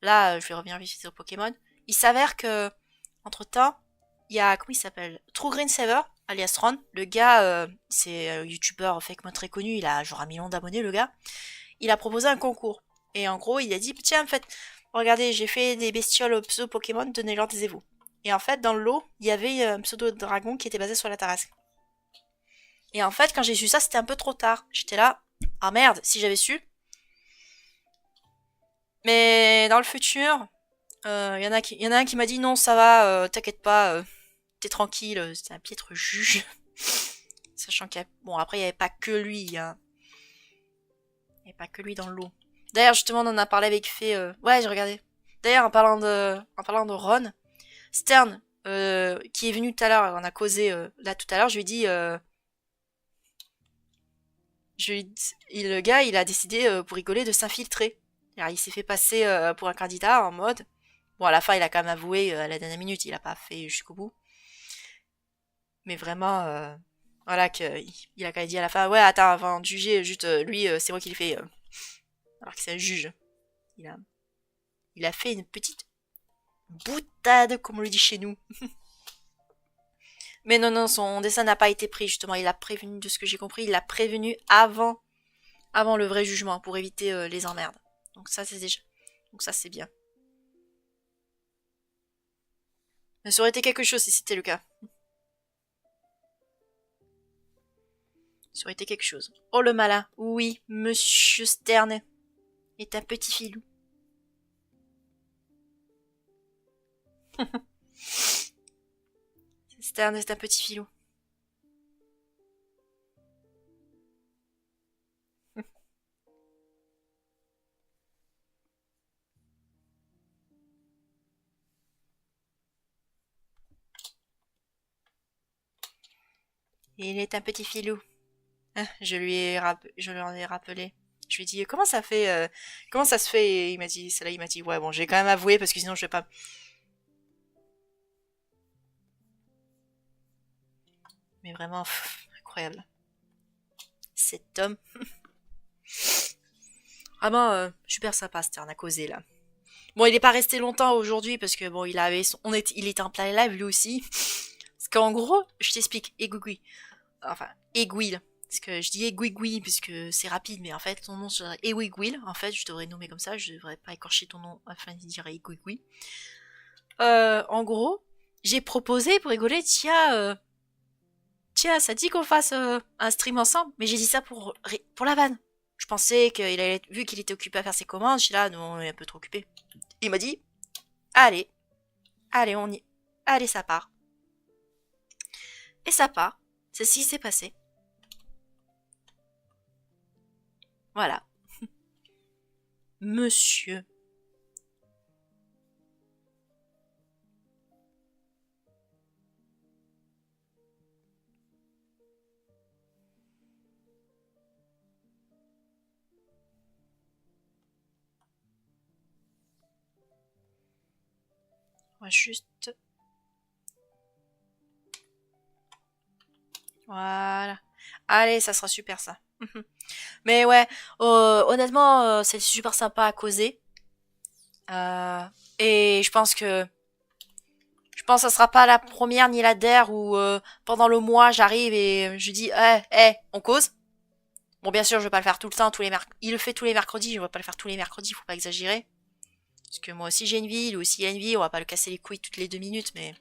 là, je vais revenir vite sur Pokémon. Il s'avère que, entre-temps, il y a, comment il s'appelle? True Green Saver, alias Ron. Le gars, c'est un youtubeur fakement très connu, il a genre 1 million d'abonnés, le gars. Il a proposé un concours. Et en gros, il a dit, tiens, en fait, regardez, j'ai fait des bestioles au pseudo Pokémon, donnez-leur des évos. Et en fait, dans le lot, il y avait un pseudo dragon qui était basé sur la tarasque. Et en fait, quand j'ai su ça, c'était un peu trop tard. J'étais là, ah merde, si j'avais su. Mais dans le futur, y en a un qui m'a dit non, ça va, t'inquiète pas, t'es tranquille, c'est un piètre juge. Sachant qu'il y a... Bon, après, il n'y avait pas que lui, hein. Il n'y avait pas que lui dans le lot. D'ailleurs, justement, on en a parlé avec Fée. Ouais, j'ai regardé. D'ailleurs, en parlant de Ron, Stern, qui est venu tout à l'heure, on a causé là tout à l'heure, je lui ai dit, le gars, il a décidé, pour rigoler, de s'infiltrer. Alors, il s'est fait passer pour un candidat en mode. Bon, à la fin, il a quand même avoué à la dernière minute, il a pas fait jusqu'au bout. Mais vraiment, voilà, il a quand même dit à la fin, ouais, attends, avant de juger, juste, lui, c'est moi qui l'ai fait. Alors que c'est un juge. Il a, il a fait une petite boutade, comme on le dit chez nous. Mais non, non, son dessin n'a pas été pris, justement. Il a prévenu, de ce que j'ai compris, il l'a prévenu avant le vrai jugement, pour éviter les emmerdes. Donc ça, c'est déjà... Donc ça, c'est bien. Mais ça aurait été quelque chose si c'était le cas. Ça aurait été quelque chose. Oh, le malin. Oui, Monsieur Stern est un petit filou. Stern est un petit filou. Il est un petit filou. Ah, je lui en ai rappelé. Je lui ai dit, comment ça se fait? Et il m'a dit, celle-là, il m'a dit, ouais, bon, j'ai quand même avoué parce que sinon je vais pas. Mais vraiment, incroyable. Cet homme. Ah ben, super sympa, Stern à causer là. Bon, il est pas resté longtemps aujourd'hui parce que bon, il était en plein live lui aussi. Parce qu'en gros, je t'explique, aiguille. Enfin, aiguille. Parce que je dis aiguille parce que c'est rapide, mais en fait, ton nom serait aiguille. En fait, je devrais nommer comme ça, je devrais pas écorcher ton nom afin de dire aiguille. En gros, j'ai proposé pour rigoler, tiens, ça dit qu'on fasse un stream ensemble, mais j'ai dit ça pour la vanne. Je pensais vu qu'il était occupé à faire ses commandes, je suis là, non, on est un peu trop occupé. Il m'a dit, allez, allez, allez, ça part. Et ça part. C'est ce qui s'est passé. Voilà. Monsieur. On va juste... Voilà. Allez, ça sera super ça. Mais ouais, honnêtement, c'est super sympa à causer. Euh, et je pense pense que ça sera pas la première ni la dernière où pendant le mois j'arrive et je dis on cause. Bon, bien sûr, je vais pas le faire tout le temps, tous les mercredis. Il le fait tous les mercredis, je vais pas le faire tous les mercredis, faut pas exagérer. Parce que moi aussi j'ai une vie, lui aussi il a une vie, on va pas le casser les couilles toutes les 2 minutes, mais de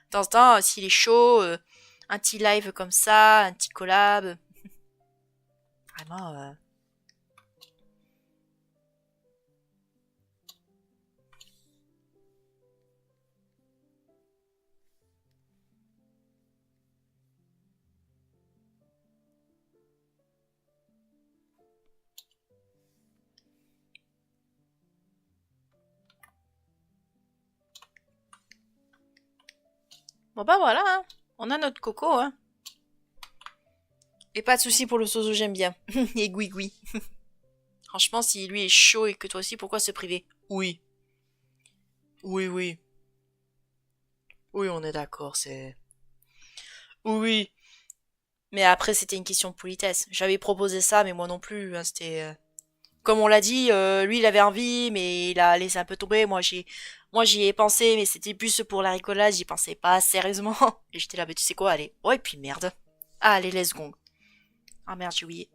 temps en temps, s'il est chaud, un petit live comme ça, un petit collab. Vraiment, Bon bah voilà, hein. On a notre coco, hein. Et pas de souci pour le sozo, j'aime bien. Et goui. Franchement, si lui est chaud et que toi aussi, pourquoi se priver? Oui. Oui. Oui, on est d'accord, c'est... Oui. Mais après, c'était une question de politesse. J'avais proposé ça, mais moi non plus, hein, c'était... Comme on l'a dit, lui, il avait envie, mais il a laissé un peu tomber. Moi, j'y ai pensé, mais c'était plus pour la rigolade, j'y pensais pas sérieusement. Et j'étais là, mais tu sais quoi, allez. Oh, et puis merde. Ah, allez, let's go. Ah merde, j'ai oublié.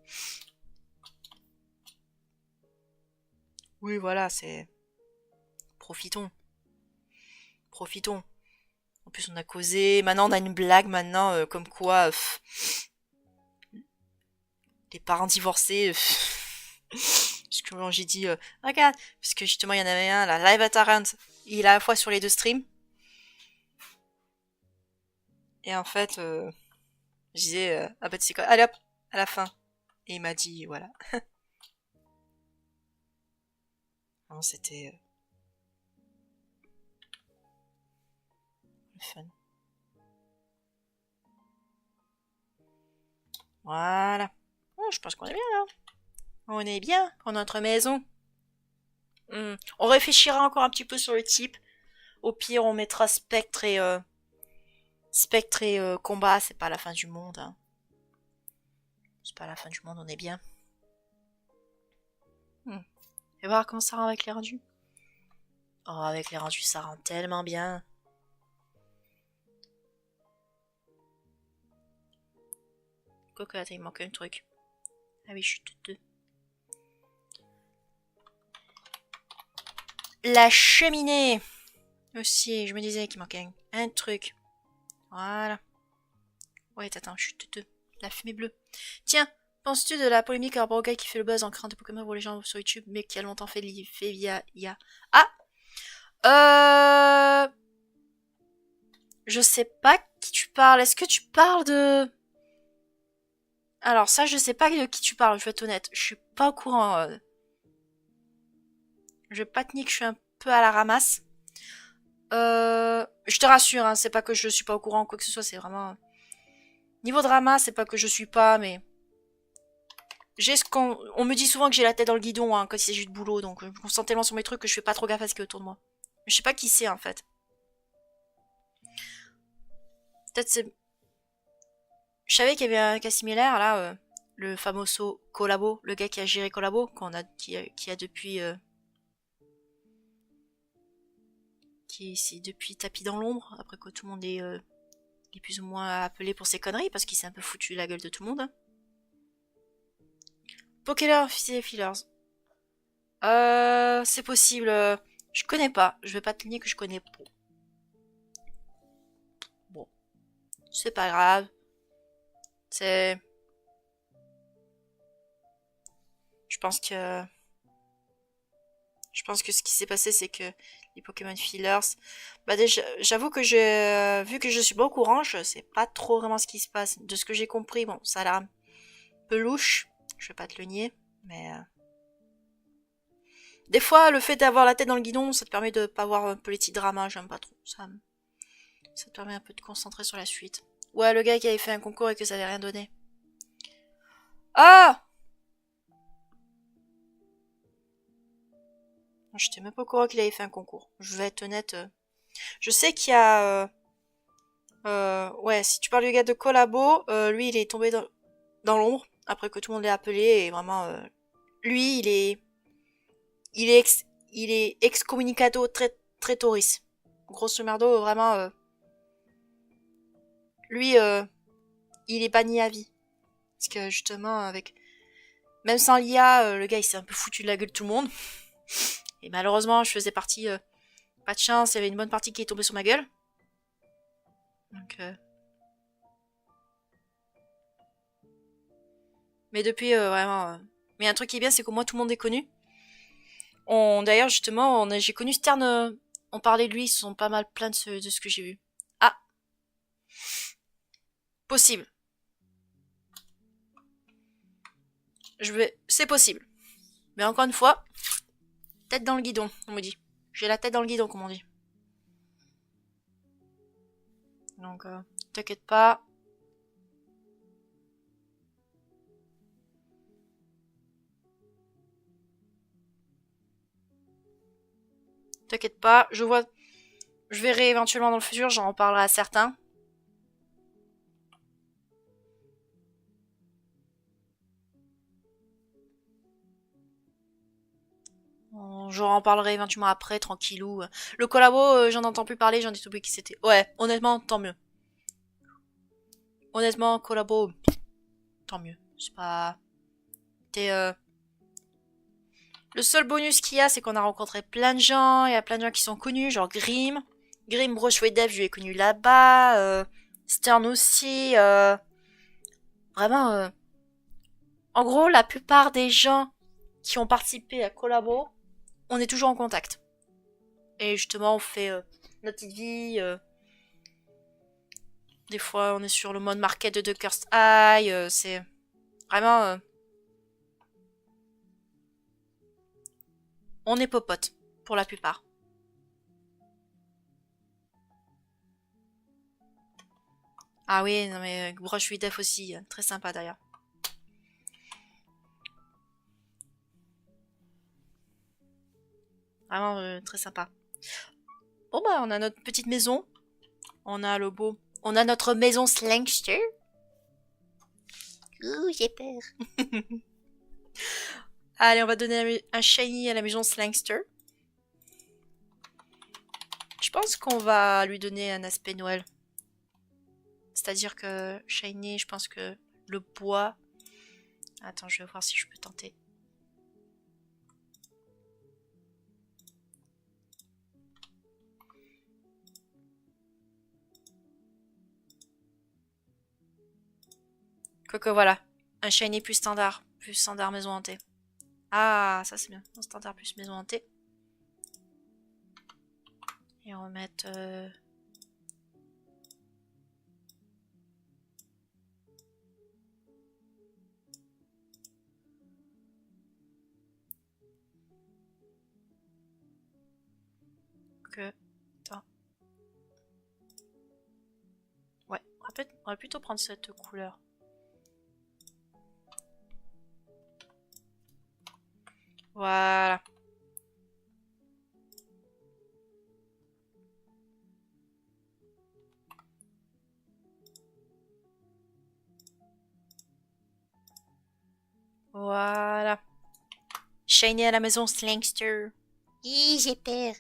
Oui, voilà, c'est... Profitons. Profitons. En plus, on a causé. Maintenant, on a une blague, maintenant, comme quoi... les parents divorcés... Parce que j'ai dit, regarde, parce que justement, il y en avait un, la Live at Tarrant. Il est à la fois sur les deux streams. Et en fait, je disais, ah bah tu sais quoi, allez hop, à la fin. Et il m'a dit, voilà. Non, c'était le fun. Voilà. Oh, je pense qu'on est bien là. On est bien dans notre maison. On réfléchira encore un petit peu sur le type. Au pire, on mettra Spectre et combat. C'est pas la fin du monde. Hein. C'est pas la fin du monde, on est bien. Et voir comment ça rend avec les rendus. Oh, avec les rendus, ça rend tellement bien. Quoique, attends, il manque un truc. Ah oui, je suis toute deux. La cheminée aussi, je me disais qu'il manquait un truc. Voilà. Ouais, attends, je suis toute deux. La fumée bleue. Tiens, penses-tu de la polémique par rapport au gars qui fait le buzz en créant des Pokémon pour les gens sur YouTube, mais qui a longtemps fait via IA? Ah je sais pas qui tu parles. Est-ce que tu parles de... Alors ça, je sais pas de qui tu parles, je vais être honnête. Je suis pas au courant. Je vais pas te nier que je suis un peu à la ramasse. Je te rassure, hein, c'est pas que je suis pas au courant ou quoi que ce soit, c'est vraiment... Niveau drama, c'est pas que je suis pas, mais... J'ai ce qu'on... On me dit souvent que j'ai la tête dans le guidon hein, quand il s'agit de boulot, donc je me concentre tellement sur mes trucs que je fais pas trop gaffe à ce qui est autour de moi. Mais je sais pas qui c'est, en fait. Peut-être c'est... Je savais qu'il y avait un cas similaire, là, le famoso Collabo, le gars qui a géré Collabo, qui a depuis... qui s'est depuis tapis dans l'ombre, après que tout le monde est plus ou moins appelé pour ses conneries, parce qu'il s'est un peu foutu la gueule de tout le monde. Hein. Pokémon Fillers. C'est possible. Je connais pas. Je vais pas te nier que je connais pas. Bon. C'est pas grave. C'est... Je pense que... Je pense que ce qui s'est passé, c'est que les Pokémon Fillers... Bah déjà, j'avoue que vu que je suis pas au courant, je sais pas trop vraiment ce qui se passe. De ce que j'ai compris, bon, ça a l'air un peu louche. Je vais pas te le nier, mais... Des fois, le fait d'avoir la tête dans le guidon, ça te permet de pas voir un peu les petits dramas, j'aime pas trop. Ça te permet un peu de te concentrer sur la suite. Ouais, le gars qui avait fait un concours et que ça avait rien donné. Ah! J'étais même pas au courant qu'il avait fait un concours. Je vais être honnête. Je sais qu'il y a... ouais, si tu parles du gars de Collabo, lui, il est tombé dans l'ombre, après que tout le monde l'ait appelé, et vraiment... lui, il est excommunicado très, très tauris. grosso merdo, vraiment, lui, il est banni à vie. Parce que justement, avec même sans l'IA, le gars, il s'est un peu foutu de la gueule de tout le monde. Et malheureusement, je faisais partie... pas de chance, il y avait une bonne partie qui est tombée sur ma gueule. Donc... Mais depuis, vraiment... Mais un truc qui est bien, c'est qu'au moins tout le monde est connu. D'ailleurs, justement, j'ai connu Stern... on parlait de lui, ils sont pas mal pleins de ce que j'ai vu. Ah, possible. C'est possible. Mais encore une fois, tête dans le guidon, on me dit. J'ai la tête dans le guidon, comme on dit. Donc, t'inquiète pas. T'inquiète pas, je verrai éventuellement dans le futur, j'en reparlerai à certains. J'en reparlerai éventuellement après, tranquillou. Le collabo, j'en entends plus parler, j'en ai oublié qui c'était. Ouais, honnêtement, tant mieux. Honnêtement, collabo, tant mieux. C'est pas... Le seul bonus qu'il y a, c'est qu'on a rencontré plein de gens. Il y a plein de gens qui sont connus, genre Grim. Grim, Brochouet Dev, je l'ai connu là-bas. Stern aussi. Vraiment... En gros, la plupart des gens qui ont participé à Collabo, on est toujours en contact. Et justement, on fait notre petite vie. Des fois, on est sur le mode market de Cursed Eye. C'est vraiment... on est popotes, pour la plupart. Ah oui, non mais Broche 8F aussi, très sympa d'ailleurs. Vraiment très sympa. Bon bah on a notre petite maison. On a le beau. On a notre maison Slangster. Ouh, j'ai peur. Allez, on va donner un shiny à la maison Slangster. Je pense qu'on va lui donner un aspect Noël. C'est-à-dire que shiny, je pense que le bois... Attends, je vais voir si je peux tenter. Quoique voilà, un shiny plus standard maison hantée. Ah, ça c'est bien, un standard plus maison hantée. Et on va mettre... Attends. Ouais, on va plutôt prendre cette couleur. Voilà. Voilà. Shiny à la maison Slangster. Hi, j'ai peur.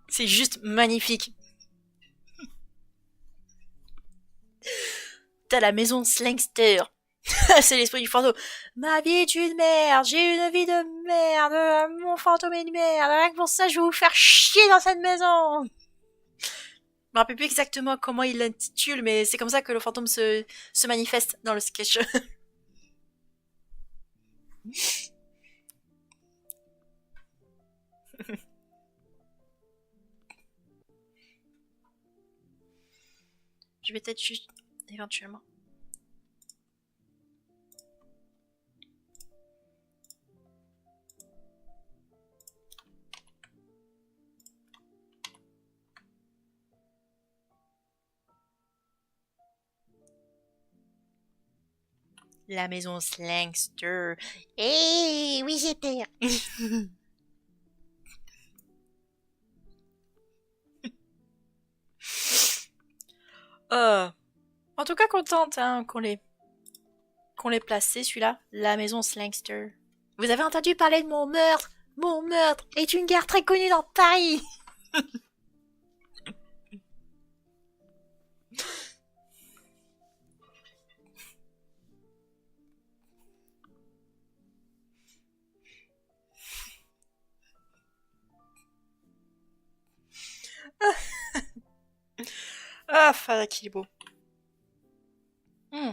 C'est juste magnifique. T'as la maison Slangster. C'est l'esprit du fantôme. Ma vie est une merde, j'ai une vie de merde, mon fantôme est une merde, rien que pour ça je vais vous faire chier dans cette maison. Je me rappelle plus exactement comment il l'intitule, mais c'est comme ça que le fantôme se manifeste dans le sketch. Je vais peut-être juste, éventuellement. La maison Slangster. Eh oui, j'ai peur. En tout cas, contente hein, qu'on l'ait placé, celui-là. La maison Slangster. Vous avez entendu parler de mon meurtre? Mon meurtre est une gare très connue dans Paris. Ah, Fada qu'il est beau. Hmm.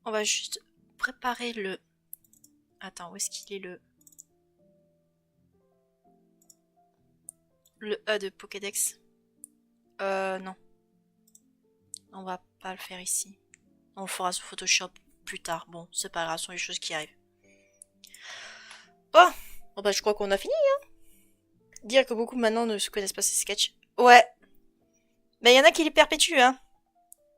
On va juste préparer le... Attends, où est-ce qu'il est le A de Pokédex? Non. On va pas le faire ici. On le fera sur Photoshop plus tard. Bon, c'est pas grave, ce sont les choses qui arrivent. Bon bah je crois qu'on a fini. Dire que beaucoup maintenant ne se connaissent pas ces sketchs. Ouais. Mais il y en a qui les perpétuent, hein.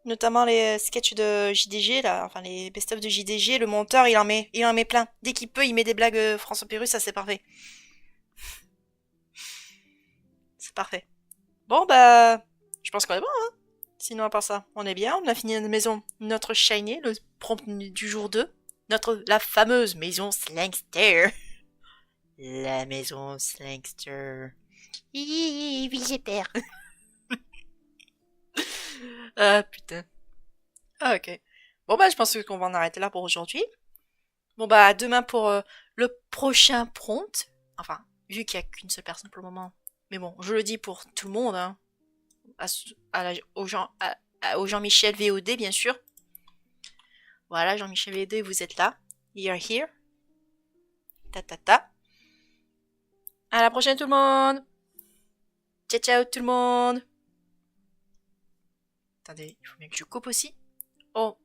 Notamment les sketchs de JDG, là. Enfin, les best-of de JDG. Le monteur, il en met plein. Dès qu'il peut, il met des blagues François Pérus, ça c'est parfait. C'est parfait. Bon bah, je pense qu'on est bon, hein. Sinon, à part ça, on est bien. On a fini notre maison, notre shiny, le prompt du jour 2. La fameuse maison Slangster. La maison Slangster. Oui, j'ai peur. Ah, putain. Ah, ok. Bon, bah, je pense qu'on va en arrêter là pour aujourd'hui. Bon, bah, à demain pour le prochain prompt. Enfin, vu qu'il n'y a qu'une seule personne pour le moment. Mais bon, je le dis pour tout le monde, hein. Aux gens Michel VOD, bien sûr. Voilà, Jean-Michel VOD, vous êtes là. You're here. Ta ta ta. À la prochaine, tout le monde. Ciao, ciao, tout le monde. Attendez, il faut bien que je coupe aussi. Oh,